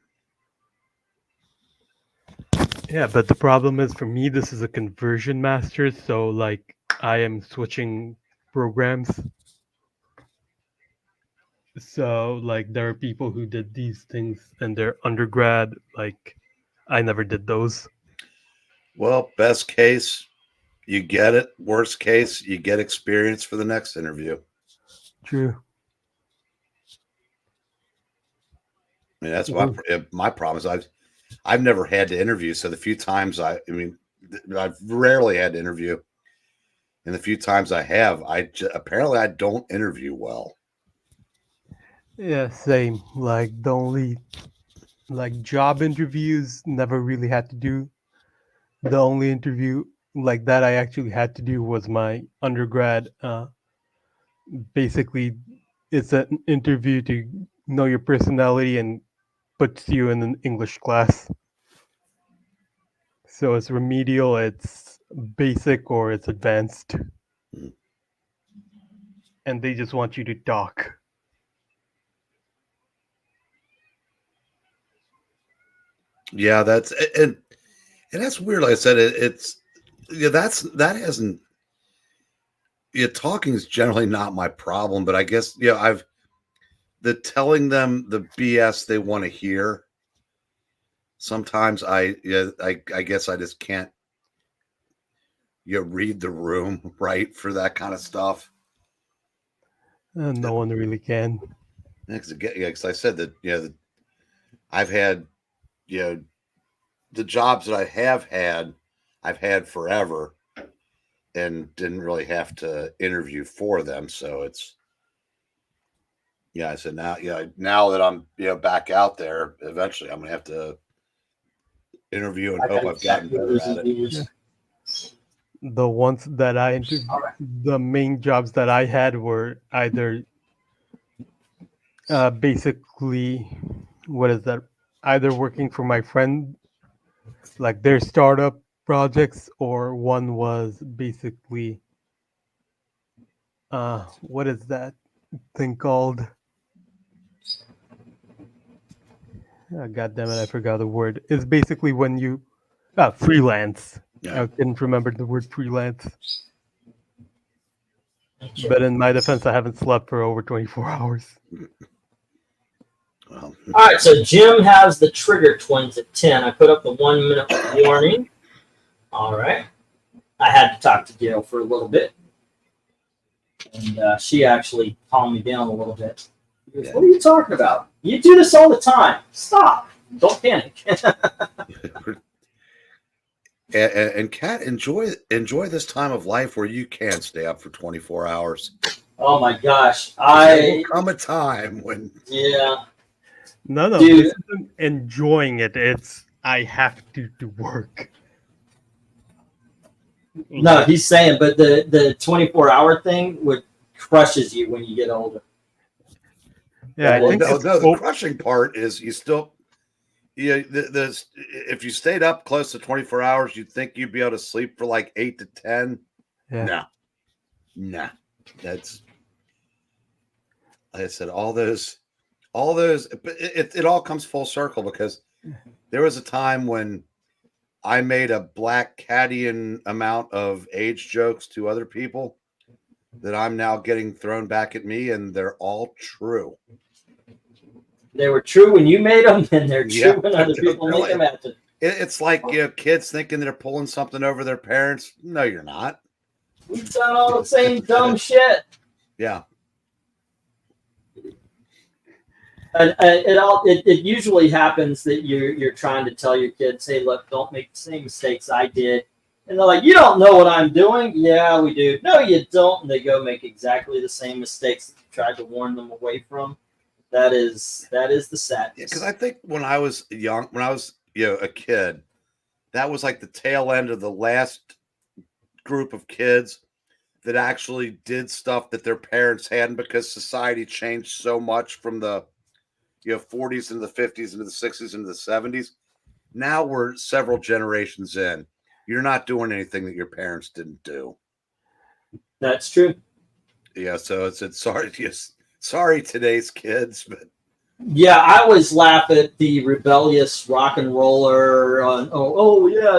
Yeah, but the problem is, for me, this is a conversion master, so like I am switching programs. So like there are people who did these things in their undergrad, like I never did those. Well, best case, you get it. Worst case, you get experience for the next interview. True. I mean, that's my problem is I've never had to interview. So the few times I've rarely had to interview. And the few times I have, apparently I don't interview well. Yeah, same. Like the only job interviews never really had to do. The only interview like that I actually had to do was my undergrad. Basically, it's an interview to know your personality and puts you in an English class. So it's remedial, it's basic, or it's advanced. And they just want you to talk. Yeah, and that's weird. Like I said, it's yeah, that hasn't. Yeah, talking is generally not my problem, but I guess I've the telling them the BS they want to hear. Sometimes I guess I just can't read the room right for that kind of stuff. No one really can. Because I said that I've had the jobs that I have had, I've had forever, and didn't really have to interview for them. So it's I said now that I'm back out there, eventually I'm gonna have to interview and hope I've gotten better at it. Yeah. The ones that I interviewed, the main jobs that I had were either basically, what is that? Either working for my friend, like their startup projects, or one was basically, what is that thing called? God damn it, I forgot the word. It's basically when you freelance. Yeah. I couldn't remember the word freelance. But in my defense, I haven't slept for over 24 hours. Well, All right, so Jim has the Trigger Twins at 10. I put up the 1 minute warning. All right. I had to talk to Gail for a little bit. And she actually calmed me down a little bit. She goes, what are you talking about? You do this all the time. Stop. Don't panic. and Kat, enjoy this time of life where you can stay up for 24 hours. Oh my gosh. There will come a time when No, Dude. this isn't enjoying it. It's I have to do work. No, he's saying, but the 24-hour thing crushes you when you get older. Yeah, I think the crushing part is you still if you stayed up close to 24 hours, you'd think you'd be able to sleep for like 8 to 10. Yeah. Nah. That's like I said, all those but it all comes full circle, because there was a time when I made a black Cadian amount of age jokes to other people that I'm now getting thrown back at me, and they're all true. They were true when you made them, and they're true when other people make them after. It's like kids thinking they're pulling something over their parents. No, you're not. We've done all the same dumb shit. Yeah. And it usually happens that you're trying to tell your kids, hey, look, don't make the same mistakes I did. And they're like, you don't know what I'm doing. Yeah, we do. No, you don't. And they go make exactly the same mistakes that you tried to warn them away from. That is the sadness. Yeah, because I think when I was young, when I was a kid, that was like the tail end of the last group of kids that actually did stuff that their parents hadn't, because society changed so much from the 40s into the 50s into the 60s into the 70s. Now we're several generations in. You're not doing anything that your parents didn't do. That's true. Yeah, so it's sorry today's kids, but yeah, I always laugh at the rebellious rock and roller.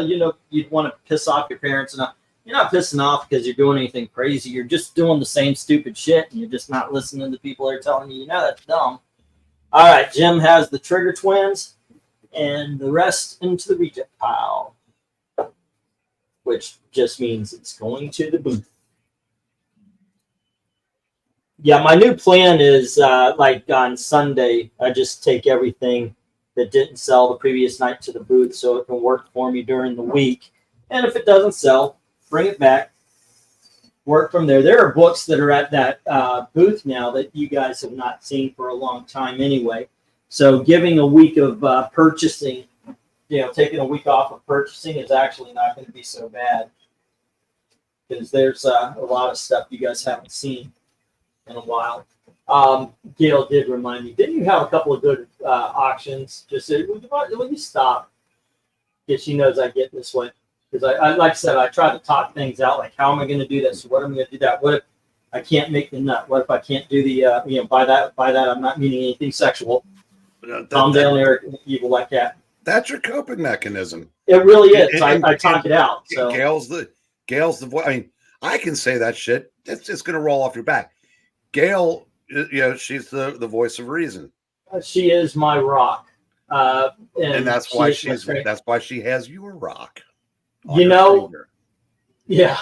You'd want to piss off your parents, and you're not pissing off because you're doing anything crazy. You're just doing the same stupid shit, and you're just not listening to people that are telling you, that's dumb. All right, Jim has the Trigger Twins, and the rest into the reject pile, which just means it's going to the booth. Yeah, my new plan is like on Sunday, I just take everything that didn't sell the previous night to the booth so it can work for me during the week. And if it doesn't sell, bring it back, work from there. There are books that are at that booth now that you guys have not seen for a long time anyway. So giving a week of purchasing, taking a week off of purchasing is actually not going to be so bad, because there's a lot of stuff you guys haven't seen in a while. Gail did remind me, didn't you have a couple of good auctions? Just said, will you stop? Because she knows I get this way. Because I like I said, I try to talk things out, like, how am I going to do this? What am I going to do that? What if I can't make the nut? What if I can't do the, by that, I'm not meaning anything sexual. Calm down there, evil like that. That's your coping mechanism. It really is. And I talk it out. So Gail's the voice. I mean, I can say that shit. It's just going to roll off your back. Gail, she's the voice of reason. she is my rock. And that's why she has your rock. Yeah.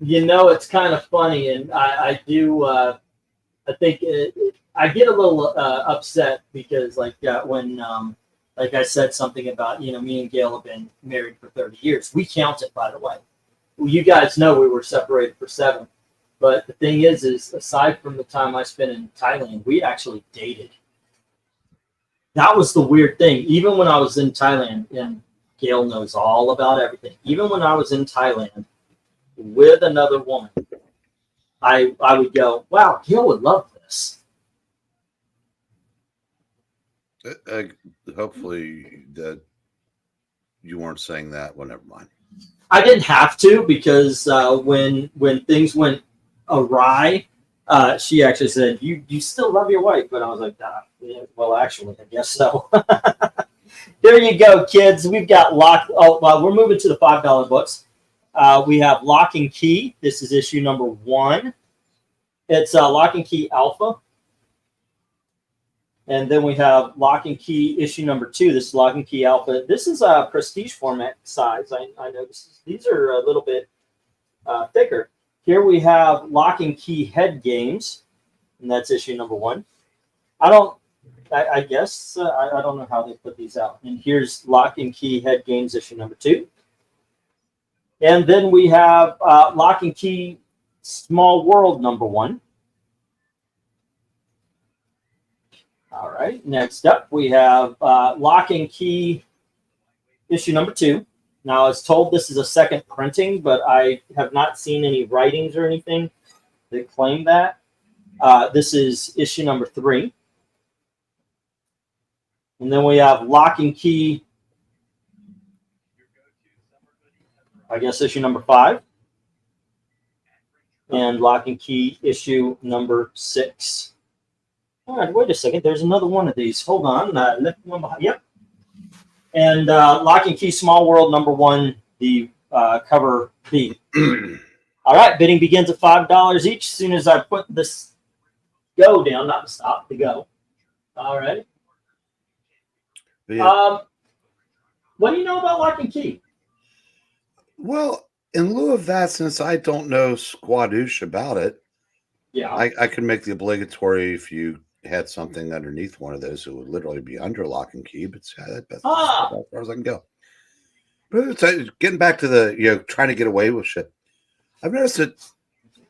It's kind of funny, and I do. I think I get a little upset because, when I said something about me and Gail have been married for 30 years. We count it, by the way. You guys know we were separated for 7. But the thing is aside from the time I spent in Thailand, we actually dated. That was the weird thing. Even when I was in Thailand, and Gail knows all about everything. Even when I was in Thailand with another woman, I would go, wow, Gail would love this. Hopefully that you weren't saying that. Well, never mind. I didn't have to, because when things went awry, she actually said, "You still love your wife?" But I was like, yeah, well, actually, I guess so. There you go, kids. We've got we're moving to the $5 books. We have Lock and Key. This is issue number 1. It's Lock and Key Alpha. And then we have Lock and Key issue number 2. This is Lock and Key Alpha. This is a prestige format size. I noticed these are a little bit thicker. Here we have Lock and Key Head Games, and that's issue number 1. I guess I don't know how they put these out. And here's Lock and Key Head Games issue number 2. And then we have Lock and Key Small World number 1. All right. Next up, we have Lock and Key issue number 2. Now, I was told this is a second printing, but I have not seen any writings or anything that claim that. This is issue number 3. And then we have Lock and Key, I guess, issue number 5. And Lock and Key issue number 6. All right, wait a second. There's another one of these. Hold on. Left one behind. Yep. And Lock and Key Small World number 1, the cover B. All right, bidding begins at $5 each. As soon as I put this go down, not to stop, to go. All right. Yeah. What do you know about Lock and Key? Well, in lieu of that, since I don't know squadoosh about it, Yeah, I could make the obligatory if you had something underneath one of those, it would literally be under Lock and Key. But that's as far as I can go. But it's, getting back to the trying to get away with shit. I've noticed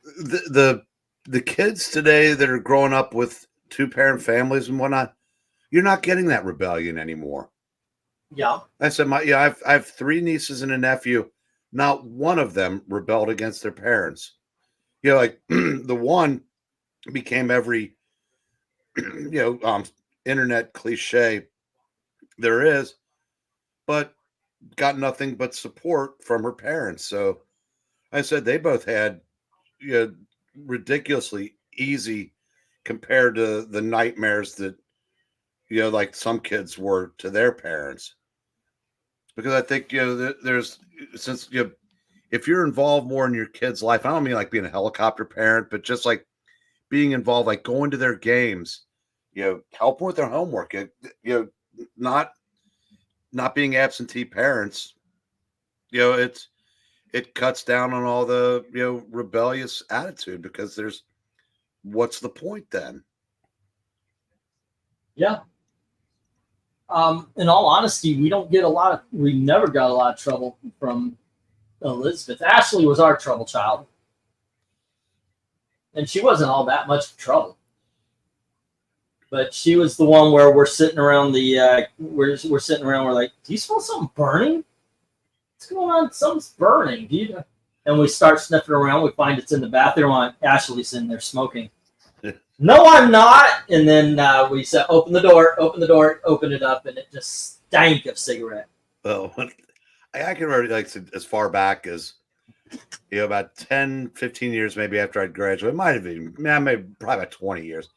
that the kids today that are growing up with 2-parent families and whatnot, you're not getting that rebellion anymore. Yeah. I said, I have 3 nieces and a nephew. Not one of them rebelled against their parents. Like the one became every, internet cliche there is, but got nothing but support from her parents. So I said they both had ridiculously easy compared to the nightmares that like some kids were to their parents. Because I think there's since if you're involved more in your kid's life, I don't mean like being a helicopter parent, but just like being involved, like going to their games, helping with their homework, not being absentee parents, it cuts down on all the rebellious attitude, because there's what's the point then? Yeah. In all honesty, we never got a lot of trouble from Elizabeth. Ashley was our trouble child. And she wasn't all that much trouble. But she was the one where we're sitting around we're like, do you smell something burning? What's going on? Something's burning. And we start sniffing around. We find it's in the bathroom. Ashley's in there smoking. No, I'm not. And then we said, open the door, open it up, and it just stank of cigarette. Oh, I can remember as far back as about 10, 15 years maybe after I'd graduated. It might have been maybe probably about 20 years.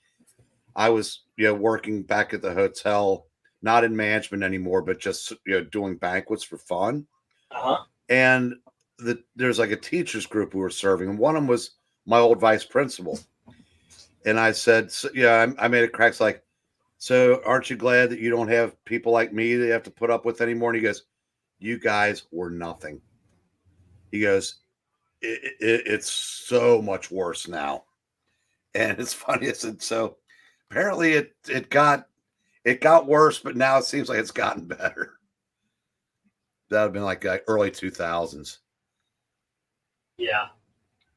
I was working back at the hotel not in management anymore, but just doing banquets for fun. Uh-huh. And there's like a teachers group who were serving, and one of them was my old vice principal. And I said, I made a crack like, so aren't you glad that you don't have people like me that you have to put up with anymore? And he goes, you guys were nothing. He goes, it's so much worse now. And it's funny. I said, so apparently it got worse, but now it seems like it's gotten better. That would have been like early 2000s. Yeah.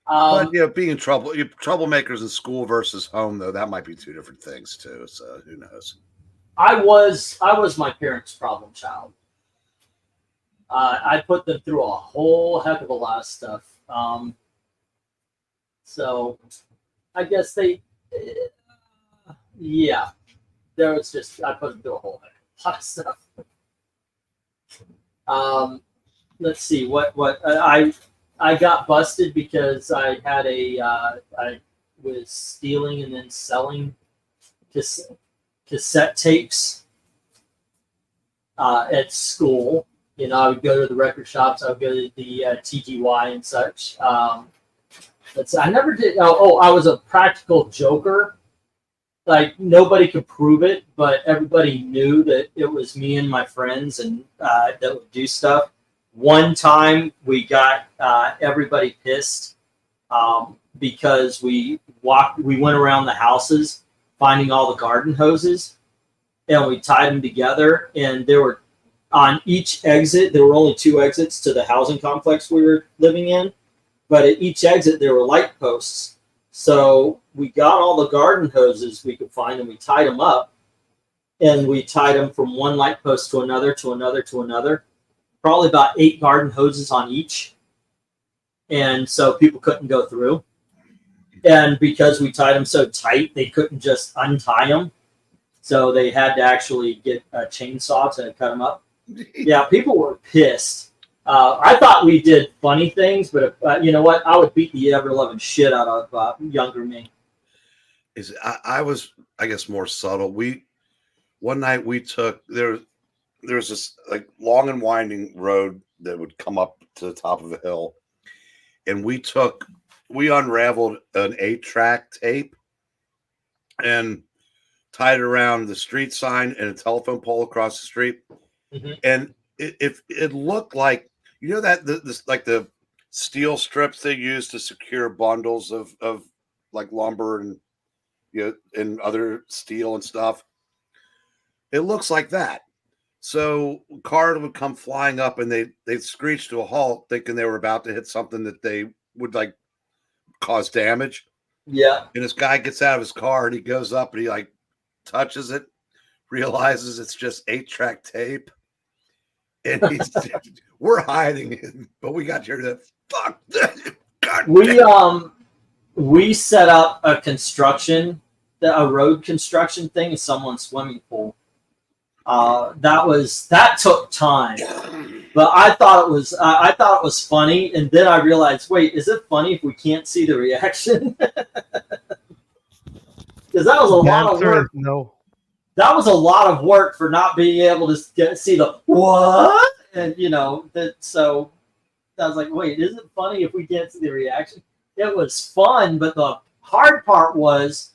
But being troublemakers in school versus home, though, that might be two different things too. So who knows? I was my parents' problem child. I put them through a whole heck of a lot of stuff. So I guess there was just, I put them through a whole heck of a lot of stuff. Let's see what I got busted because I had I was stealing and then selling cassette tapes at school. I would go to the record shops. I would go to the TGY and such. I never did. I was a practical joker. Like, nobody could prove it, but everybody knew that it was me and my friends and that would do stuff. One time we got everybody pissed because we went around the houses finding all the garden hoses, and we tied them together, and there were on each exit, there were only 2 exits to the housing complex we were living in, but at each exit there were light posts. So we got all the garden hoses we could find, and we tied them up, and we tied them from one light post to another, to another, to another. Probably about 8 garden hoses on each. And so people couldn't go through. And because we tied them so tight, they couldn't just untie them. So they had to actually get a chainsaw to cut them up. Yeah, people were pissed. I thought we did funny things, but you know what? I would beat the ever-loving shit out of younger me. I was, I guess, more subtle. One night we took there's this like long and winding road that would come up to the top of a hill, and we unraveled an 8-track tape and tied it around the street sign and a telephone pole across the street. Mm-hmm. And it looked like, that like the steel strips they use to secure bundles of like lumber and and other steel and stuff. It looks like that. So cars would come flying up, and they'd screech to a halt, thinking they were about to hit something that they would like cause damage. Yeah. And this guy gets out of his car and he goes up and he like touches it, realizes it's just 8-track tape. And we're hiding it, but we got here to fuck. We set up a road construction thing in someone's swimming pool. That took time, but I thought it was funny, and then I realized, wait, is it funny if we can't see the reaction? Because that was a lot of work. No. That was a lot of work for not being able to see the what, and so I was like, wait, is it funny if we can't see the reaction? It was fun, but the hard part was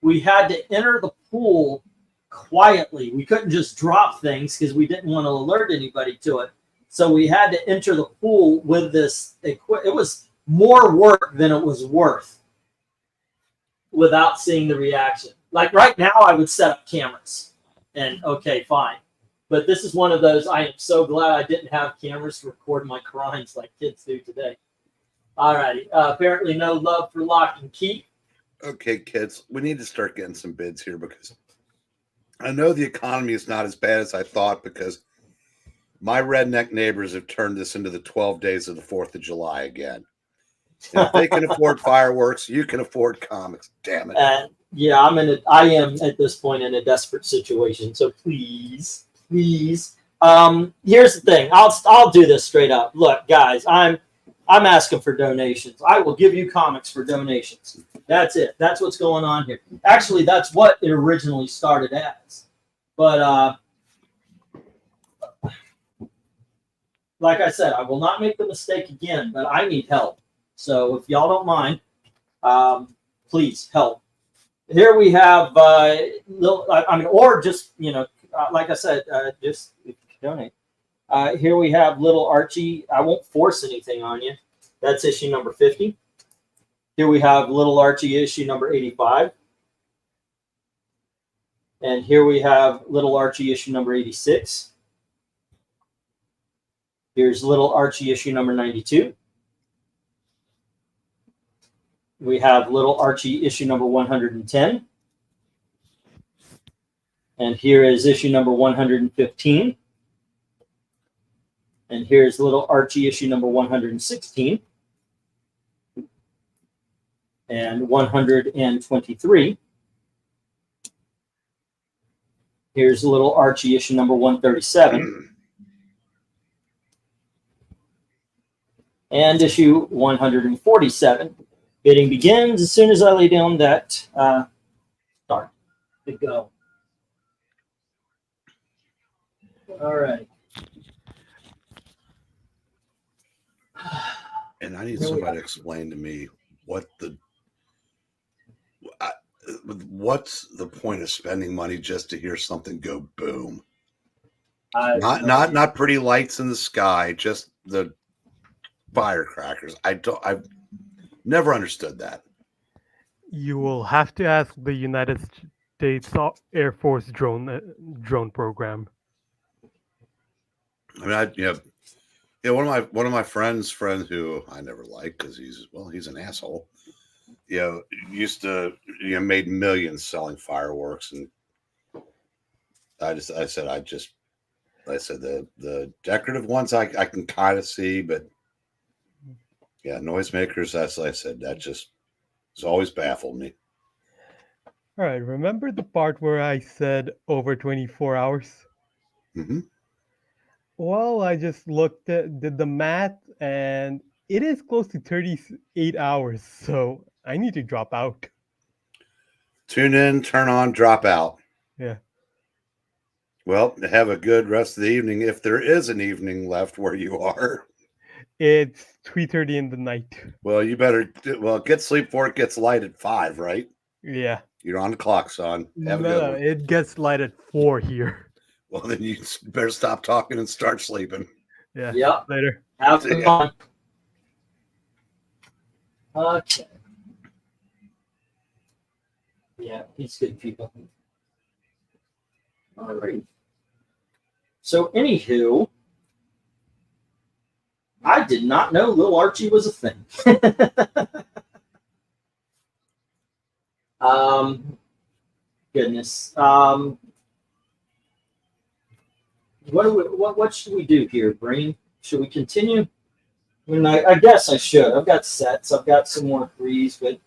we had to enter the pool quietly. We couldn't just drop things because we didn't want to alert anybody to it. So we had to enter the pool with this equipment. It was more work than it was worth without seeing the reaction. Like right now, I would set up cameras and okay, fine. But this is one of those, I am so glad I didn't have cameras to record my crimes like kids do today. All righty. Apparently no love for lock and key. Okay, kids, we need to start getting some bids here because I know the economy is not as bad as I thought, because my redneck neighbors have turned this into the 12 days of the 4th of July again. And if they can afford fireworks, you can afford comics. Damn it. Yeah, I am at this point in a desperate situation. So please. Here's the thing. I'll do this straight up. Look, guys, I'm asking for donations. I will give you comics for donations. That's it. That's what's going on here. Actually, that's what it originally started as. But like I said, I will not make the mistake again, but I need help. So if y'all don't mind, please help. Here we have or just like I said, just if you donate. Here we have Little Archie. I won't force anything on you. That's issue number 50. Here we have Little Archie issue number 85. And here we have Little Archie issue number 86. Here's Little Archie issue number 92. We have Little Archie issue number 110. And here is issue number 115. And here's Little Archie issue number 116. And 123. Here's Little Archie issue number 137. And issue 147. Bidding begins as soon as I lay down that start to go. All right. And I need somebody to explain to me what's the point of spending money just to hear something go boom? Not pretty lights in the sky, just the firecrackers. I've never understood that. You will have to ask the United States Air Force drone program. I mean, one of my friends who I never liked because he's an asshole. Used to made millions selling fireworks, and I said the decorative ones I can kind of see, but yeah, noisemakers. That's like I said, that just has always baffled me. All right, remember the part where I said over 24 hours? Mm-hmm. Well, I just did the math, and it is close to 38 hours, so I need to drop out. Tune in, turn on, drop out. Yeah. Well, have a good rest of the evening, if there is an evening left where you are. It's 3:30 in the night. Well, you better get sleep before it gets light at 5, right? Yeah. You're on the clock, son. Have a good one. It gets light at 4 here. Well, then you better stop talking and start sleeping. Yeah. Yep. Later. Have fun. Okay. Yeah, he's good people. All right. So, anywho, I did not know Little Archie was a thing. Goodness. What should we do here, Brain? Should we continue? I mean, I guess I should. I've got sets. I've got some more 3s, but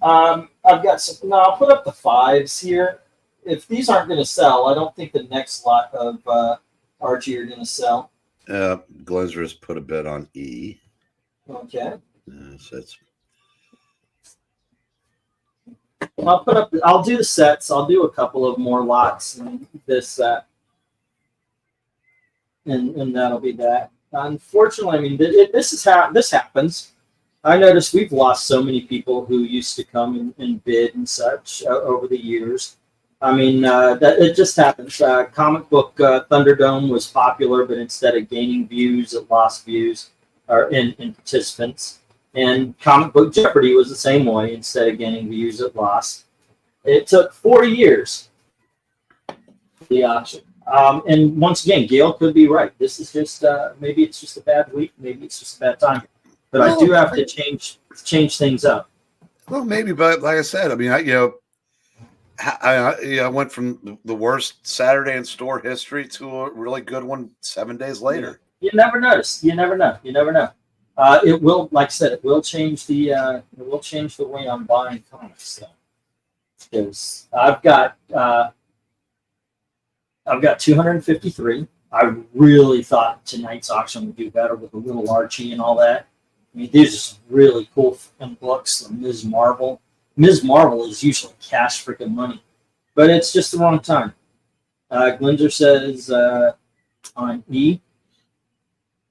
I've got some. No, I'll put up the 5s here. If these aren't going to sell, I don't think the next lot of Archie are going to sell. Glenzer has put a bet on E. Okay. So it's... I'll do the sets. I'll do a couple of more lots in this set. And that'll be that. Unfortunately, I mean, this happens. I noticed we've lost so many people who used to come and bid and such over the years. I mean, that it just happens. Comic book Thunderdome was popular, but instead of gaining views, it lost views or in participants. And Comic Book Jeopardy was the same way. Instead of gaining views, it lost. It took 4 years, the auction. And once again, Gail could be right. This is just maybe it's just a bad week, maybe it's just a bad time. But I do have to change things up. Well, maybe, but like I said, I mean, I went from the worst Saturday in store history to a really good one 7 days later. You never notice. You never know. It will, like I said, it will change the way I'm buying comics. Because I've got 253. I really thought tonight's auction would do better with the Little Archie and all that. I mean, these are some really cool books. The Ms. Marvel. Ms. Marvel is usually cash freaking money, but it's just the wrong time. Glenzer says on E.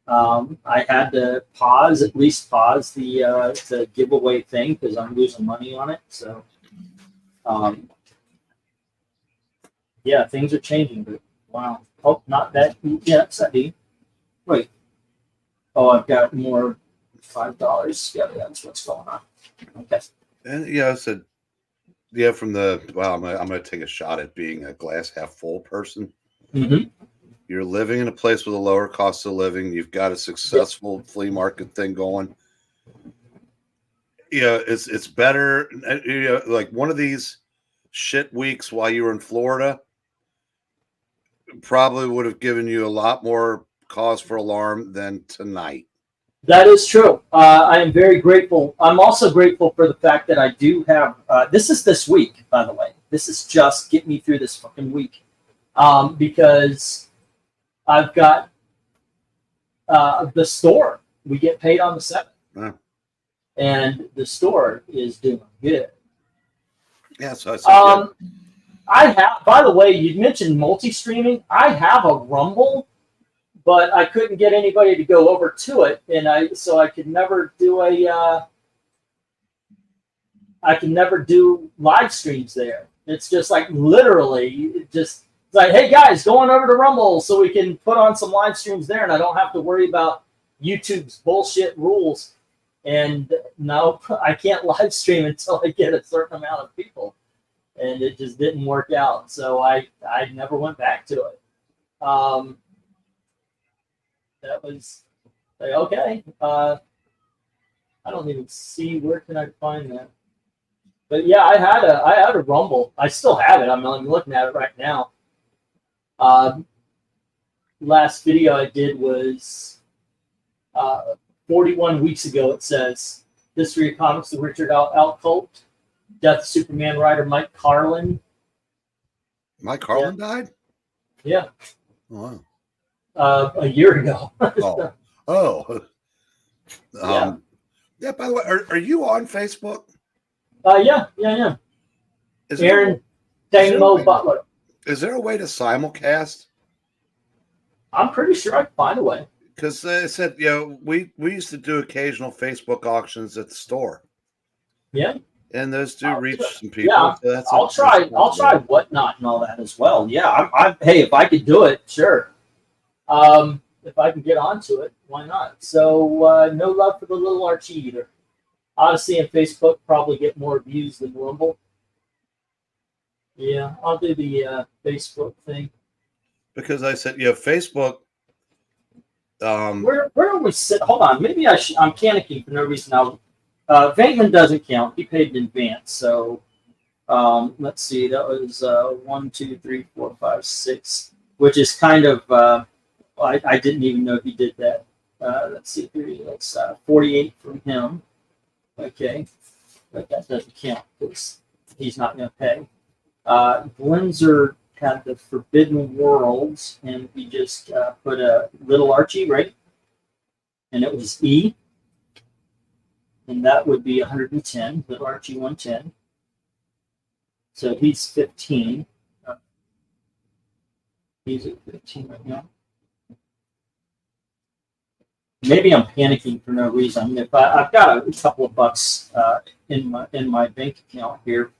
I had to at least pause the giveaway thing because I'm losing money on it. So, yeah, things are changing. But wow, oh, not that. Yeah, Sadie. Wait. Oh, I've got more $5. Yeah, that's what's going on. Okay. And yeah, I said, yeah, from the I'm gonna take a shot at being a glass half full person. Mm-hmm. You're living in a place with a lower cost of living. You've got a successful flea market thing going. Yeah, it's better. You know, like one of these shit weeks while you were in Florida probably would have given you a lot more cause for alarm than tonight. That is true. I am very grateful. I'm also grateful for the fact that I do have. This is this week, by the way. This is just get me through this fucking week, because I've got the store. We get paid on the 7th, and the store is doing good. Yeah, so I said, I have. By the way, you mentioned multi-streaming. I have a Rumble, but I couldn't get anybody to go over to it, and I could never do I can never do live streams there. It's just like literally just like, hey guys, going over to Rumble so we can put on some live streams there, and I don't have to worry about YouTube's bullshit rules. And no, I can't live stream until I get a certain amount of people, and it just didn't work out. So I never went back to it. That was like, okay. I don't even see, where can I find that? But yeah, I had a Rumble. I still have it. I'm looking at it right now. Last video I did was 41 weeks ago. It says History of Comics: The Richard Out Cult, Death of Superman writer Mike Carlin. Mike Carlin died? Yeah. Wow. A year ago. Yeah. Yeah. By the way, are you on Facebook? Yeah. Aaron Dynamo Butler. Is there a way to simulcast? I'm pretty sure I can find a way. Because they said, we used to do occasional Facebook auctions at the store. Yeah. And those do reach some people. Yeah, so that's I'll try Whatnot and all that as well. Yeah, hey, if I could do it, sure. If I can get onto it, why not? So no love for the little Archie either. Odyssey and Facebook probably get more views than Rumble. Yeah, I'll do the Facebook thing. Because I said, Facebook. Where are we sitting? Hold on, maybe I'm panicking for no reason now. Venkman doesn't count. He paid in advance. So let's see. That was 1, 2, 3, 4, 5, 6, which is kind of. I didn't even know he did that. Let's see. That's 48 from him. Okay, but that doesn't count because he's not going to pay. Glenzer had the Forbidden Worlds, and we just put a little Archie, right? And it was E. And that would be 110, little Archie 110. So he's 15. He's at 15 right now. Maybe I'm panicking for no reason. If I've got a couple of bucks in my bank account here.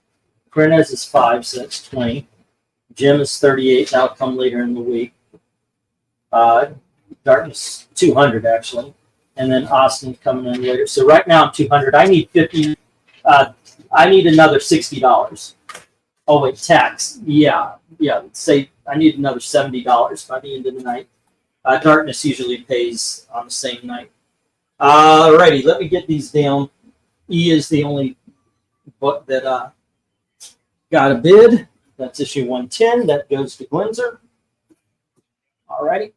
Prenez is 5, so that's 20. Jim is 38. That'll come later in the week. Darkness 200 actually, and then Austin's coming in later. So right now I'm 200. I need 50. I need another $60. Oh wait, tax. Yeah. Say I need another $70 by the end of the night. Darkness usually pays on the same night. Alrighty, let me get these down. E is the only book that got a bid. That's issue 110. That goes to Glenzer. Alrighty.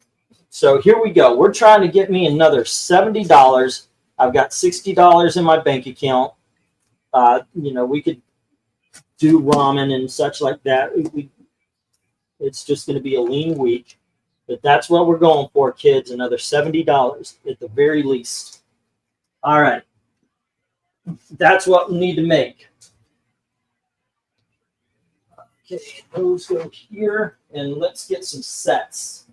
So here we go. We're trying to get me another $70. I've got $60 in my bank account. We could do ramen and such like that. It's just going to be a lean week. But that's what we're going for, kids. Another $70 at the very least. All right. That's what we need to make. Okay, those go here, and let's get some sets.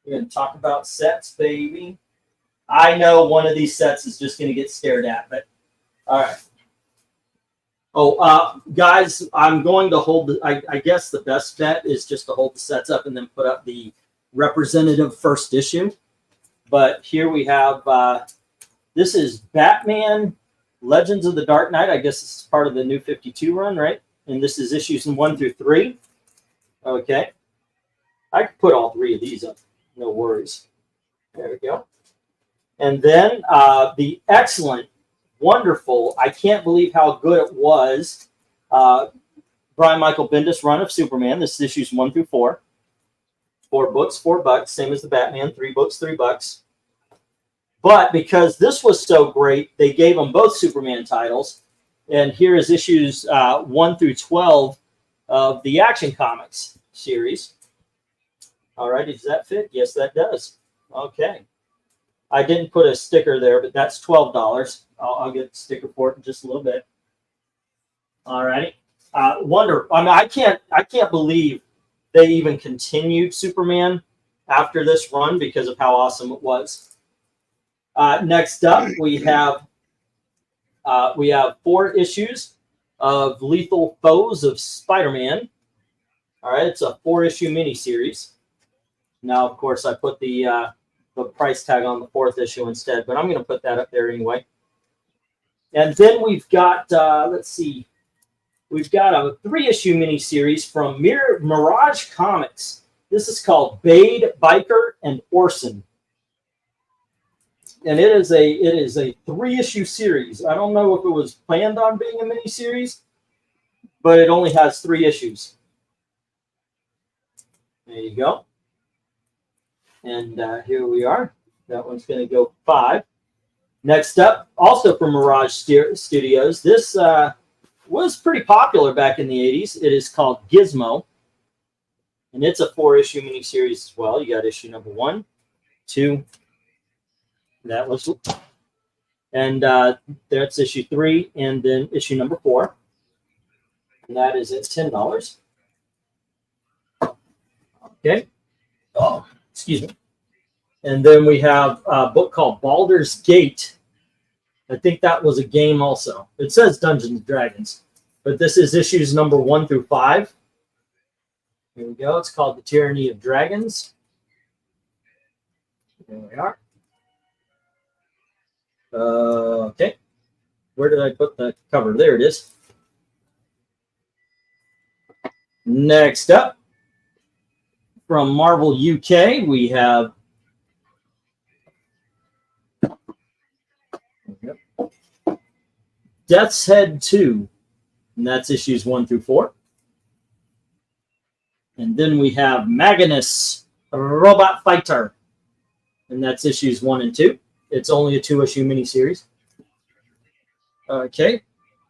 We're going to talk about sets, baby. I know one of these sets is just going to get stared at, but all right. Oh, guys, I'm going to hold. I guess the best bet is just to hold the sets up and then put up the representative first issue. But here we have. This is Batman Legends of the Dark Knight. I guess this is part of the New 52 run, right? And this is issues 1 through 3. Okay. I could put all 3 of these up. No worries. There we go. And then the excellent, wonderful, I can't believe how good it was, Brian Michael Bendis run of Superman. This is issues 1 through 4. 4 books, $4, same as the Batman. 3 books, $3. But because this was so great, they gave them both Superman titles. And here is issues 1 through 12 of the Action Comics series. All right, does that fit? Yes, that does. Okay. I didn't put a sticker there, but that's $12. I'll get a sticker for it in just a little bit. All righty. I can't believe they even continued Superman after this run because of how awesome it was. Next up, we have 4 issues of Lethal Foes of Spider-Man. All right, it's a 4-issue miniseries. Now, of course, I put the price tag on the 4th issue instead, but I'm going to put that up there anyway. And then we've got, let's see, we've got a 3-issue miniseries from Mirage Comics. This is called Bade, Biker, and Orson. And it is a 3-issue series. I don't know if it was planned on being a miniseries, but it only has 3 issues. There you go. And here we are. That one's going to go 5. Next up, also from Mirage Studios, this was pretty popular back in the 80s. It is called Gizmo. And it's a 4-issue miniseries as well. You got issue number 1, 2, that was, and that's issue 3, and then issue number 4. And that is at $10. Okay. Oh, excuse me. And then we have a book called Baldur's Gate. I think that was a game also. It says Dungeons and Dragons, but this is issues number 1 through 5. Here we go. It's called The Tyranny of Dragons. There we are. Okay. Where did I put the cover? There it is. Next up, from Marvel UK, we have Death's Head 2, and that's issues 1 through 4. And then we have Magnus Robot Fighter, and that's issues 1 and 2. It's only a 2-issue miniseries. Okay,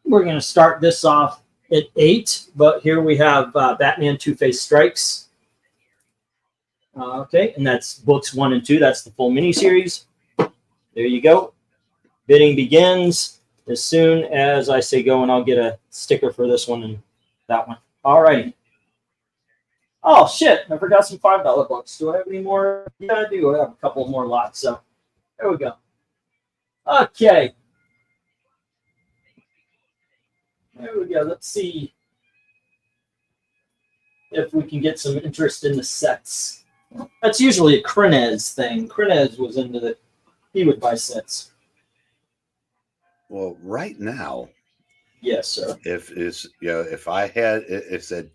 we're going to start this off at 8, but here we have Batman Two-Face Strikes. Okay, and that's books 1 and 2. That's the full miniseries. There you go. Bidding begins as soon as I say go, and I'll get a sticker for this one and that one. All righty. Oh, shit. I forgot some $5 books. Do I have any more? Yeah, I do. I have a couple more lots. So there we go. Okay. There we go. Let's see if we can get some interest in the sets. That's usually a Cringe thing. Cringe was into the, he would buy sets. Well, right now, yes, sir. If I had it said,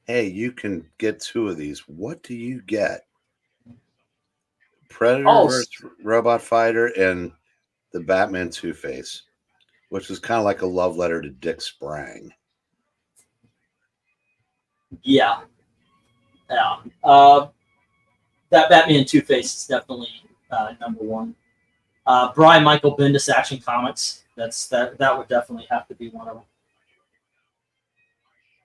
hey, you can get 2 of these, what do you get? Predator versus Robot Fighter and the Batman Two-Face, which is kind of like a love letter to Dick Sprang. Yeah. That Batman Two-Face is definitely number 1. Brian Michael Bendis Action Comics. That would definitely have to be one of them.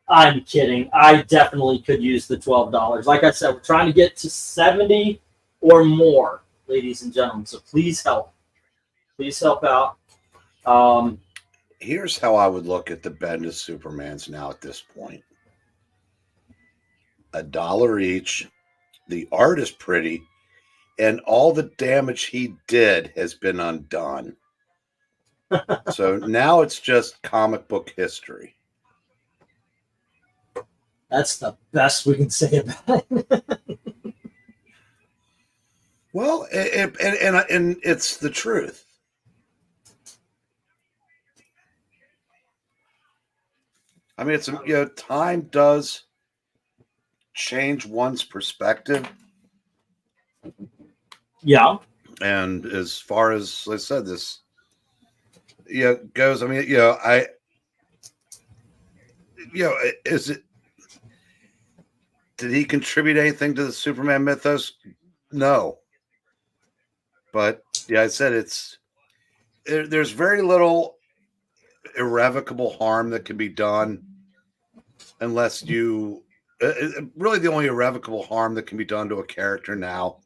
I'm kidding. I definitely could use the $12. Like I said, we're trying to get to 70 or more, ladies and gentlemen. So please help. Please help out. Here's how I would look at the Bendis Supermans now at this point. $1 each. The art is pretty. and all the damage he did has been undone. So now it's just comic book history. That's the best we can say about it. Well, and it's the truth. I mean, it's time does change one's perspective. Yeah. And as far as I said, this goes. I mean, is it? Did he contribute anything to the Superman mythos? No. But yeah, I said there's very little irrevocable harm that can be done unless you really the only irrevocable harm that can be done to a character now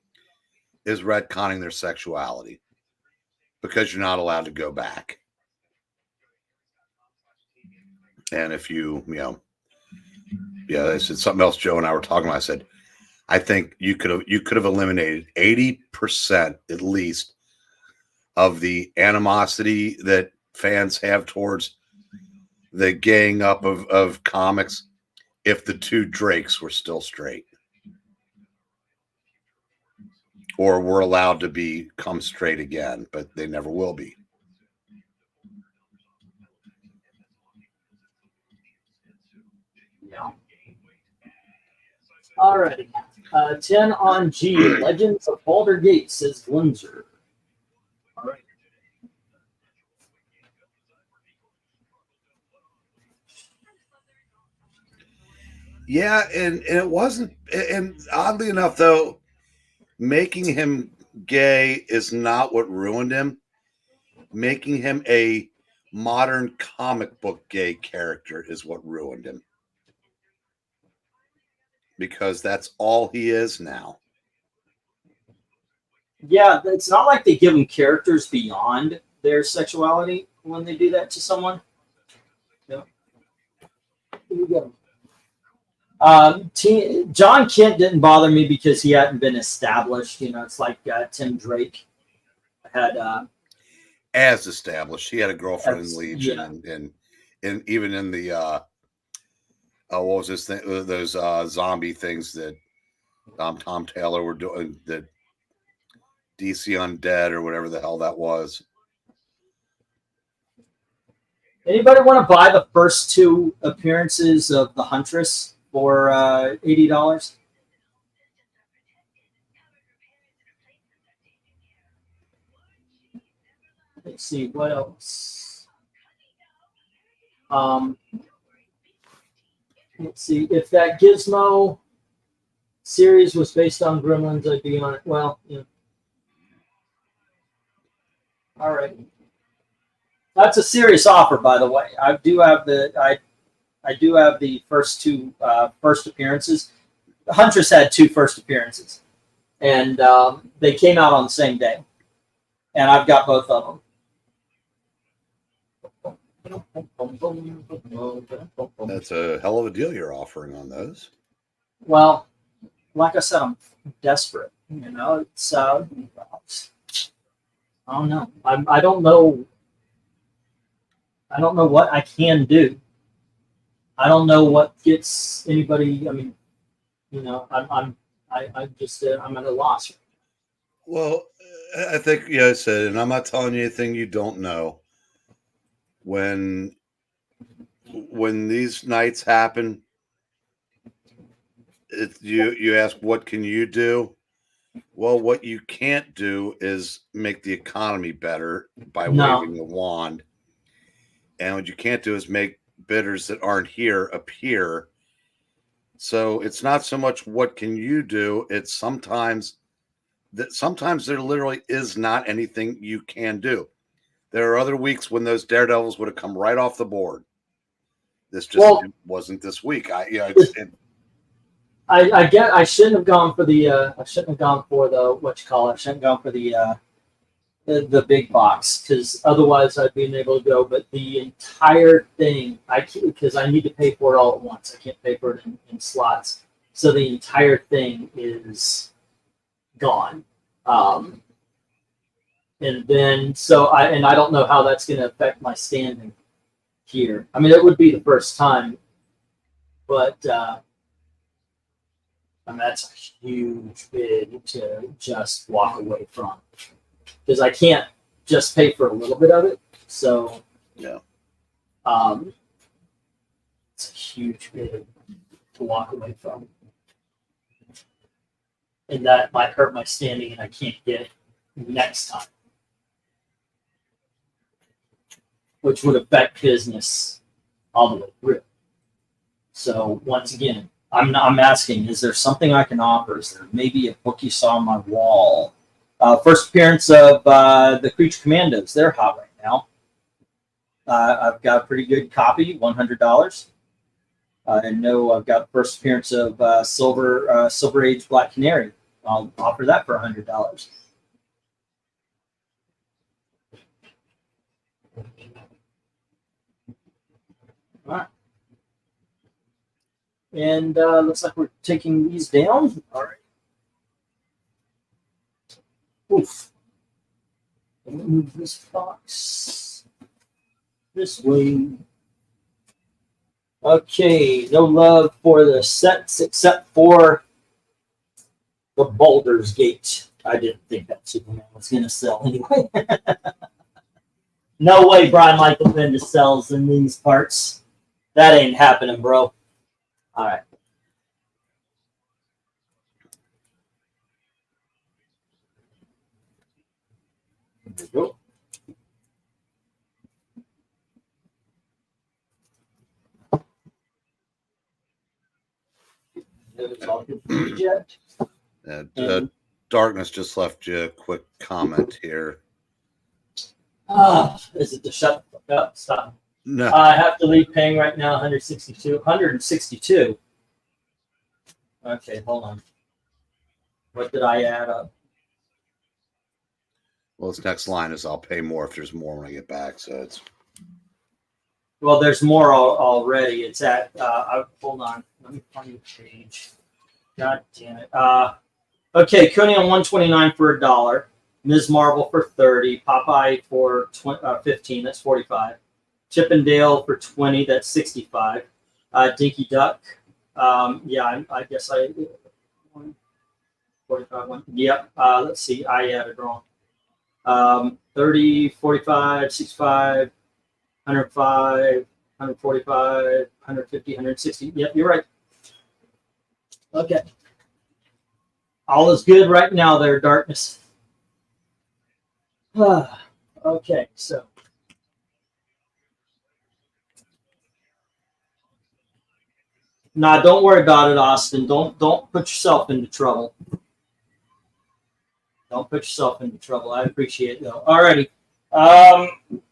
is retconning their sexuality, because you're not allowed to go back. And if I said something else. Joe and I were talking about. I said, I think you could have eliminated 80% at least of the animosity that fans have towards the gaying up of comics if the two Drakes were still straight or were allowed to become straight again, but they never will be. Yeah. Alrighty. 10 on G. Legends of Baldur Gate, says Glinzer. All right. Yeah, and it wasn't, and oddly enough, though, making him gay is not what ruined him. Making him a modern comic book gay character is what ruined him. Because that's all he is now. Yeah, it's not like they give them characters beyond their sexuality when they do that to someone. Yeah. Here we go. John Kent didn't bother me because he hadn't been established. It's like Tim Drake had. As established, he had a girlfriend in Legion, and even in the what was this thing? Those zombie things that Tom Taylor were doing, that DC Undead or whatever the hell that was. Anybody want to buy the first two appearances of the Huntress for $80? Let's see what else. Let's see if that Gizmo series was based on Gremlins. I'd be on it. Well, yeah. All right. That's a serious offer, by the way. I do have the first two first appearances. The Huntress had two first appearances, and they came out on the same day, and I've got both of them. That's a hell of a deal you're offering on those. Well, like I said, I'm desperate. It's I don't know. I don't know. I don't know what I can do. I don't know what gets anybody. I mean, I'm at a loss. Well, I think, I said, and I'm not telling you anything you don't know. When these nights happen, you ask, what can you do? Well, what you can't do is make the economy better by waving the wand. And what you can't do is make bidders that aren't here appear. So it's not so much what can you do, it's sometimes there literally is not anything you can do. There are other weeks when those Daredevils would have come right off the board. This just wasn't this week. I shouldn't have gone for the I shouldn't have gone for the big box, because otherwise I'd been able to go. But the entire thing, because I need to pay for it all at once. I can't pay for it in slots. So the entire thing is gone. And then, I don't know how that's going to affect my standing here. I mean, it would be the first time, but that's a huge bid to just walk away from, because I can't just pay for a little bit of it. So, Yeah. It's a huge bid to walk away from. And that might hurt my standing, and I can't get it next time, which would affect business all the way through. So once again, I'm asking, is there something I can offer? Is there maybe a book you saw on my wall? First appearance of the CRINGE Commandos. They're hot right now. I've got a pretty good copy, $100. And no, I've got first appearance of Silver Age Black Canary. I'll offer that for $100. All right. And looks like we're taking these down. All right. Oof. Let me move this box this way. Okay, no love for the sets except for the Baldur's Gate. I didn't think that Superman was going to sell anyway. No way Brian Michael Bendis sells in these parts. That ain't happening, bro. All right. There we go. And Darkness just left you a quick comment here. Is it to shut the fuck up? Stop. No. I have to leave paying right now 162. Okay, hold on. What did I add up? Well, this next line is I'll pay more if there's more when I get back. So it's. Well, there's more already. It's at, hold on. Let me find the page. God damn it. Okay, Coney on 129 for $1. Ms. Marvel for 30. Popeye for 15. That's 45. Chippendale for 20. That's 65. Dinky Duck. Yeah, I guess 45. Yep. Let's see. I added wrong. 30, 45, 65. 105, 145, 150, 160. Yep, you're right. Okay. All is good right now there, Darkness. Okay, so. Nah, don't worry about it, Austin. Don't put yourself into trouble. Don't put yourself into trouble. I appreciate it, though. Alrighty.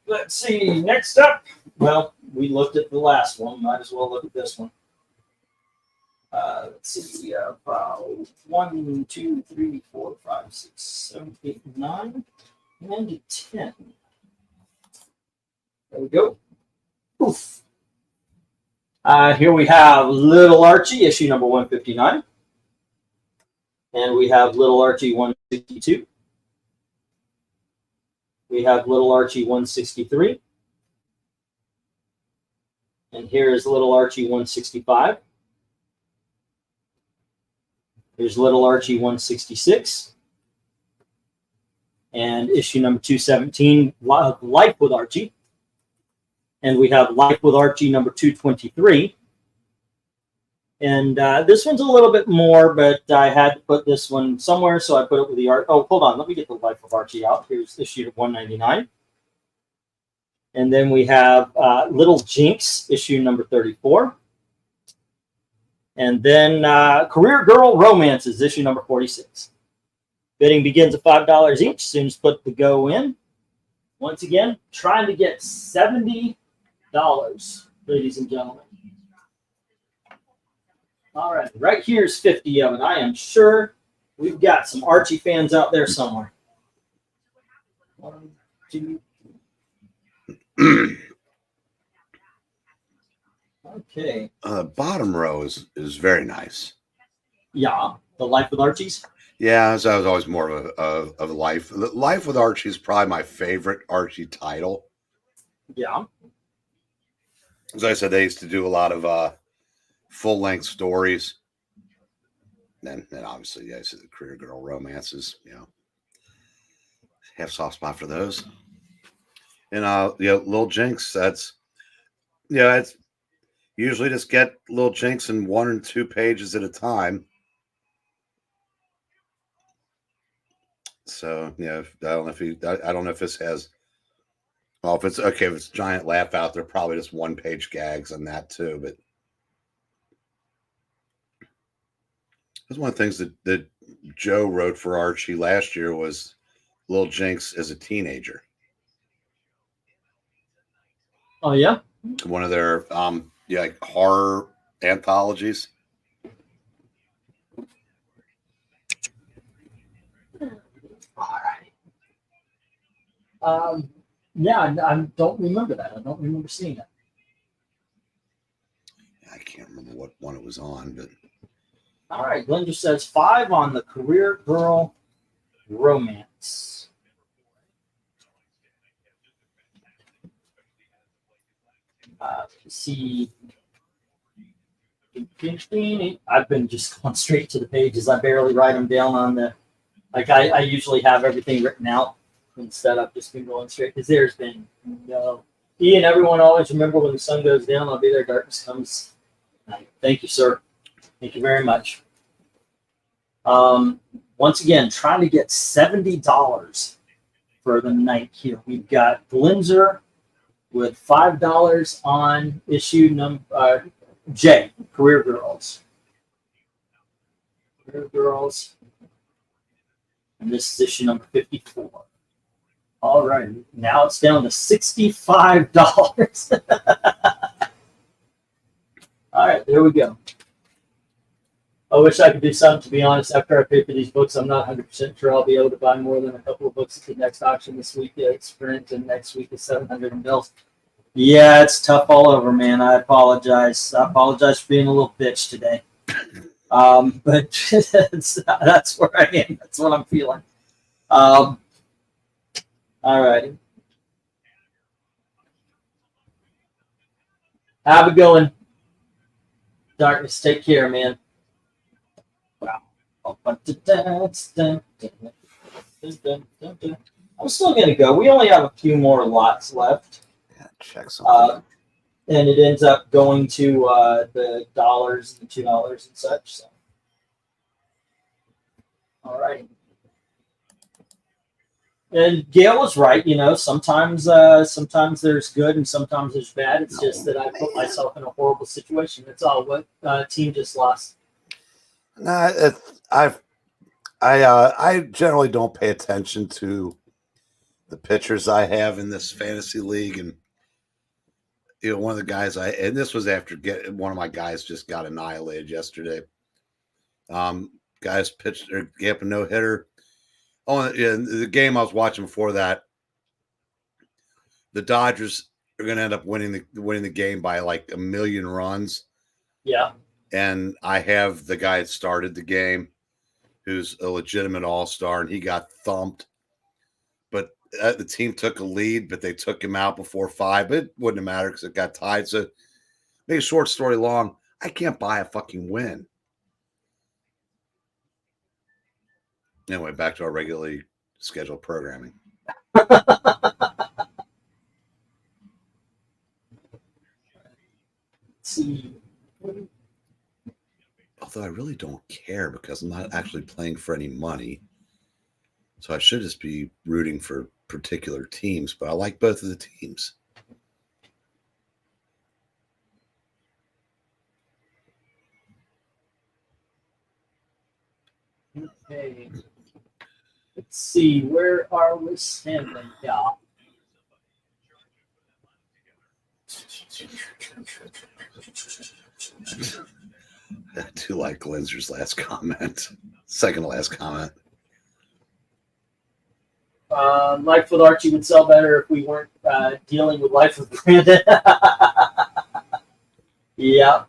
Let's see. Next up, well, we looked at the last one. Might as well look at this one. Let's see. About 1, 2, 3, 4, 5, 6, 7, 8, 9, and 10. There we go. Oof. Here we have Little Archie, issue number 159. And we have Little Archie 162. We have Little Archie 163. And here is Little Archie 165. Here's Little Archie 166. And issue number 217, Life with Archie. And we have Life with Archie number 223. And this one's a little bit more, but I had to put this one somewhere, so I put it with the art. Oh, hold on. Let me get the Life of Archie out. Here's issue 199. And then we have Little Jinx, issue number 34. And then Career Girl Romances, issue number 46. Bidding begins at $5 each. Soon as put the go in. Once again, trying to get $70, ladies and gentlemen. All right, right here's 50 of it. I am sure we've got some Archie fans out there somewhere. 1, 2. Okay. Bottom row is very nice. Yeah, the Life with Archies. Yeah, so I was always more of a life. Life with Archie is probably my favorite Archie title. Yeah. As I said, they used to do a lot of full length stories. Then obviously, yeah, so the career girl romances. Have a soft spot for those. And Lil Jinx. It's usually just get Lil Jinx in 1 or 2 pages at a time. So I don't know I don't know if this has. Well, if it's Giant Laugh Out, they're probably just 1-page gags on that too. But that's one of the things that Joe wrote for Archie last year was Lil Jinx as a teenager. Oh yeah. One of their like horror anthologies. All right. Yeah, I don't remember that. I don't remember seeing that. I can't remember what one it was on, but All right. Glenn just says 5 on the career girl romance. See. I've been just going straight to the pages. I barely write them down on the. Like I usually have everything written out instead of just been going straight because there's been no. Ian, everyone always remember when the sun goes down, I'll be there. Darkness comes. Thank you, sir. Thank you very much. Once again, trying to get $70 for the night here. We've got Glinzer with $5 on issue number J, Career Girls. Career Girls. And this is issue number 54. All right. Now it's down to $65. All right, there we go. I wish I could do something, to be honest. After I pay for these books, I'm not 100% sure I'll be able to buy more than a couple of books at the next auction this week. Yeah, it's Sprint, and next week is 700 and Bills. Yeah, it's tough all over, man. I apologize. I apologize for being a little bitch today. But that's where I am. That's what I'm feeling. All right. Have a good one. Darkness, take care, man. Wow. I'm still going to go. We only have a few more lots left. yeah, check something. And it ends up going to the dollars and $2 and such. So. All right. And Gail was right. Sometimes there's good and sometimes there's bad. It's just that I put myself in a horrible situation. That's all. What team just lost? No, I generally don't pay attention to the pitchers I have in this fantasy league, and one of the guys and this was after one of my guys just got annihilated yesterday. Guys pitched or gave up a no-hitter. Oh, in the game I was watching before that, the Dodgers are going to end up winning the game by like 1 million runs. Yeah. And I have the guy that started the game, who's a legitimate all-star, and he got thumped. But the team took a lead, but they took him out before 5. But it wouldn't have mattered because it got tied. So, make a short story long, I can't buy a fucking win. Anyway, back to our regularly scheduled programming. Let's see. Although I really don't care because I'm not actually playing for any money. So I should just be rooting for particular teams, but I like both of the teams. Okay. Let's see. Where are we standing? Yeah. I do like Glinzer's last comment. Second to last comment. Life with Archie would sell better if we weren't dealing with Life with Brandon. Yeah.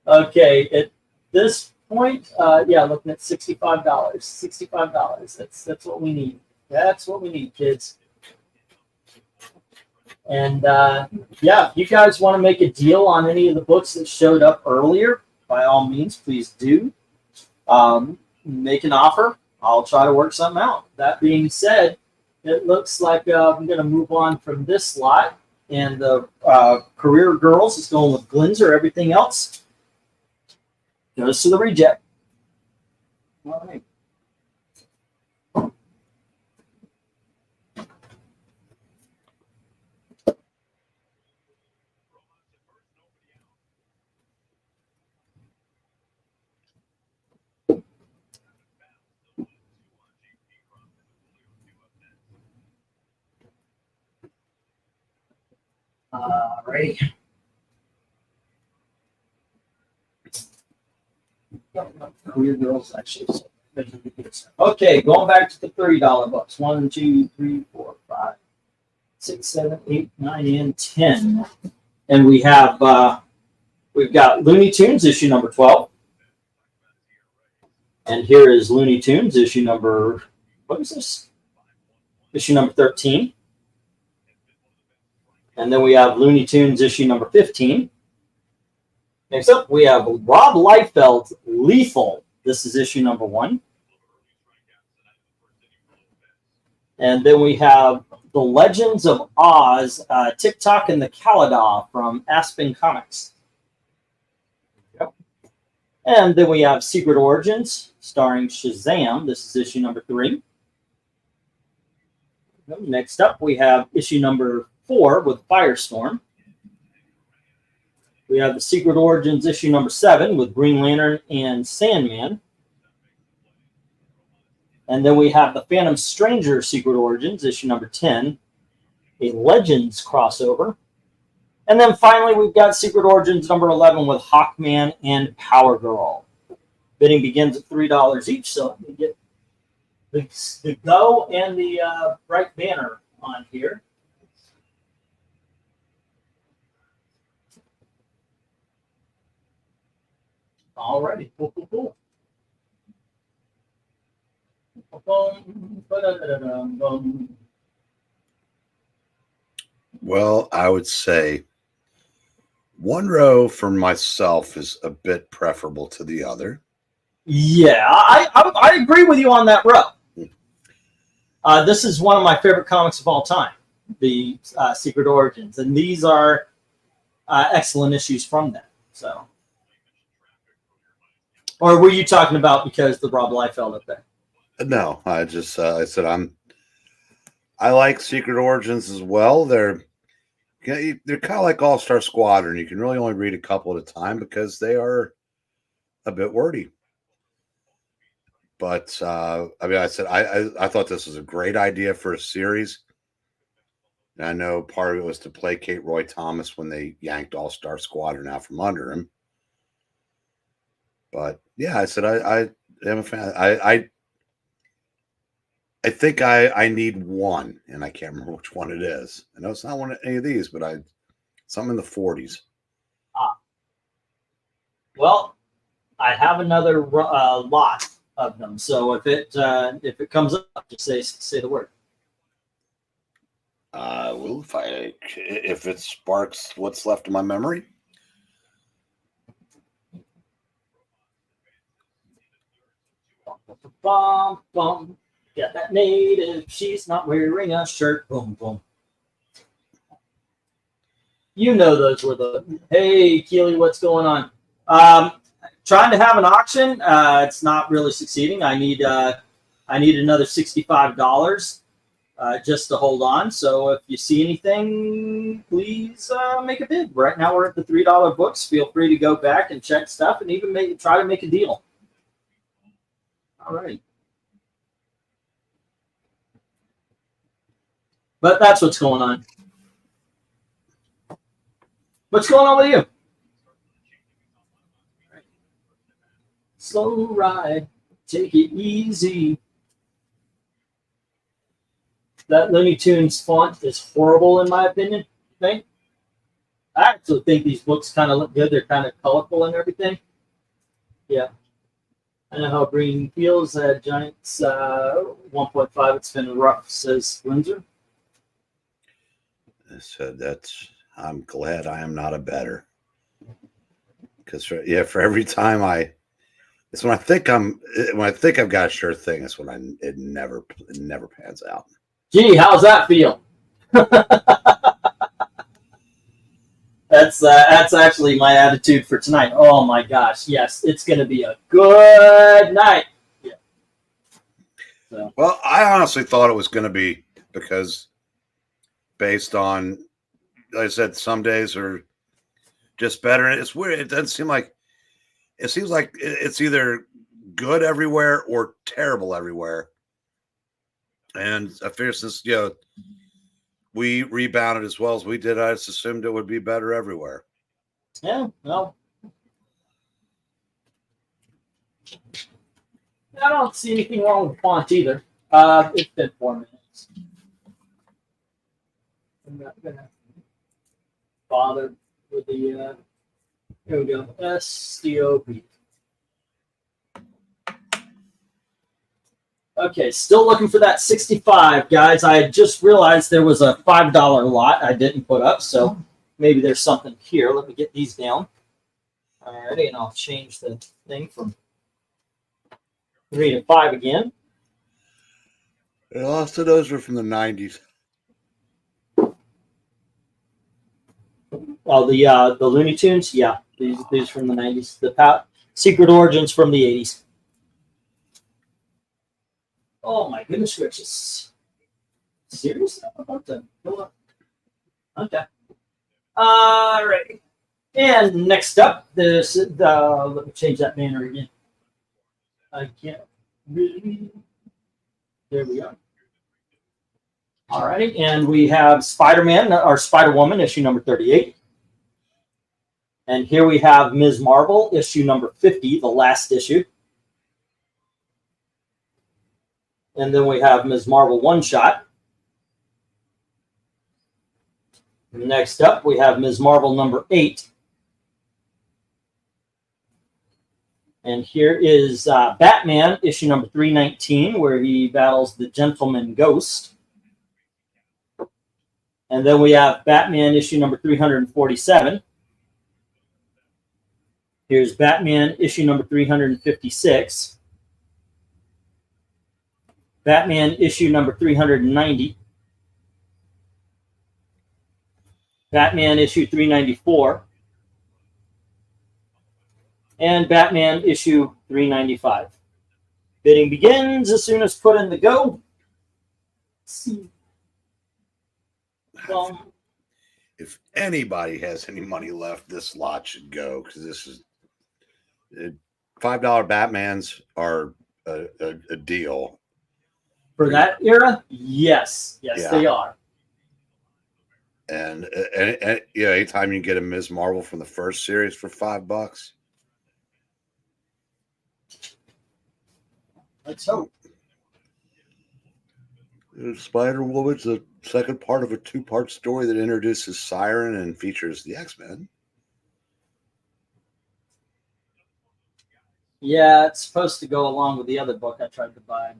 Okay. This point, yeah, looking at $65. $65. That's what we need. That's what we need, kids. And yeah, if you guys want to make a deal on any of the books that showed up earlier, by all means, please do. Make an offer. I'll try to work something out. That being said, it looks like I'm going to move on from this lot. And the Career Girls is going with Glinzer. Everything else goes to the reject. All right. All right. Career Girls, actually. Okay, going back to the $30 books. 1, 2, 3, 4, 5, 6, 7, 8, 9, and 10. And we have we've got Looney Tunes issue number 12. And here is Looney Tunes issue number, what is this? Issue number 13. And then we have Looney Tunes issue number 15. Next up, we have Rob Liefeld's Lethal. This is issue number 1. And then we have The Legends of Oz, TikTok and the Kaladah from Aspen Comics. Yep. And then we have Secret Origins, starring Shazam. This is issue number 3. Next up, we have issue number 4 with Firestorm. We have the Secret Origins issue number 7 with Green Lantern and Sandman. And then we have the Phantom Stranger Secret Origins issue number 10, a Legends crossover. And then finally, we've got Secret Origins number 11 with Hawkman and Power Girl. Bidding begins at $3 each, so let me get the Go and the Bright Banner on here. Alrighty, cool. Well, I would say one row for myself is a bit preferable to the other. Yeah, I agree with you on that row. This is one of my favorite comics of all time, the Secret Origins, and these are excellent issues from that. So, or were you talking about because the Rob Liefeld up there? No, I just I said I like Secret Origins as well. They're kind of like All-Star Squadron. You can really only read a couple at a time because they are a bit wordy. But I mean, I said I thought this was a great idea for a series. And I know part of it was to placate Roy Thomas when they yanked All-Star Squadron out from under him. But yeah, I said I am a fan. I think I need one, and I can't remember which one it is. I know it's not one of any of these, but something in the 40s. Well, I have another lot of them, so if it comes up, just say the word. Well, if it sparks what's left of my memory. Bum, bum. Got that native. She's not wearing a shirt. Boom, boom. You know those were the. Hey, Keely, what's going on? Trying to have an auction. It's not really succeeding. I need another $65 just to hold on. So if you see anything, please make a bid. Right now we're at the $3 books. Feel free to go back and check stuff and even try to make a deal. All right. But that's what's going on. What's going on with you? Slow ride. Take it easy. That Looney Tunes font is horrible in my opinion. I actually think these books kind of look good. They're kind of colorful and everything. Yeah. I know how Green feels. Giants 1.5. It's been rough, says Windsor. So I'm glad I am not a bettor. Because for every time it's when I think I've got a sure thing, it's when it never pans out. Gee, how's that feel? That's actually my attitude for tonight. Oh my gosh, yes, it's going to be a good night. Yeah. So. Well, I honestly thought it was going to be, because based on, like I said, some days are just better. It's weird. It doesn't seem like it seems like it's either good everywhere or terrible everywhere. And I figure since we rebounded as well as we did, I just assumed it would be better everywhere. Yeah, well, I don't see anything wrong with font either. It's been 4 minutes. I'm not gonna bother with the. Here we go. STOP. Okay, still looking for that 65, guys. I just realized there was a $5 lot I didn't put up, so maybe there's something here. Let me get these down. Alrighty, and I'll change the thing from 3 to 5 again. And also, those were from the 90s. Oh, the Looney Tunes, yeah, these from the 90s. The Secret Origins from the 80s. Oh my goodness gracious! Seriously, I'm about to go up. Okay. All right. And next up, let me change that banner again. I can't really. There we go. All right, and we have Spider-Man or Spider-Woman issue number 38. And here we have Ms. Marvel issue number 50, the last issue. And then we have Ms. Marvel one shot. Next up, we have Ms. Marvel number 8. And here is Batman issue number 319, where he battles the Gentleman Ghost. And then we have Batman issue number 347. Here's Batman issue number 356. Batman issue number 390. Batman issue 394. And Batman issue 395. Bidding begins as soon as put in the go. Let's see. If anybody has any money left, this lot should go, because this is $5 Batmans are a deal. For that era, yes, yeah. They are. And anytime you get a Ms. Marvel from the first series for $5, let's hope. Spider-Woman's the second part of a 2-part story that introduces Siren and features the X-Men. Yeah, it's supposed to go along with the other book I tried to buy.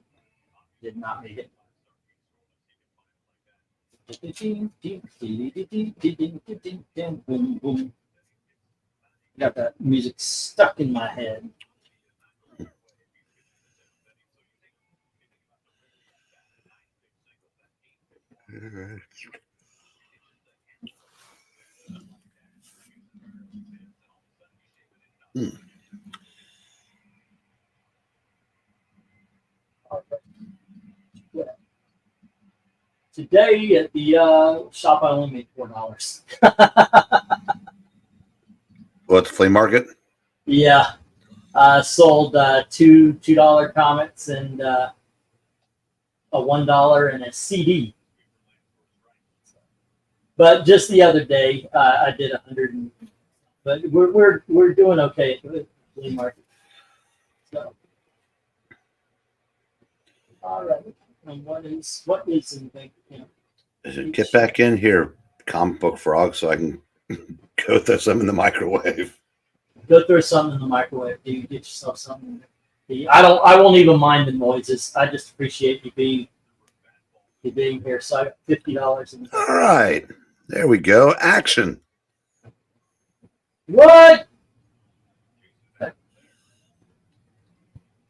Did not make it. Got that music stuck in my head. All right. Yeah. Today at the shop, I only made $4. What, the flea market? Yeah, sold two $2 comics and a $1 and a CD. But just the other day, I did 100. But we're doing okay at the flea market. So, all right. And what is in the Get back in here, comic book frog, so I can go throw some in the microwave. Go throw something in the microwave. Do you get yourself something? I won't even mind the noises. I just appreciate you being here. So I got $50. All right. There we go. Action. What?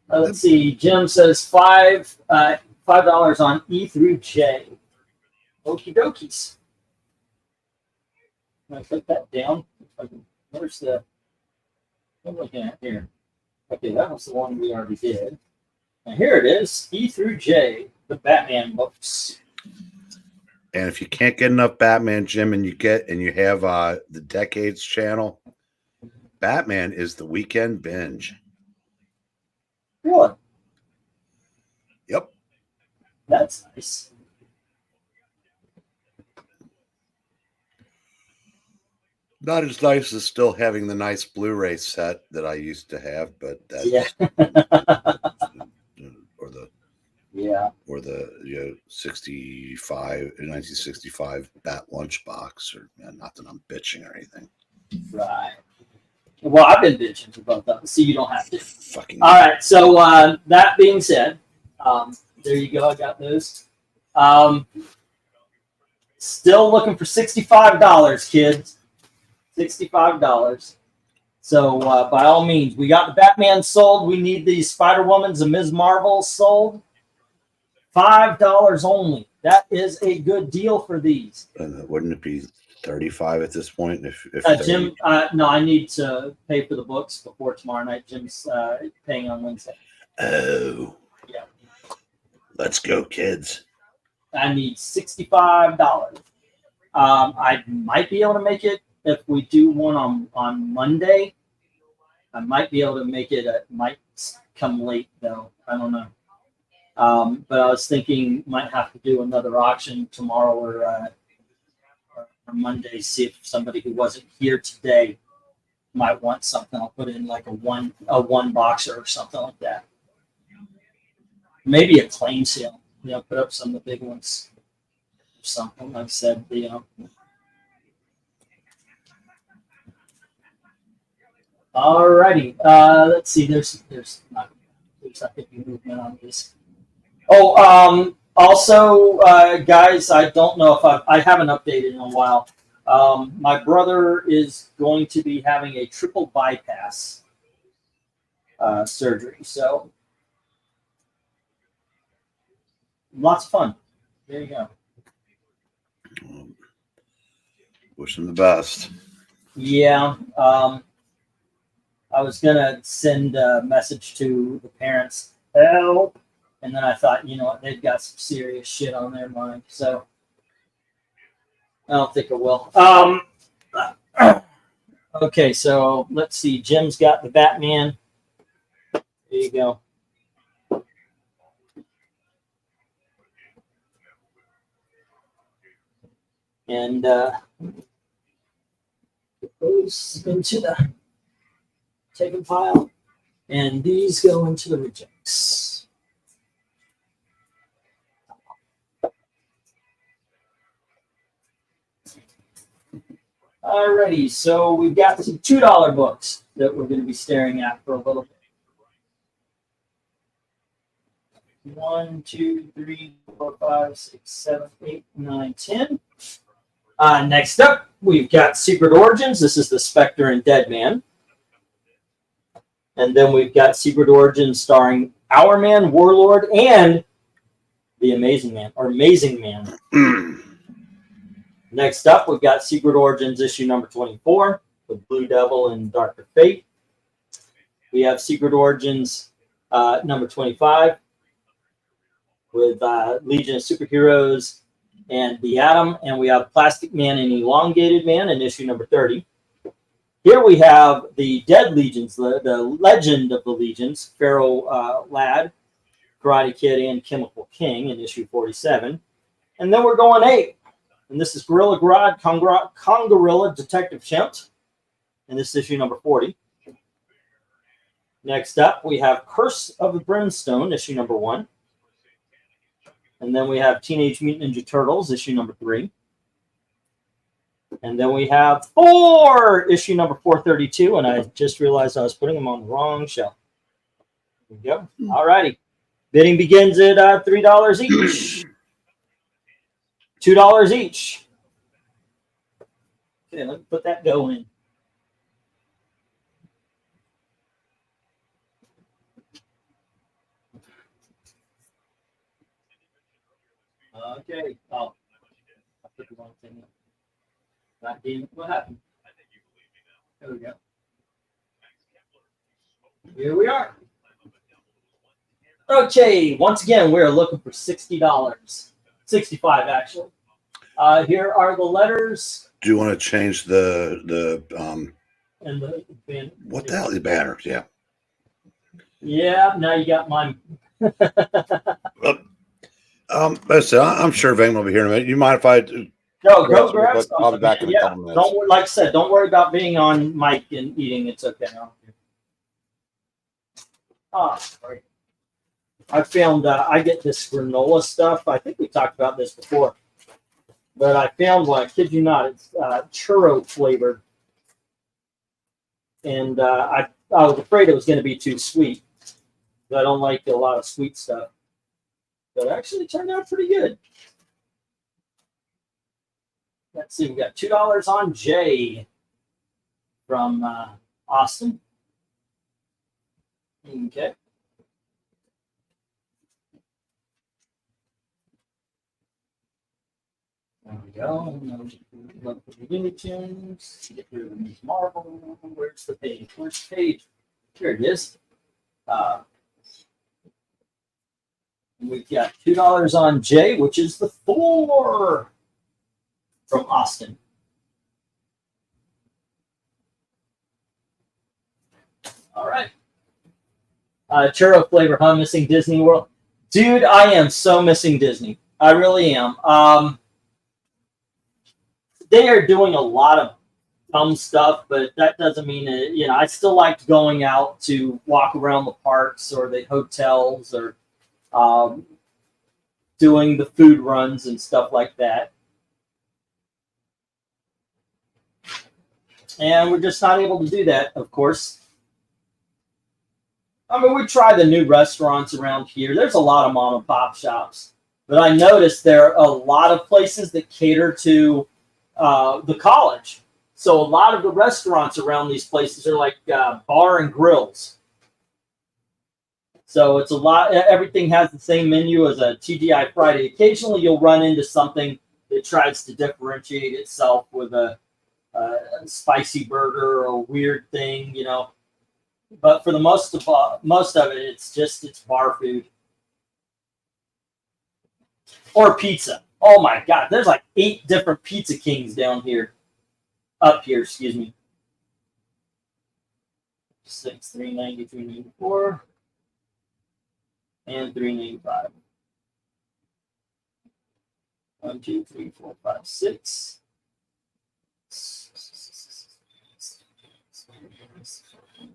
Let's see. Jim says $5 on E through J. Okie dokies. I'm gonna put that down. Where's the? What am I looking at here? Okay, that was the one we already did. And here it is, E through J, the Batman books. And if you can't get enough Batman, Jim, and you have the Decades channel, Batman is the weekend binge. Really? Yep. That's nice. Not as nice as still having the nice Blu-ray set that I used to have, but that Yeah. or the 1965 Bat lunchbox, or not that I'm bitching or anything. Right. Well, I've been bitching for both of them, so you don't have to. Fucking. All right. So that being said, there you go. I got those. Still looking for $65, kids. $65. So by all means, we got the Batman sold. We need these Spider-Womans and Ms. Marvel sold. $5 only. That is a good deal for these. Wouldn't it be 35 at this point? If Jim, no, I need to pay for the books before tomorrow night. Jim's paying on Wednesday. Oh, yeah. Let's go, kids. I need $65. I might be able to make it if we do one on Monday. I might be able to make it. It might come late though. I don't know. But I was thinking might have to do another auction tomorrow or Monday. See if somebody who wasn't here today might want something. I'll put in like a one boxer or something like that. Maybe a claim sale. Put up some of the big ones or something. Like I said, Alrighty. Let's see. There's not any movement on this. Oh, also, guys, I don't know if I haven't updated in a while. My brother is going to be having a triple bypass surgery, so lots of fun. There you go. Wish him the best. Yeah. I was gonna send a message to the parents, help. And then I thought, you know what, they've got some serious shit on their mind, so I don't think I will. Okay, so let's see. Jim's got the Batman. There you go. And goes into the taken pile, and these go into the rejects. Alrighty, so we've got some $2 books that we're going to be staring at for a little bit. 1, 2, 3, 4, 5, 6, 7, 8, 9, 10. Next up, we've got Secret Origins. This is the Spectre and Dead Man. And then we've got Secret Origins starring Our Man, Warlord, and the Amazing Man, or Amazing Man. Next up, we've got Secret Origins issue number 24 with Blue Devil and Darker Fate. We have Secret Origins number 25 with Legion of Superheroes and the Atom. And we have Plastic Man and Elongated Man in issue number 30. Here we have the Dead Legions, the Legend of the Legions, Pharaoh Lad, Karate Kid, and Chemical King in issue 47. And then we're going 8. And this is Gorilla Grodd, Kongorilla, Detective Chimp. And this is issue number 40. Next up, we have Curse of the Brimstone, issue number 1. And then we have Teenage Mutant Ninja Turtles, issue number 3. And then we have Thor, issue number 432. And I just realized I was putting them on the wrong shelf. There we go. All righty. Bidding begins at $3 each. $2 each. Okay, let me put that go in. Okay. Oh, I put the wrong thing in. God damn it. What happened? There we go. Here we are. Okay. Once again, we're looking for $60. 65 actually. Here are the letters. Do you want to change the And the banner. what the hell, the banners? Yeah. Yeah, now you got mine. Listen, I'm sure Vane will be here in a minute. You mind if I? No, go grab I'll something. be back in a Yeah, couple minutes. don't, like I said, don't worry about being on mic and eating. It's okay. Sorry. I found I get this granola stuff. I think we talked about this before. But I found one, I kid you not, it's churro flavored. And I was afraid it was going to be too sweet. I don't like a lot of sweet stuff. But it actually turned out pretty good. Let's see, we got $2 on Jay from Austin. Okay. There we go. Look for the Looney Tunes. Get rid of Ms. Marvel. Where's the page? Where's the page? Here it is. We've got $2 on Jay, which is the 4 from Austin. All right. Churro flavor, huh? Missing Disney World. Dude, I am so missing Disney. I really am. They are doing a lot of dumb stuff, but that doesn't mean it, I still liked going out to walk around the parks or the hotels or doing the food runs and stuff like that. And we're just not able to do that, of course. I mean, we try the new restaurants around here. There's a lot of mom and pop shops, but I noticed there are a lot of places that cater to the college. So a lot of the restaurants around these places are like bar and grills. So it's a lot. Everything has the same menu as a TGI Friday. Occasionally, you'll run into something that tries to differentiate itself with a spicy burger or a weird thing, But for the most of it, it's bar food or pizza. Oh my God, there's like 8 different Pizza Kings up here. Excuse me. 6, 390, 394, and 395. 1, 2, 3, 4, 5, 6.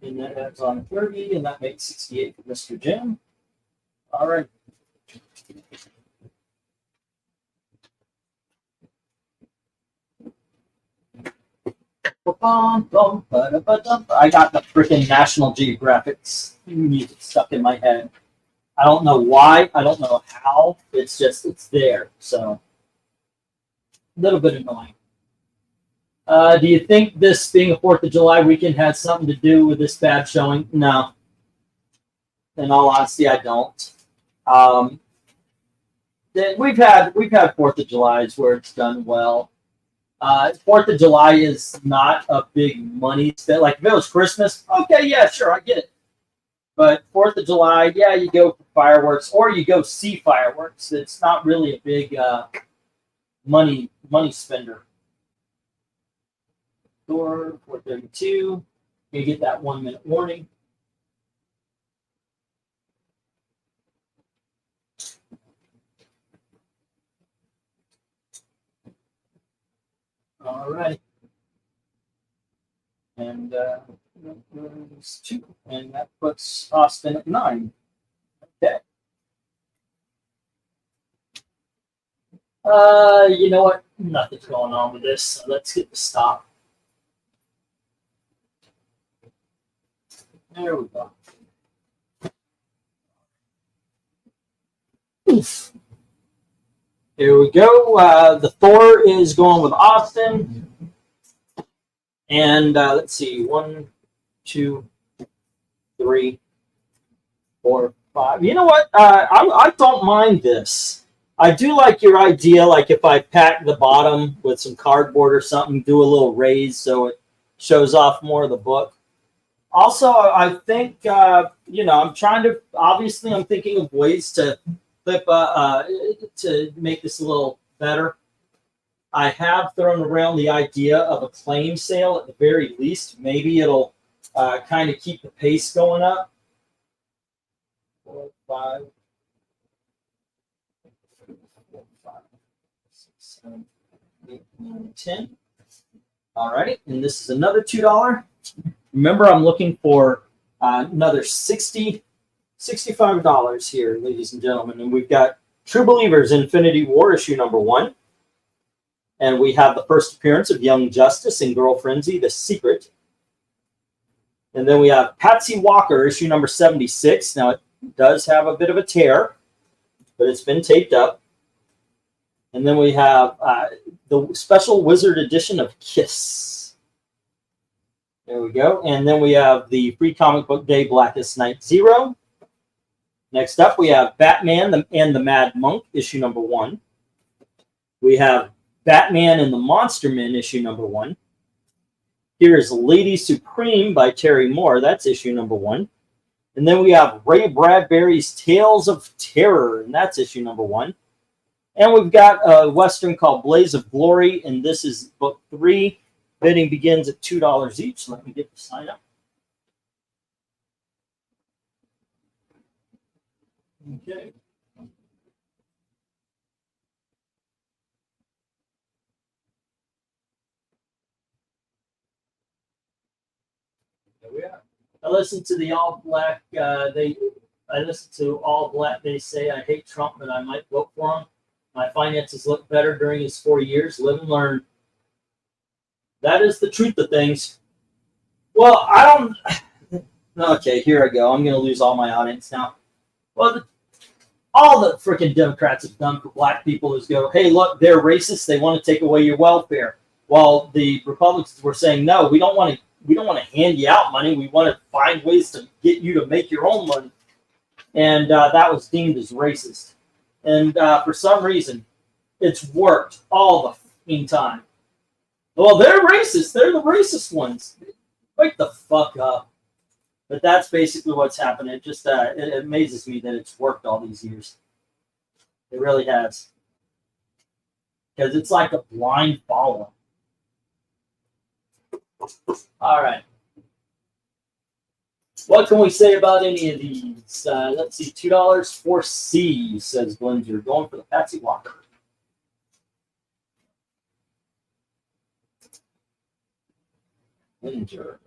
And that adds on 30, and that makes 68 for Mr. Jim. All right. I got the freaking National Geographic music stuck in my head. I don't know why. I don't know how. It's there. So, a little bit annoying. Do you think this being a 4th of July weekend has something to do with this bad showing? No. In all honesty, I don't. We've had 4th of July's where it's done well. 4th of July is not a big money spend. Like if it was Christmas, okay, yeah, sure, I get it. But 4th of July, yeah, you go for fireworks or you go see fireworks. It's not really a big money spender. Door 432. You get that 1-minute warning. All right. And there's 2, and that puts Austin at 9. Okay. You know what? Nothing's going on with this. So let's hit the stop. There we go. Oof. Here we go. The Thor is going with Austin. And let's see. 1, 2, 3, 4, 5. You know what? I don't mind this. I do like your idea, like if I pack the bottom with some cardboard or something, do a little raise so it shows off more of the book. Also, I think, I'm trying to, obviously I'm thinking of ways to flip, to make this a little better. I have thrown around the idea of a claim sale at the very least. Maybe it'll kind of keep the pace going up. 4, 5, 6, 7, 8, 9, 10. All righty, and this is another $2. Remember, I'm looking for another $65 here, ladies and gentlemen. And we've got True Believers, Infinity War, issue number 1. And we have the first appearance of Young Justice and Girl Frenzy, The Secret. And then we have Patsy Walker, issue number 76. Now, it does have a bit of a tear, but it's been taped up. And then we have the special Wizard edition of Kiss. There we go. And then we have the Free Comic Book Day Blackest Night 0. Next up, we have Batman and the Mad Monk, issue number 1. We have Batman and the Monster Men, issue number 1. Here is Lady Supreme by Terry Moore. That's issue number 1. And then we have Ray Bradbury's Tales of Terror, and that's issue number 1. And we've got a Western called Blaze of Glory, and this is book 3. Bidding begins at $2 each. Let me get the sign up. Okay. There we are. I listened to the All Black. I listened to All Black. They say I hate Trump, but I might vote for him. My finances look better during his 4 years. Live and learn. That is the truth of things. Well, I don't. Okay, here I go. I'm going to lose all my audience now. Well, all the freaking Democrats have done for black people is go, hey, look, they're racist. They want to take away your welfare. While the Republicans were saying, no, we don't want to hand you out money. We want to find ways to get you to make your own money. And that was deemed as racist. And for some reason, it's worked all the fucking time. Well, they're racist. They're the racist ones. Wake the fuck up. But that's basically what's happened. It just it amazes me that it's worked all these years. It really has. Because it's like a blind follow. All right. What can we say about any of these? Let's see. $2 for C, says Blinzer. Going for the Patsy Walker. Blinzer.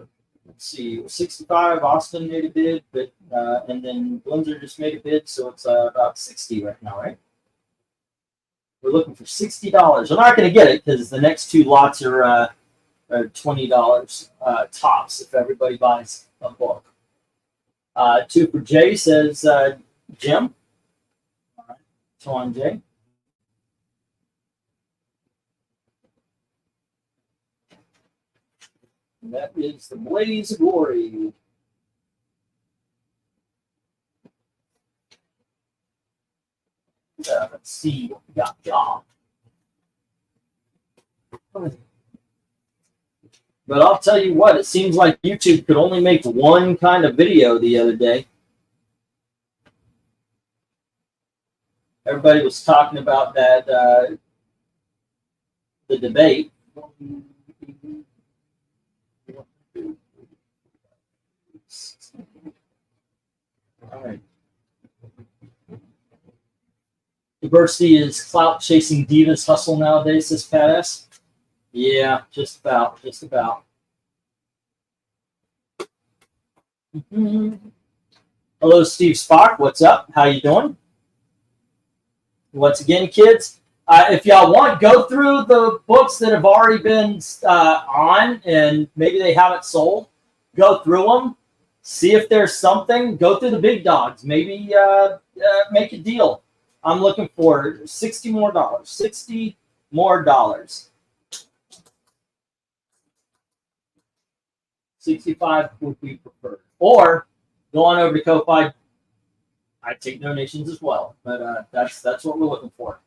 Let's see. 65. Austin made a bid, but and then Blinzer just made a bid, so it's about 60 right now, right? We're looking for $60. We're not going to get it because the next two lots are $20 tops if everybody buys a book. 2 for Jay, says Jim. All right. So on Jay. And that is the Blaze of Glory. Let's see what we got, y'all. But I'll tell you what, it seems like YouTube could only make one kind of video the other day. Everybody was talking about that, the debate. All right. Diversity is clout chasing divas hustle nowadays, says Pat S. Yeah, just about. Mm-hmm. Hello, Steve Spock. What's up? How you doing? Once again, kids, if y'all want, go through the books that have already been on and maybe they haven't sold. Go through them. See if there's something. Go through the big dogs. Maybe make a deal. I'm looking for $60 more. $60 more. 65 would be preferred. Or go on over to Ko-Fi. I take donations as well, but that's what we're looking for.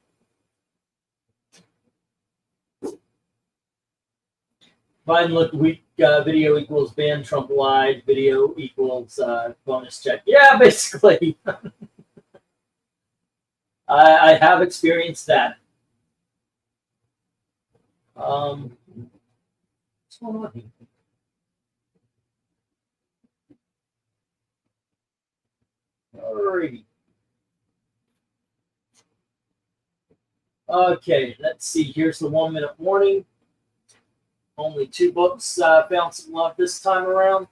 Biden look weak. Video equals ban Trump lied. Video equals bonus check. Yeah, basically. I have experienced that. What's going on here? Alrighty. Okay, let's see. Here's the 1 minute warning. Only 2 books found some love this time around.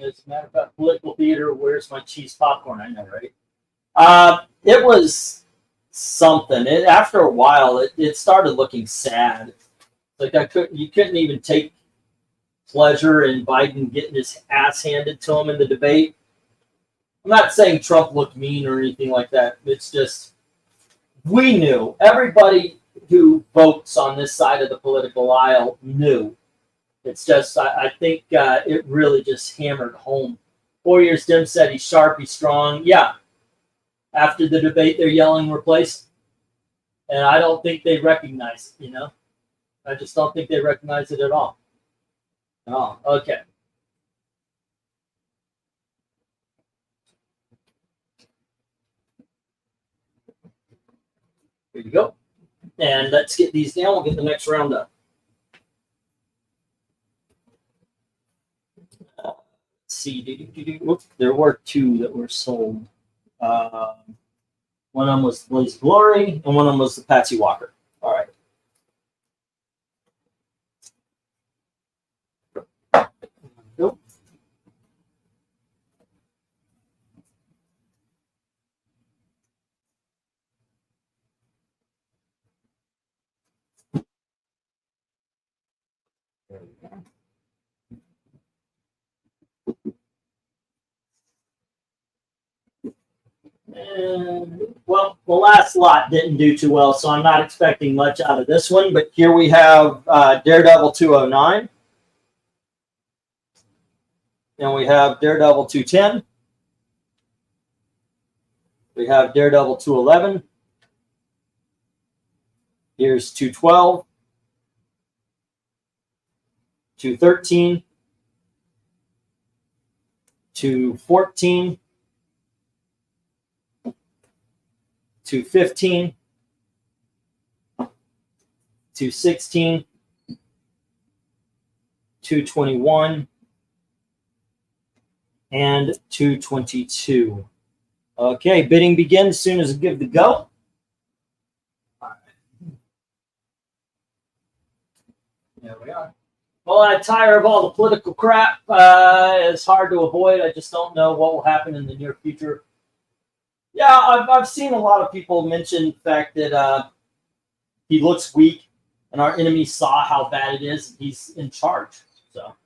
As a matter of fact, political theater. Where's my cheese popcorn? I know, right? It was something. After a while, it started looking sad. Like you couldn't even take pleasure in Biden getting his ass handed to him in the debate. I'm not saying Trump looked mean or anything like that. It's just we knew. Everybody who votes on this side of the political aisle knew. It's just I think it really just hammered home. 4 years Dim said he's sharp, he's strong. Yeah. After the debate, they're yelling replace. And I don't think they recognize it, I just don't think they recognize it at all. Oh, okay. Here you go. And let's get these down. We'll get the next round up. Let's see. Whoops, there were 2 that were sold. One of them was Blaze Glory, and one of them was the Patsy Walker. All right. Nope. There we go. And, well, the last lot didn't do too well, so I'm not expecting much out of this one. But here we have Daredevil 209. And we have Daredevil 210. We have Daredevil 211. Here's 212. 213. 214. 215, 216, 221, and 222. Okay, bidding begins as soon as I give the go. All right. There we are. Well, I'm tired of all the political crap. It's hard to avoid. I just don't know what will happen in the near future. Yeah, I've seen a lot of people mention the fact that he looks weak, and our enemy saw how bad it is. And he's in charge, so.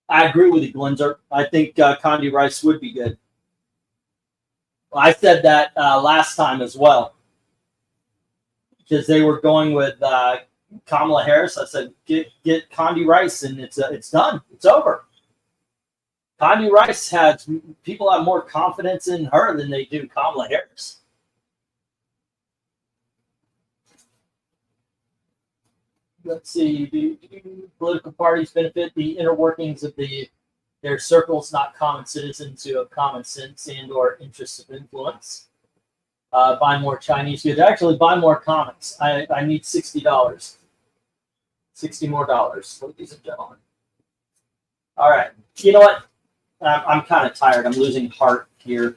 I agree with you, Glenzer. I think Condi Rice would be good. I said that last time as well, because they were going with Kamala Harris. I said, get Condi Rice, and it's done. It's over. Condi Rice people have more confidence in her than they do Kamala Harris. Let's see. Do political parties benefit the inner workings of their circles, not common citizens who have common sense and/or interests of influence? Buy more Chinese goods. Actually, buy more comics. I need $60. $60 more, ladies and gentlemen. All right. You know what? I'm kind of tired. I'm losing heart here.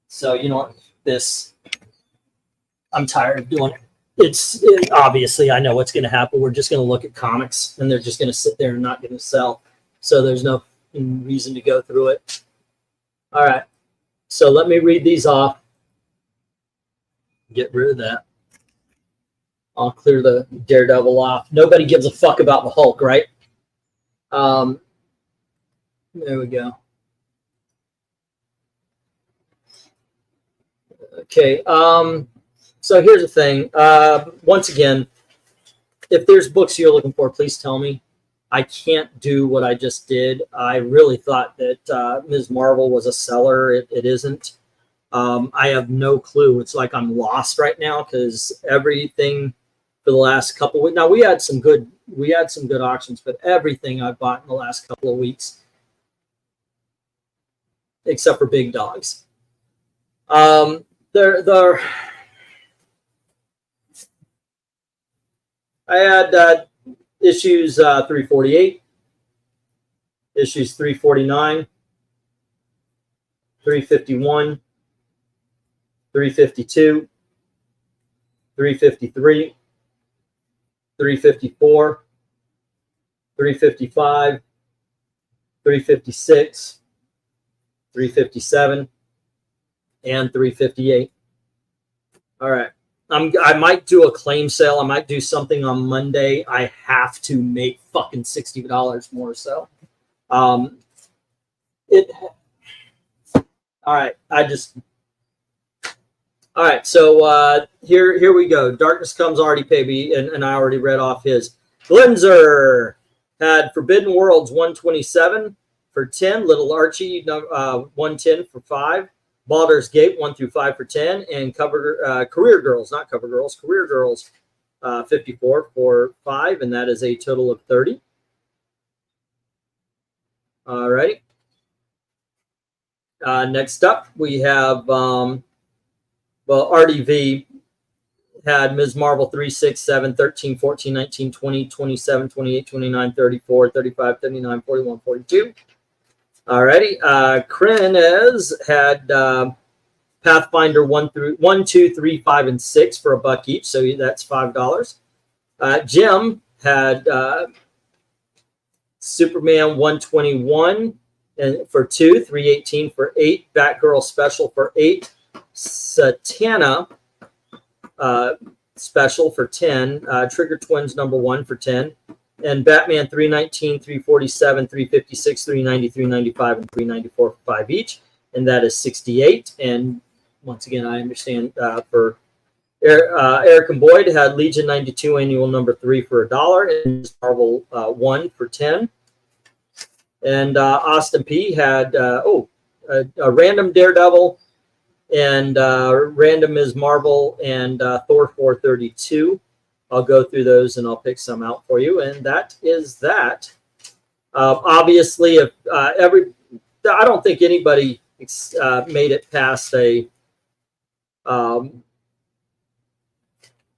So you know what? I'm tired of doing it. Obviously, I know what's going to happen. We're just going to look at comics, and they're just going to sit there and not going to sell. So there's no reason to go through it. All right. So let me read these off. Get rid of that. I'll clear the Daredevil off. Nobody gives a fuck about the Hulk, right? There we go. Okay. So here's the thing. Once again, if there's books you're looking for, please tell me. I can't do what I just did. I really thought that Ms. Marvel was a seller. It isn't. I have no clue. It's like I'm lost right now because everything for the last couple of weeks. Now we had some good auctions, but everything I've bought in the last couple of weeks, except for big dogs. They're I had issues 348, issues 349, 351, 352, 353, 354, 355, 356, 357, and 358. All right. I might do a claim sale. I might do something on Monday. I have to make fucking $60 more. So, all right. All right. So here we go. Darkness Comes already paid me, and I already read off his. Glenzer had Forbidden Worlds 127 for 10. Little Archie 110 for 5. Baldur's Gate 1 through 5 for 10, and Career Girls, not Cover Girls, Career Girls 54 for 5, and that is a total of 30. All right. Next up, we have, RDV had Ms. Marvel 3, 6, 7, 13, 14, 19, 20, 27, 28, 29, 34, 35, 39, 41, 42. Alrighty, CRINGE had Pathfinder 1, 2, 3, 5, and 6 for $1 each, so that's $5. Jim had Superman 121 and for 2, 318 for 8, Batgirl Special for 8, Satana Special for 10, Trigger Twins #1 for 10. And Batman 319, 347, 356, 390, 395, and 394 for 5 each. And that is 68. And once again, I understand for Eric and Boyd had Legion 92 Annual #3 for $1. And Marvel 1 for 10. And Austin P had a random Daredevil and random Ms. Marvel and Thor 432. I'll go through those and I'll pick some out for you, and that is that. Obviously, if I don't think anybody made it past an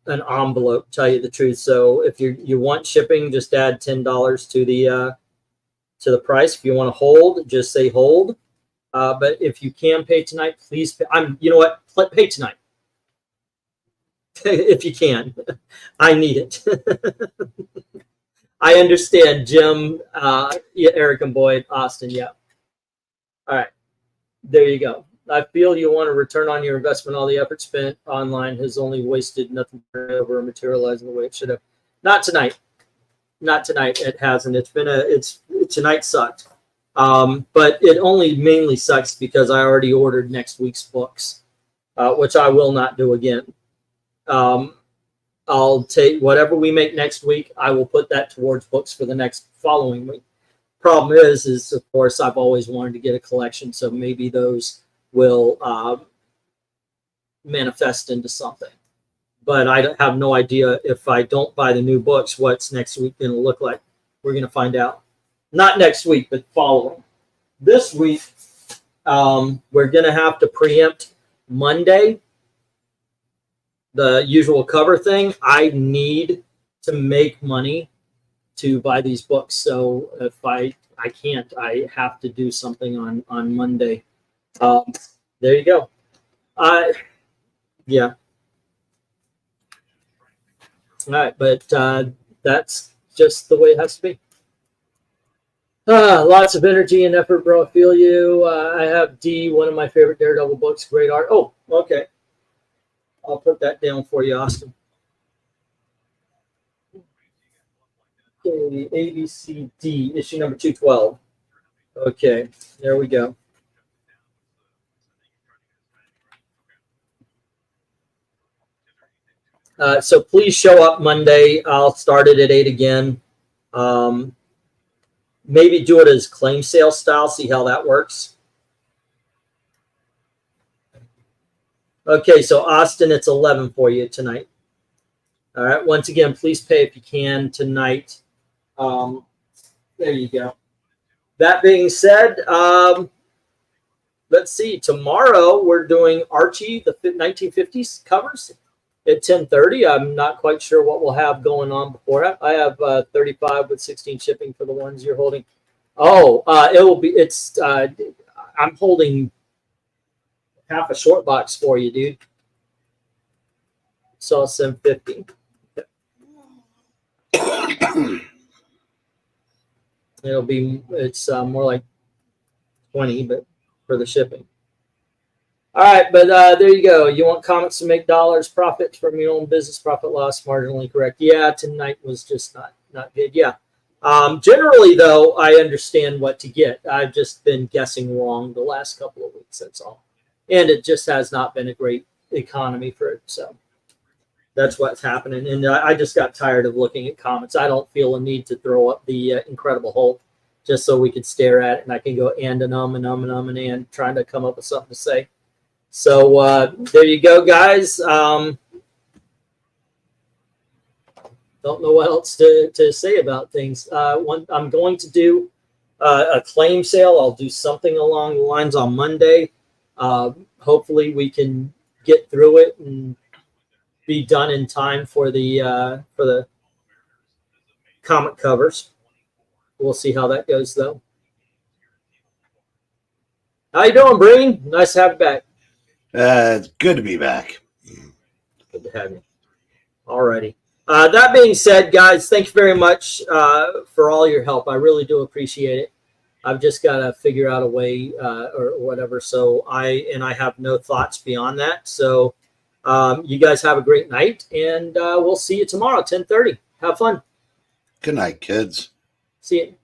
envelope. Tell you the truth. So if you want shipping, just add $10 to the price. If you want to hold, just say hold. But if you can pay tonight, please pay. You know what? Pay tonight. If you can. I need it. I understand, Jim, Eric and Boyd, Austin, yeah. All right. There you go. I feel you want to return on your investment. All the effort spent online has only wasted nothing over materializing the way it should have. Not tonight. Not tonight. It hasn't. Tonight sucked. But it only mainly sucks because I already ordered next week's books, which I will not do again. I'll take whatever we make next week. I will put that towards books for the next following week. Problem is of course I've always wanted to get a collection, so maybe those will manifest into something. But I have no idea if I don't buy the new books, what's next week going to look like. We're going to find out. Not next week, but following. This week, we're going to have to preempt Monday. The usual cover thing. I need to make money to buy these books. So if I can't, I have to do something on Monday. There you go. Yeah. All right, but that's just the way it has to be. Lots of energy and effort, bro. I feel you. I have D, one of my favorite Daredevil books. Great art. Oh, okay. I'll put that down for you, Austin. Okay, A, B, C, D, issue number 212. Okay, there we go. So please show up Monday. I'll start it at 8 again. Maybe do it as claim sale style, see how that works. Okay, so Austin, it's 11 for you tonight. All right, once again, please pay if you can tonight. There you go. That being said, let's see. Tomorrow we're doing Archie, the 1950s covers at 10:30. I'm not quite sure what we'll have going on before that. I have 35 with 16 shipping for the ones you're holding. Oh, it will be. It's. I'm holding half a short box for you, dude. So I'll send 50. It'll be. It's more like 20, but for the shipping. All right, but there you go. You want comments to make dollars, profits from your own business, profit loss, marginally correct. Yeah, tonight was just not good. Yeah. Generally, though, I understand what to get. I've just been guessing wrong the last couple of weeks. That's all. And it just has not been a great economy for it. So that's what's happening. And I just got tired of looking at comments. I don't feel a need to throw up the Incredible Hulk just so we could stare at it and I can go and trying to come up with something to say. So there you go, guys. Don't know what else to say about things. I'm going to do a claim sale. I'll do something along the lines on Monday. Hopefully we can get through it and be done in time for the comic covers. We'll see how that goes, though. How you doing, Breen? Nice to have you back. It's good to be back. Good to have you. All righty. That being said, guys, thank you very much for all your help. I really do appreciate it. I've just got to figure out a way or whatever. So I have no thoughts beyond that. So you guys have a great night, and we'll see you tomorrow, 10:30. Have fun. Good night, kids. See you.